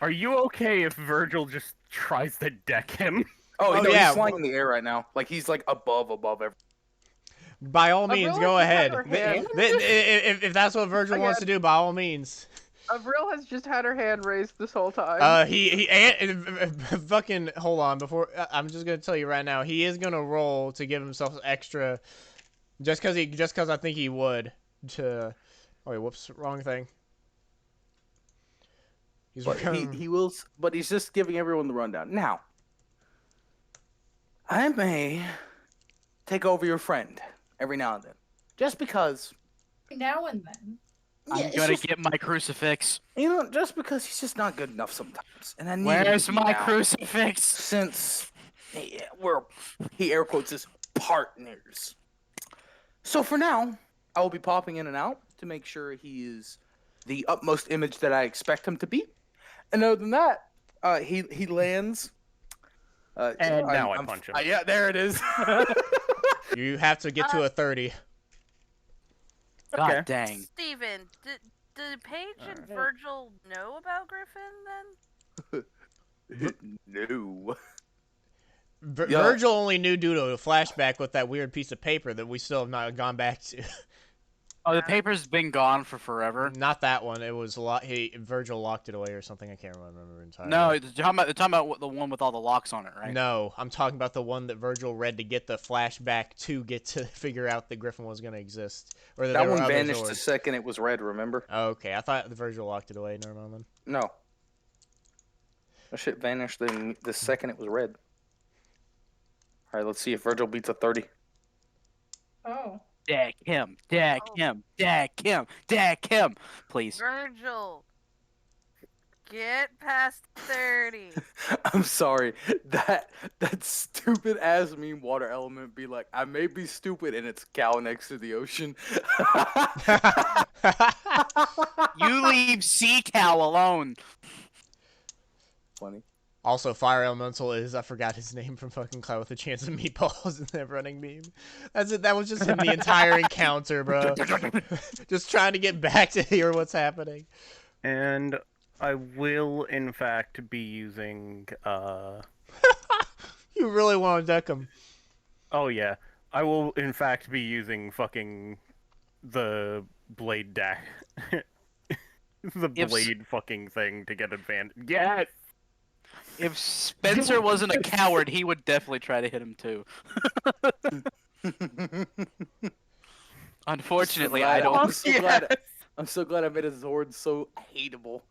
Are you okay if Vergil just tries to deck him? Oh, no, yeah. he's flying in the air right now. Like, he's, like, above everything. By all means, Avril go has had ahead. her hand- If that's what Vergil wants to do, by all means. Avril has just had her hand raised this whole time. Fucking hold on before I'm just gonna tell you right now. He is gonna roll to give himself extra, just cause I think he would. To, oh wait, whoops, wrong thing. But he will. But he's just giving everyone the rundown. Now, I may take over your friend every now and then, just because. Now and then. I'm gonna get my crucifix. You know, just because he's just not good enough sometimes, and I need. Where's my now, crucifix? Since he air quotes his partners. So for now, I will be popping in and out to make sure he is the utmost image that I expect him to be. And other than that, he lands. And now I punch him. Yeah, there it is. You have to get to a 30. God dang. Steven, did Paige and Vergil know about Gryphon then? No. Vergil only knew due to a flashback with that weird piece of paper that we still have not gone back to. Oh, the paper's been gone for forever. Not that one. It was Vergil locked it away or something. I can't remember entirely. No, they're talking about the one with all the locks on it, right? No, I'm talking about the one that Vergil read to get the flashback to get to figure out that Gryphon was going to exist. Or that one vanished the second it was read, remember? Oh, okay, I thought the Vergil locked it away. Never mind then. No. That shit vanished the second it was read. Alright, let's see if Vergil beats a 30. Oh. Deck him, deck him, deck him, deck him, please. Vergil, get past 30. I'm sorry. That stupid ass meme water element be like, I may be stupid and it's cow next to the ocean. You leave Sea Cow alone. Funny. Also, Fire Elemental is, I forgot his name from fucking Cloud with a Chance of Meatballs in that running meme. That's it. That was just in the entire encounter, bro. Just trying to get back to hear what's happening. And I will, in fact, be using, You really want to deck him. Oh, yeah. I will, in fact, be using fucking the blade dash. The blade fucking thing to get advantage. Yes! If Spencer wasn't a coward, he would definitely try to hit him too. Unfortunately, I don't. I'm so glad I made his Zord so hateable.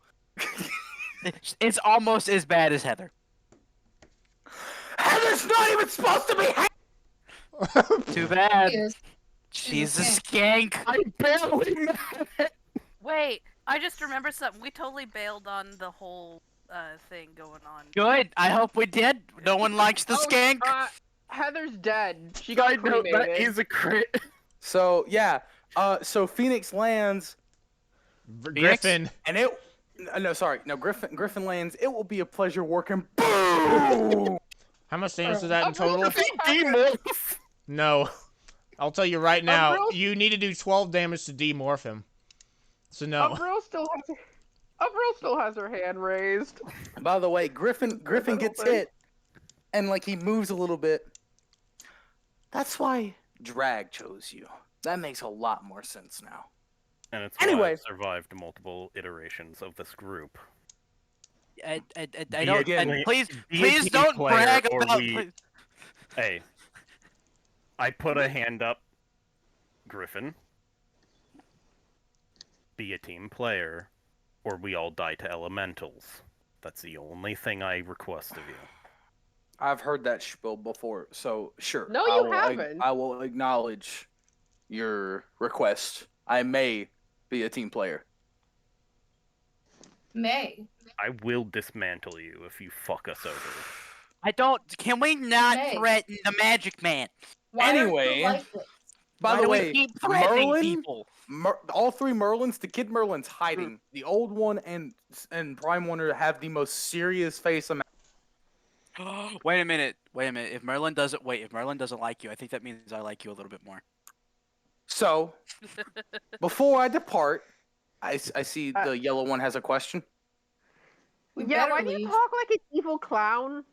It's almost as bad as Heather. Heather's not even supposed to be. Too bad. He is. She's a skank. I barely met it. Wait, I just remembered something. We totally bailed on the whole thing going on. Good. I hope we did. No one likes the skank. Heather's dead. She got No, cremated. that is a crit. So yeah. So Phoenix lands. Gryphon. And it. No, sorry. No, Gryphon lands. It will be a pleasure working. Boom. How much damage is that in total? Demorph. No. I'll tell you right now, Avril? you need to do 12 damage to demorph him. So no. Avril still has her hand raised. By the way, Gryphon gets hit, and like he moves a little bit. That's why Drag chose you. That makes a lot more sense now. And it's Anyway. why I've survived multiple iterations of this group. I don't. Again, Please be a team don't player brag or about. we- Hey, I put a hand up, Gryphon. Be a team player, or we all die to elementals. That's the only thing I request of you. I've heard that spiel before, so sure. No, I you will, haven't. I will acknowledge your request. I may be a team player. May. I will dismantle you if you fuck us over. I don't. Can we not Hey. threaten the Magic Man? Why are you Anyway, like this? By Why the do we way, keep threatening Merlin, people? all three Merlins, the Kid Merlin's hiding. The old one and Prime Wonder have the most serious face amount. Wait a minute. If Merlin doesn't like you, I think that means I like you a little bit more. So, before I depart, I see the yellow one has a question. We Yeah, better why do you leave. talk like an evil clown?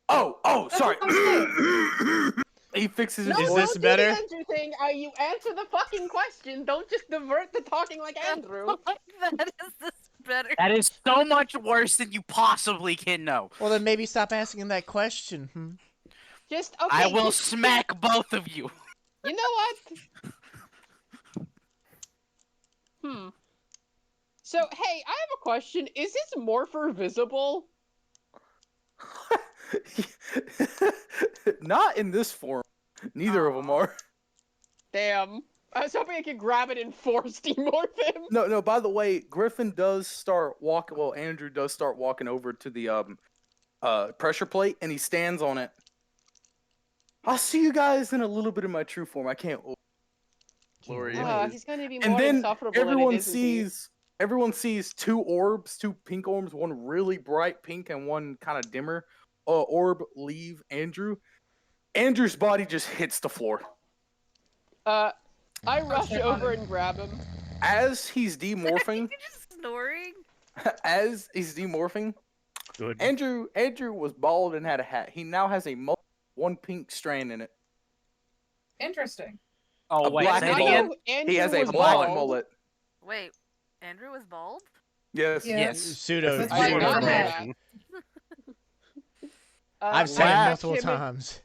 Oh, sorry. what I'm He fixes his No, Is voice. this don't better? do the Andrew thing. You answer the fucking question. Don't just divert the talking like Andrew. That is this better. That is so much worse than you possibly can know. Well, then maybe stop asking that question. Just okay. I will just smack both of you. You know what? So, hey, I have a question. Is this morpher visible? Not in this form. Neither of them are. Damn. I was hoping I could grab it and force demorph him. No. By the way, Gryphon does start walking. Well, Andrew does start walking over to the pressure plate, and he stands on it. I'll see you guys in a little bit of my true form. I can't. Glory. He's gonna be And more then insufferable everyone than it is, isn't he? everyone sees two pink orbs, one really bright pink and one kind of dimmer orb leave Andrew. Andrew's body just hits the floor. I rush over and grab him. As he's demorphing, You're just snoring. as he's demorphing, Good. Andrew was bald and had a hat. He now has a mullet, one pink strand in it. Interesting. Oh, A wait, black say it mullet. again? Andrew He has a was black bald. mullet. Wait, Andrew was bald? Yes. Yes. Pseudo. That's I why did you're not know mad. that. I've seen it I multiple watched him- times.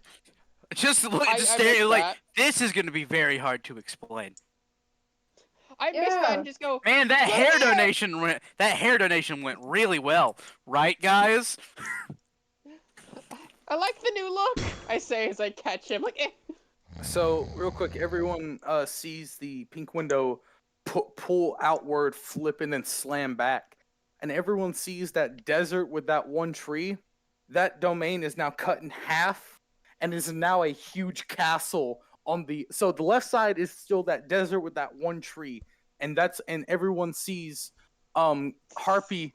Just look, I just missed stare. Like that. this is gonna be very hard to explain. I missed that and just go. Man, that "Look hair at that!" donation went. That hair donation went really well, right, guys? I like the new look. I say as I catch him, like, eh. So real quick, everyone sees the pink window pull outward, flip, and then slam back, and everyone sees that desert with that one tree. That domain is now cut in half, and is now a huge castle on the. So the left side is still that desert with that one tree, and everyone sees Harpy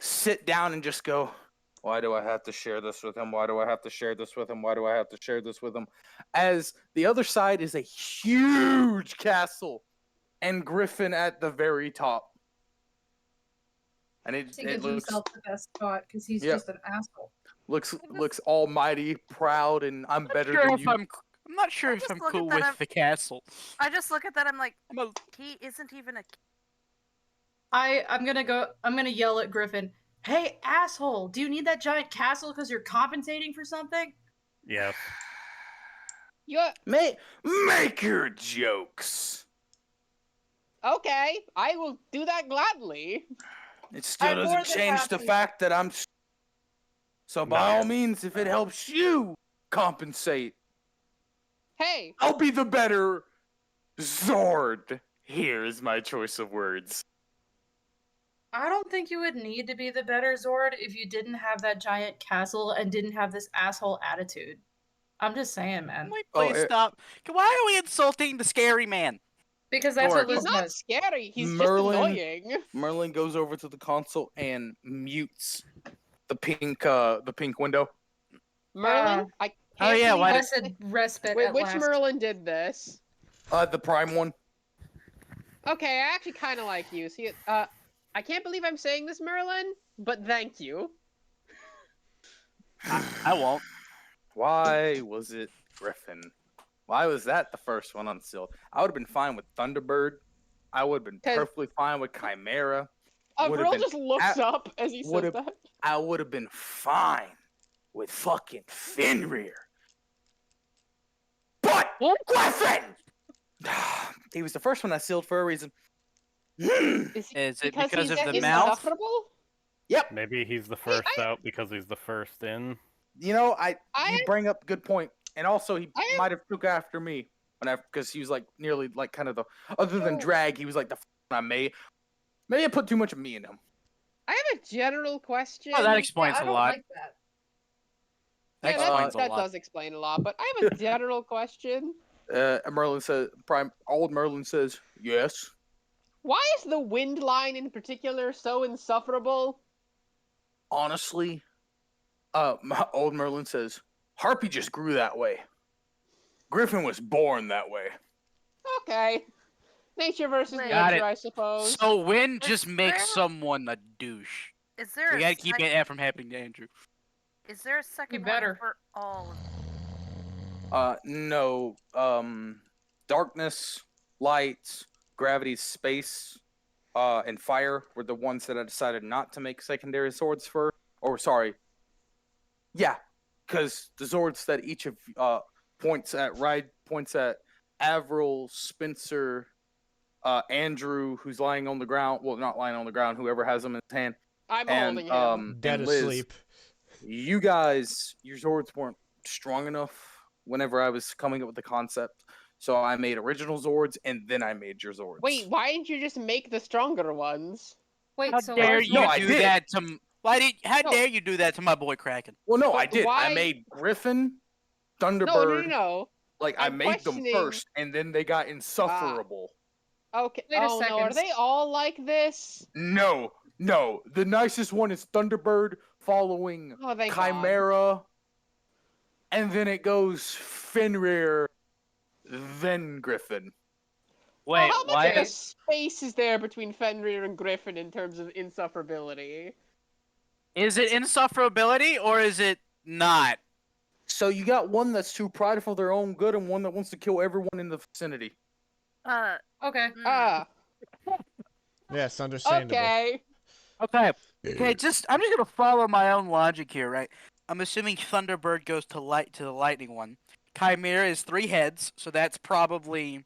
sit down and just go, why do I have to share this with him? Why do I have to share this with him? Why do I have to share this with him? As the other side is a huge castle and Gryphon at the very top. And He it gives looks himself the best spot because he's just an asshole. looks almighty, proud, and I'm better than you. I'm not sure if just I'm look cool at that, with the castle. I just look at that. I'm like, he isn't even a. I'm gonna yell at Gryphon. Hey, asshole! Do you need that giant castle because you're compensating for something? Yes. Make your jokes. Okay, I will do that gladly. It still I'm more doesn't than change the happy. fact that I'm. So by No. all means, if it helps you compensate, Hey, I'll be the better Zord. Here is my choice of words. I don't think you would need to be the better Zord if you didn't have that giant castle and didn't have this asshole attitude. I'm just saying, man. Wait, please stop. Why are we insulting the scary man? Because that's what he's Liz not does. scary. He's Merlin- just annoying. Merlin goes over to the console and mutes the pink window. Merlin, I can't Oh, yeah, believe why I did- I said respite Wait, at which last. Merlin did this? The prime one. Okay, I actually kind of like you. See, I can't believe I'm saying this, Merlin, but thank you. I won't. Why was it Gryphon? Why was that the first one unsealed? I would have been fine with Thunderbird. I would have been 'Cause- perfectly fine with Chimera. Would've Avril been just looks a- up as he says would've- that. I would have been fine with fucking Fenrir. But Gryphon! He was the first one I sealed for a reason. Is Is it because because he's of the mouth? insufferable? Yep. Maybe he's the first out because he's the first in. You know, I- you bring up a good point, and also he I am- might have took after me because he was like nearly like kind of the other than Oh. drag, he was like the I may. Maybe I put too much of me in him. I have a general question. Oh, that explains I a don't lot. like that. That Yeah, explains a that lot. does explain a lot, but I have a general question. Merlin says, old Merlin says, yes. Why is the wind line in particular so insufferable? Honestly, Old Merlin says, Harpy just grew that way. Gryphon was born that way. Okay. Nature versus Got nature, it. I suppose. So wind just makes someone a douche. Is there We a gotta keep that from happening to Andrew. Is there a second better. one for all of No. Darkness, light, gravity, space, and fire were the ones that I decided not to make secondary swords for. Or sorry. Yeah, because the swords that each of points at Avril, Spencer, Andrew, who's lying on the ground. Well, not lying on the ground. Whoever has them in his hand. I'm And holding him. Dead and Liz, asleep. you guys, your swords weren't strong enough whenever I was coming up with the concept. So I made original Zords, and then I made your Zords. Wait, why didn't you just make the stronger ones? Wait, How so dare where's you No, I do did. that to? How No. dare you do that to my boy Kraken? Well, no, But I did. why- I made Gryphon, No, Thunderbird. no. Like, I I'm made them questioning- first, and then they got insufferable. Okay. Wait a Oh no, are second. they all like this? No. The nicest one is Thunderbird, following Oh, thank God. Chimera, and then it goes Fenrir, then Gryphon. Wait, How much why? of a space is there between Fenrir and Gryphon in terms of insufferability? Is it insufferability or is it not? So you got one that's too prideful for their own good, and one that wants to kill everyone in the vicinity. Okay. Ah, Yes, understandable. okay. Okay. I'm just gonna follow my own logic here, right? I'm assuming Thunderbird goes to the lightning one. Chimera is 3 heads, so it's probably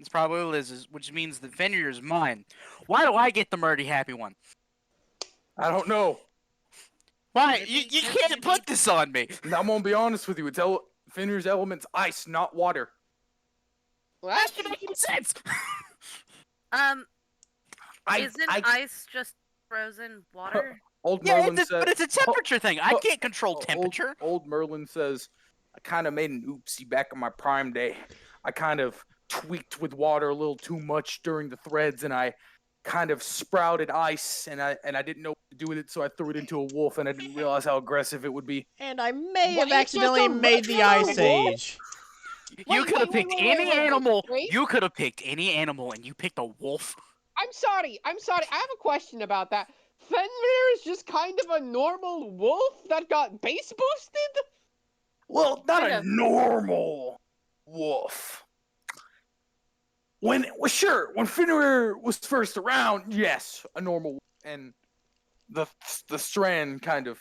Liz's, which means that Fenrir is mine. Why do I get the Murdy happy one? I don't know. Why? You can't put this on me. I'm gonna be honest with you. It's Fenrir's element's ice, not water. What? That should make sense. isn't ice just frozen water? Old Yeah, Merlin said, but it's a temperature thing. I can't control temperature. Old Merlin says, I kind of made an oopsie back in my prime day. I kind of tweaked with water a little too much during the threads, and I kind of sprouted ice, and I didn't know what to do with it, so I threw it into a wolf, and I didn't realize how aggressive it would be. And I may What, have it's just accidentally a made the regular Ice wolf? Age. You could have picked any animal. wait. You could have picked any animal, and you picked a wolf. I'm sorry. I have a question about that. Fenrir is just kind of a normal wolf that got base boosted? Well, not Kind a of. normal wolf. When Fenrir was first around, yes, a normal wolf, and the strand kind of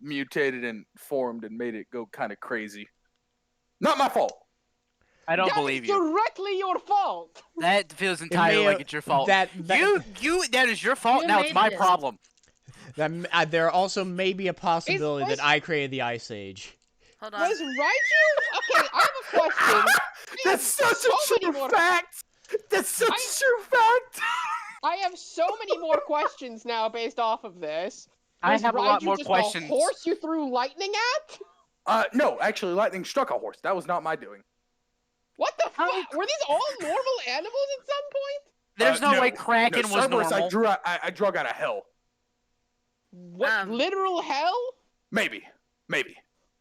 mutated and formed and made it go kind of crazy. Not my fault. I don't That believe is you. directly your fault. That feels entirely like it's your fault. That That is your fault. You Now it's made my this. problem. there also may be a possibility was- that I created the Ice Age. Hold on. Was Raiju? Okay, I have a question. That's such so a many true more- fact. That's such a true fact. I have so many more questions now based off of this. I Was have a lot Raiju more just questions. A horse you threw lightning at? No, actually, lightning struck a horse. That was not my doing. What the fuck? Were these all normal animals at some point? There's no No, way Kraken was Cerberus, normal. I drug out of hell. What? Literal hell? Maybe. Wait,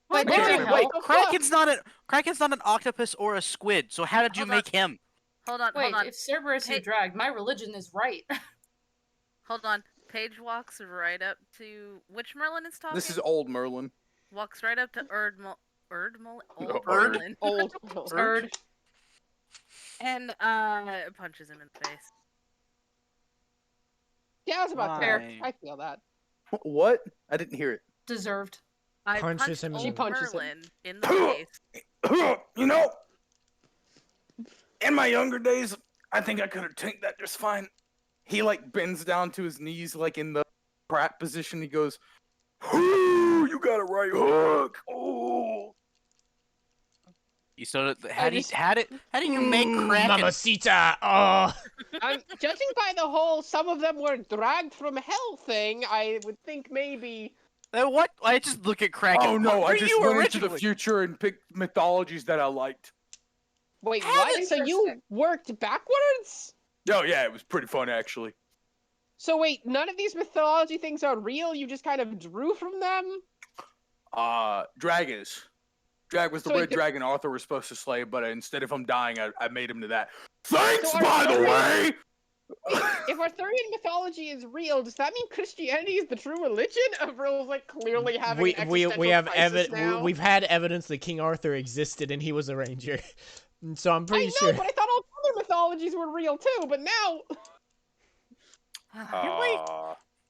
Wait, wait, wait, wait, wait. what the Kraken's not an octopus or a squid. So how did you Hold on. make him? Hold on. Wait, Hold on. if Cerberus you Hey- dragged, my religion is right. Hold on. Paige walks right up to which Merlin is talking. This is old Merlin. Walks right up to Old No, Merlin, Old. Third. and punches him in the face. Yeah, I was about to. Why? I feel that. What? I didn't hear it. Deserved. I Punches punched him in old She punches him. Merlin in the face. You know, in my younger days, I think I could have tanked that just fine. He like bends down to his knees, like in the Pratt position. He goes, "Ooh, you got a right hook." Oh, You still how do you make Kraken? Mamacita! Oh! I'm judging by the whole "some of them were dragged from hell" thing. I would think maybe. What? I just look at Kraken. oh no! What I were just you went into the originally? future and picked mythologies that I liked. Wait, How what? So you interesting. worked backwards? Oh yeah, it was pretty fun actually. So wait, none of these mythology things are real. You just kind of drew from them. Drag is. Drag was the So red wait, dragon Arthur was supposed to slay, but instead of him dying, I made him to that. Thanks, So by the way! Wait, if Arthurian mythology is real, does that mean Christianity is the true religion? Avril's like clearly having an existential crisis now. We've had evidence that King Arthur existed and he was a ranger. So I'm pretty sure. I know, but I thought all other mythologies were real too, but now...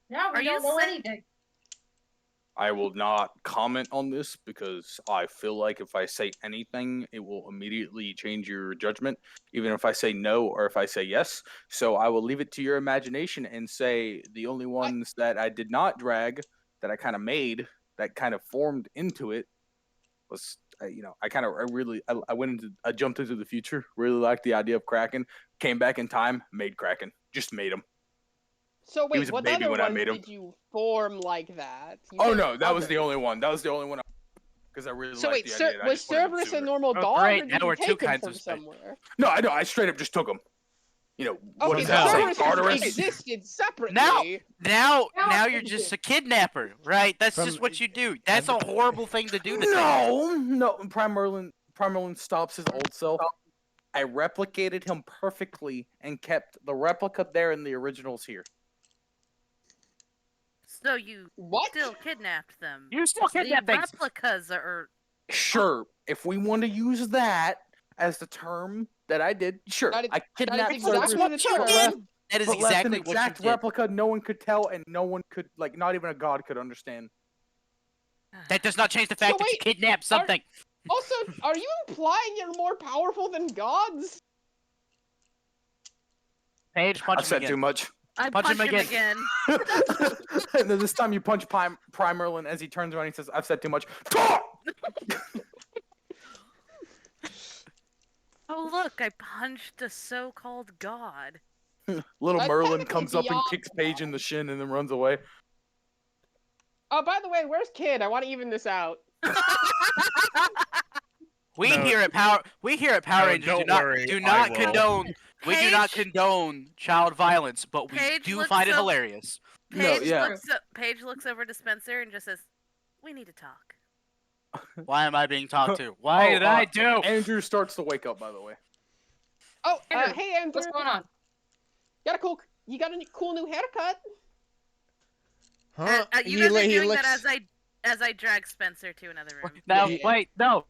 Yeah, we don't know anything. I will not comment on this because I feel like if I say anything, it will immediately change your judgment, even if I say no or if I say yes. So I will leave it to your imagination and say the only ones that I did not drag, that I kind of made, that kind of formed into it, was, I jumped into the future, really liked the idea of Kraken, came back in time, made Kraken, just made him. So He was wait, a what baby other when I ones made him. did you form like that? Oh no, that was the only one. That was the only one. Because I really liked the idea. Was Cerberus a normal dog, great. or Now did we're you two take him kinds from of space. somewhere? No, I know. I straight up just took him. You know, what Okay, does so that say? Cerberus Tartarus? existed separately. Now you're just a kidnapper, right? That's just what you do. That's a horrible thing to do to things. No. Prime Merlin stops his old self. I replicated him perfectly and kept the replica there and the originals here. So you still kidnapped them. You still kidnapped the things. replicas are. Sure, if we want to use that as the term that I did, sure. I kidnapped exactly Cerberus, the term. That is but left an exactly what you exact did. replica no one could tell and no one could, like, not even a god could understand. That does not change the fact that you kidnapped something. Also, are you implying you're more powerful than gods? Paige, punch I've him said again. too much. I Punch him again. And then this time you punch Prime Merlin as he turns around and he says, I've said too much. Oh look, I punched a so-called god. Little That's Merlin technically comes up and beyond kicks Paige in the shin and then runs away. Oh, by the way, where's Kid? I want to even this out. We here at Power Rangers don't worry, do I not will. condone. We do not condone child violence, but we Paige do looks find it up- hilarious. Paige looks over to Spencer and just says, "We need to talk." Why am I being talked to? Why did I do? Andrew starts to wake up, by the way. Oh, Andrew, hey Andrew. what's going on? You got a cool new haircut? Huh? You guys are doing that as I drag Spencer to another room. No, wait, no.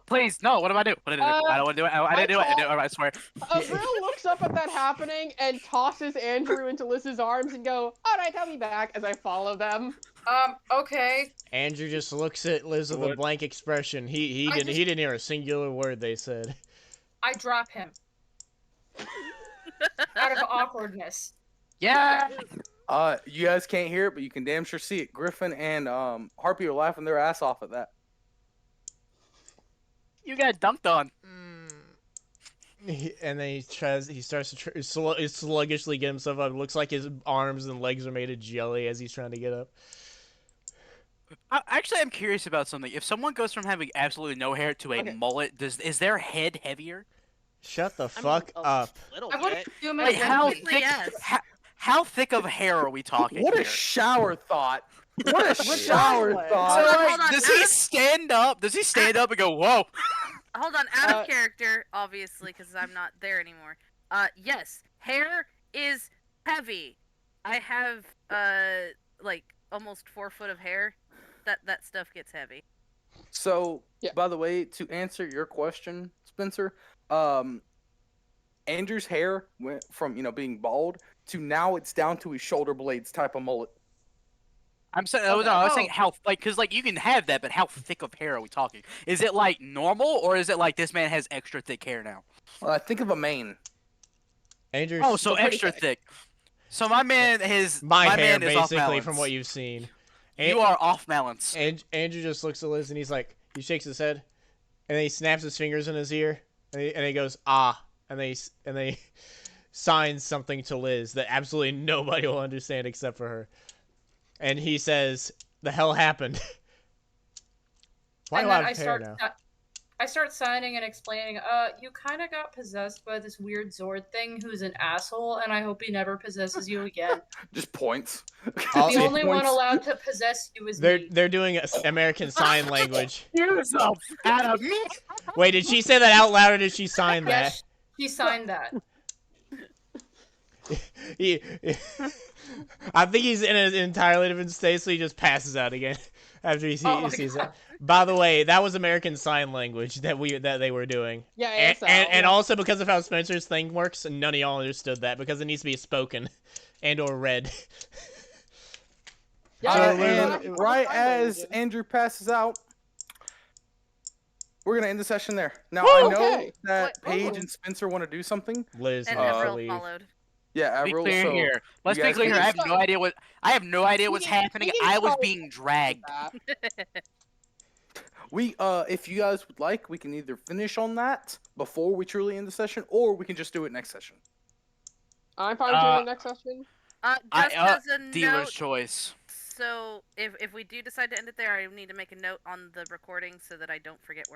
Please, no. What do I do? What did I do? I don't want to do it. I didn't do it. I swear. Avril looks up at that happening and tosses Andrew into Liz's arms and go, "Alright, I'll be back," as I follow them. Okay. Andrew just looks at Liz with a blank expression. He didn't hear a singular word they said. I drop him. Out of awkwardness. Yeah. You guys can't hear it, but you can damn sure see it. Gryphon and Harpy are laughing their ass off at that. You got dunked on. And then he starts to sluggishly get himself up. It looks like his arms and legs are made of jelly as he's trying to get up. Actually, I'm curious about something. If someone goes from having absolutely no hair to a mullet, is their head heavier? Shut the fuck up. I wouldn't assume Wait, how thick? Yes. How thick of hair are we talking? What a here? shower thought! What a shower thought! So, hold on, Does he stand up? Does he stand up and go, "Whoa"? Hold on, out of character, obviously, because I'm not there anymore. Yes, hair is heavy. I have like almost 4 foot of hair. That stuff gets heavy. So, by the way, to answer your question, Spencer, Andrew's hair went from being bald to now it's down to his shoulder blades type of mullet. I'm saying, I was saying how, because you can have that, but how thick of hair are we talking? Is it like normal, or is it like this man has extra thick hair now? Think of a mane. Andrew. Oh, so extra thick. So my man is my hair, man is off basically, balance. from what you've seen. You are off balance. And Andrew just looks at Liz and he's like, he shakes his head, and then he snaps his fingers in his ear, and he goes, "Ah," and then he signs something to Liz that absolutely nobody will understand except for her. And he says, "The hell happened?" Why do I have hair now? I start signing and explaining, you kind of got possessed by this weird Zord thing who's an asshole, and I hope he never possesses you again. Just points. The only one allowed to possess you is me. They're doing American Sign Language. Yourself out of me. Wait, did she say that out loud or did she sign that? Yes, she signed that. I think he's in an entirely different state, so he just passes out again after he sees it. By the way, that was American Sign Language that they were doing. Yeah, and also because of how Spencer's thing works, none of y'all understood that because it needs to be spoken and or read. And right as Andrew passes out, we're gonna end the session there. Now I know that Paige and Spencer want to do something. Liz and Avril followed. Yeah, Avril. Be clear here. Let's be clear here. I have no idea what's happening. I was being dragged. If you guys would like, we can either finish on that before we truly end the session, or we can just do it next session. I'm fine doing the next session. Just as a dealer's note, choice. So if we do decide to end it there, I need to make a note on the recording so that I don't forget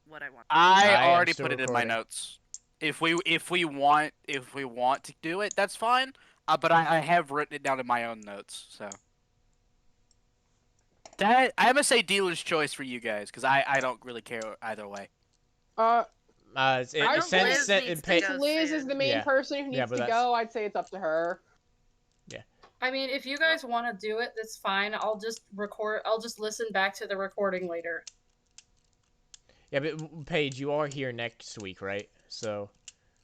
what I want. I already put it in my notes. If we want to do it, that's fine. But I have written it down in my own notes. So that I'm gonna say dealer's choice for you guys because I don't really care either way. Since Liz is the main person who needs to go, I'd say it's up to her. I mean, if you guys want to do it, that's fine. I'll just listen back to the recording later. Yeah, but Paige, you are here next week, right? So.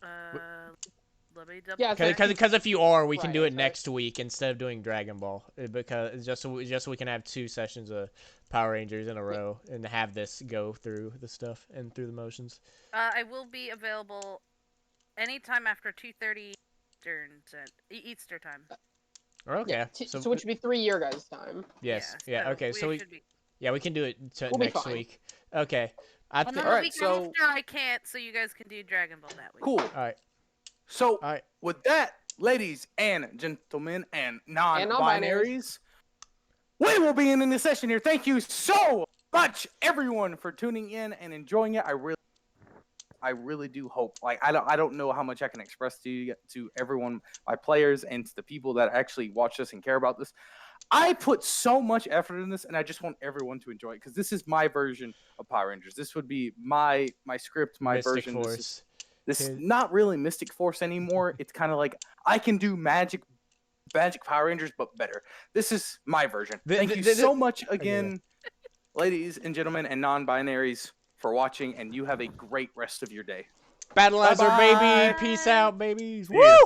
Let me double. Because if you are, we can do it next week instead of doing Dragon Ball, because just so we can have 2 sessions of Power Rangers in a row and have this go through the stuff and through the motions. I will be available anytime after 2:30 Eastern time. Okay. Yeah, so which would be 3 your guys' time. Yes. Yeah. Okay. So we can do it next week. Okay. All right. So after I can't, so you guys can do Dragon Ball that week. Cool. All right. So with that, ladies and gentlemen and non-binaries, we will be ending the session here. Thank you so much, everyone, for tuning in and enjoying it. I really do hope. Like I don't know how much I can express to everyone, my players, and to the people that actually watch this and care about this. I put so much effort in this, and I just want everyone to enjoy it because this is my version of Power Rangers. This would be my script, my Mystic version. Force. This is not really Mystic Force anymore. It's kind of like I can do magic Power Rangers, but better. This is my version. Thank you so much again, ladies and gentlemen and non-binaries, for watching, and you have a great rest of your day. Battleizer, baby. Peace out, babies. Woo!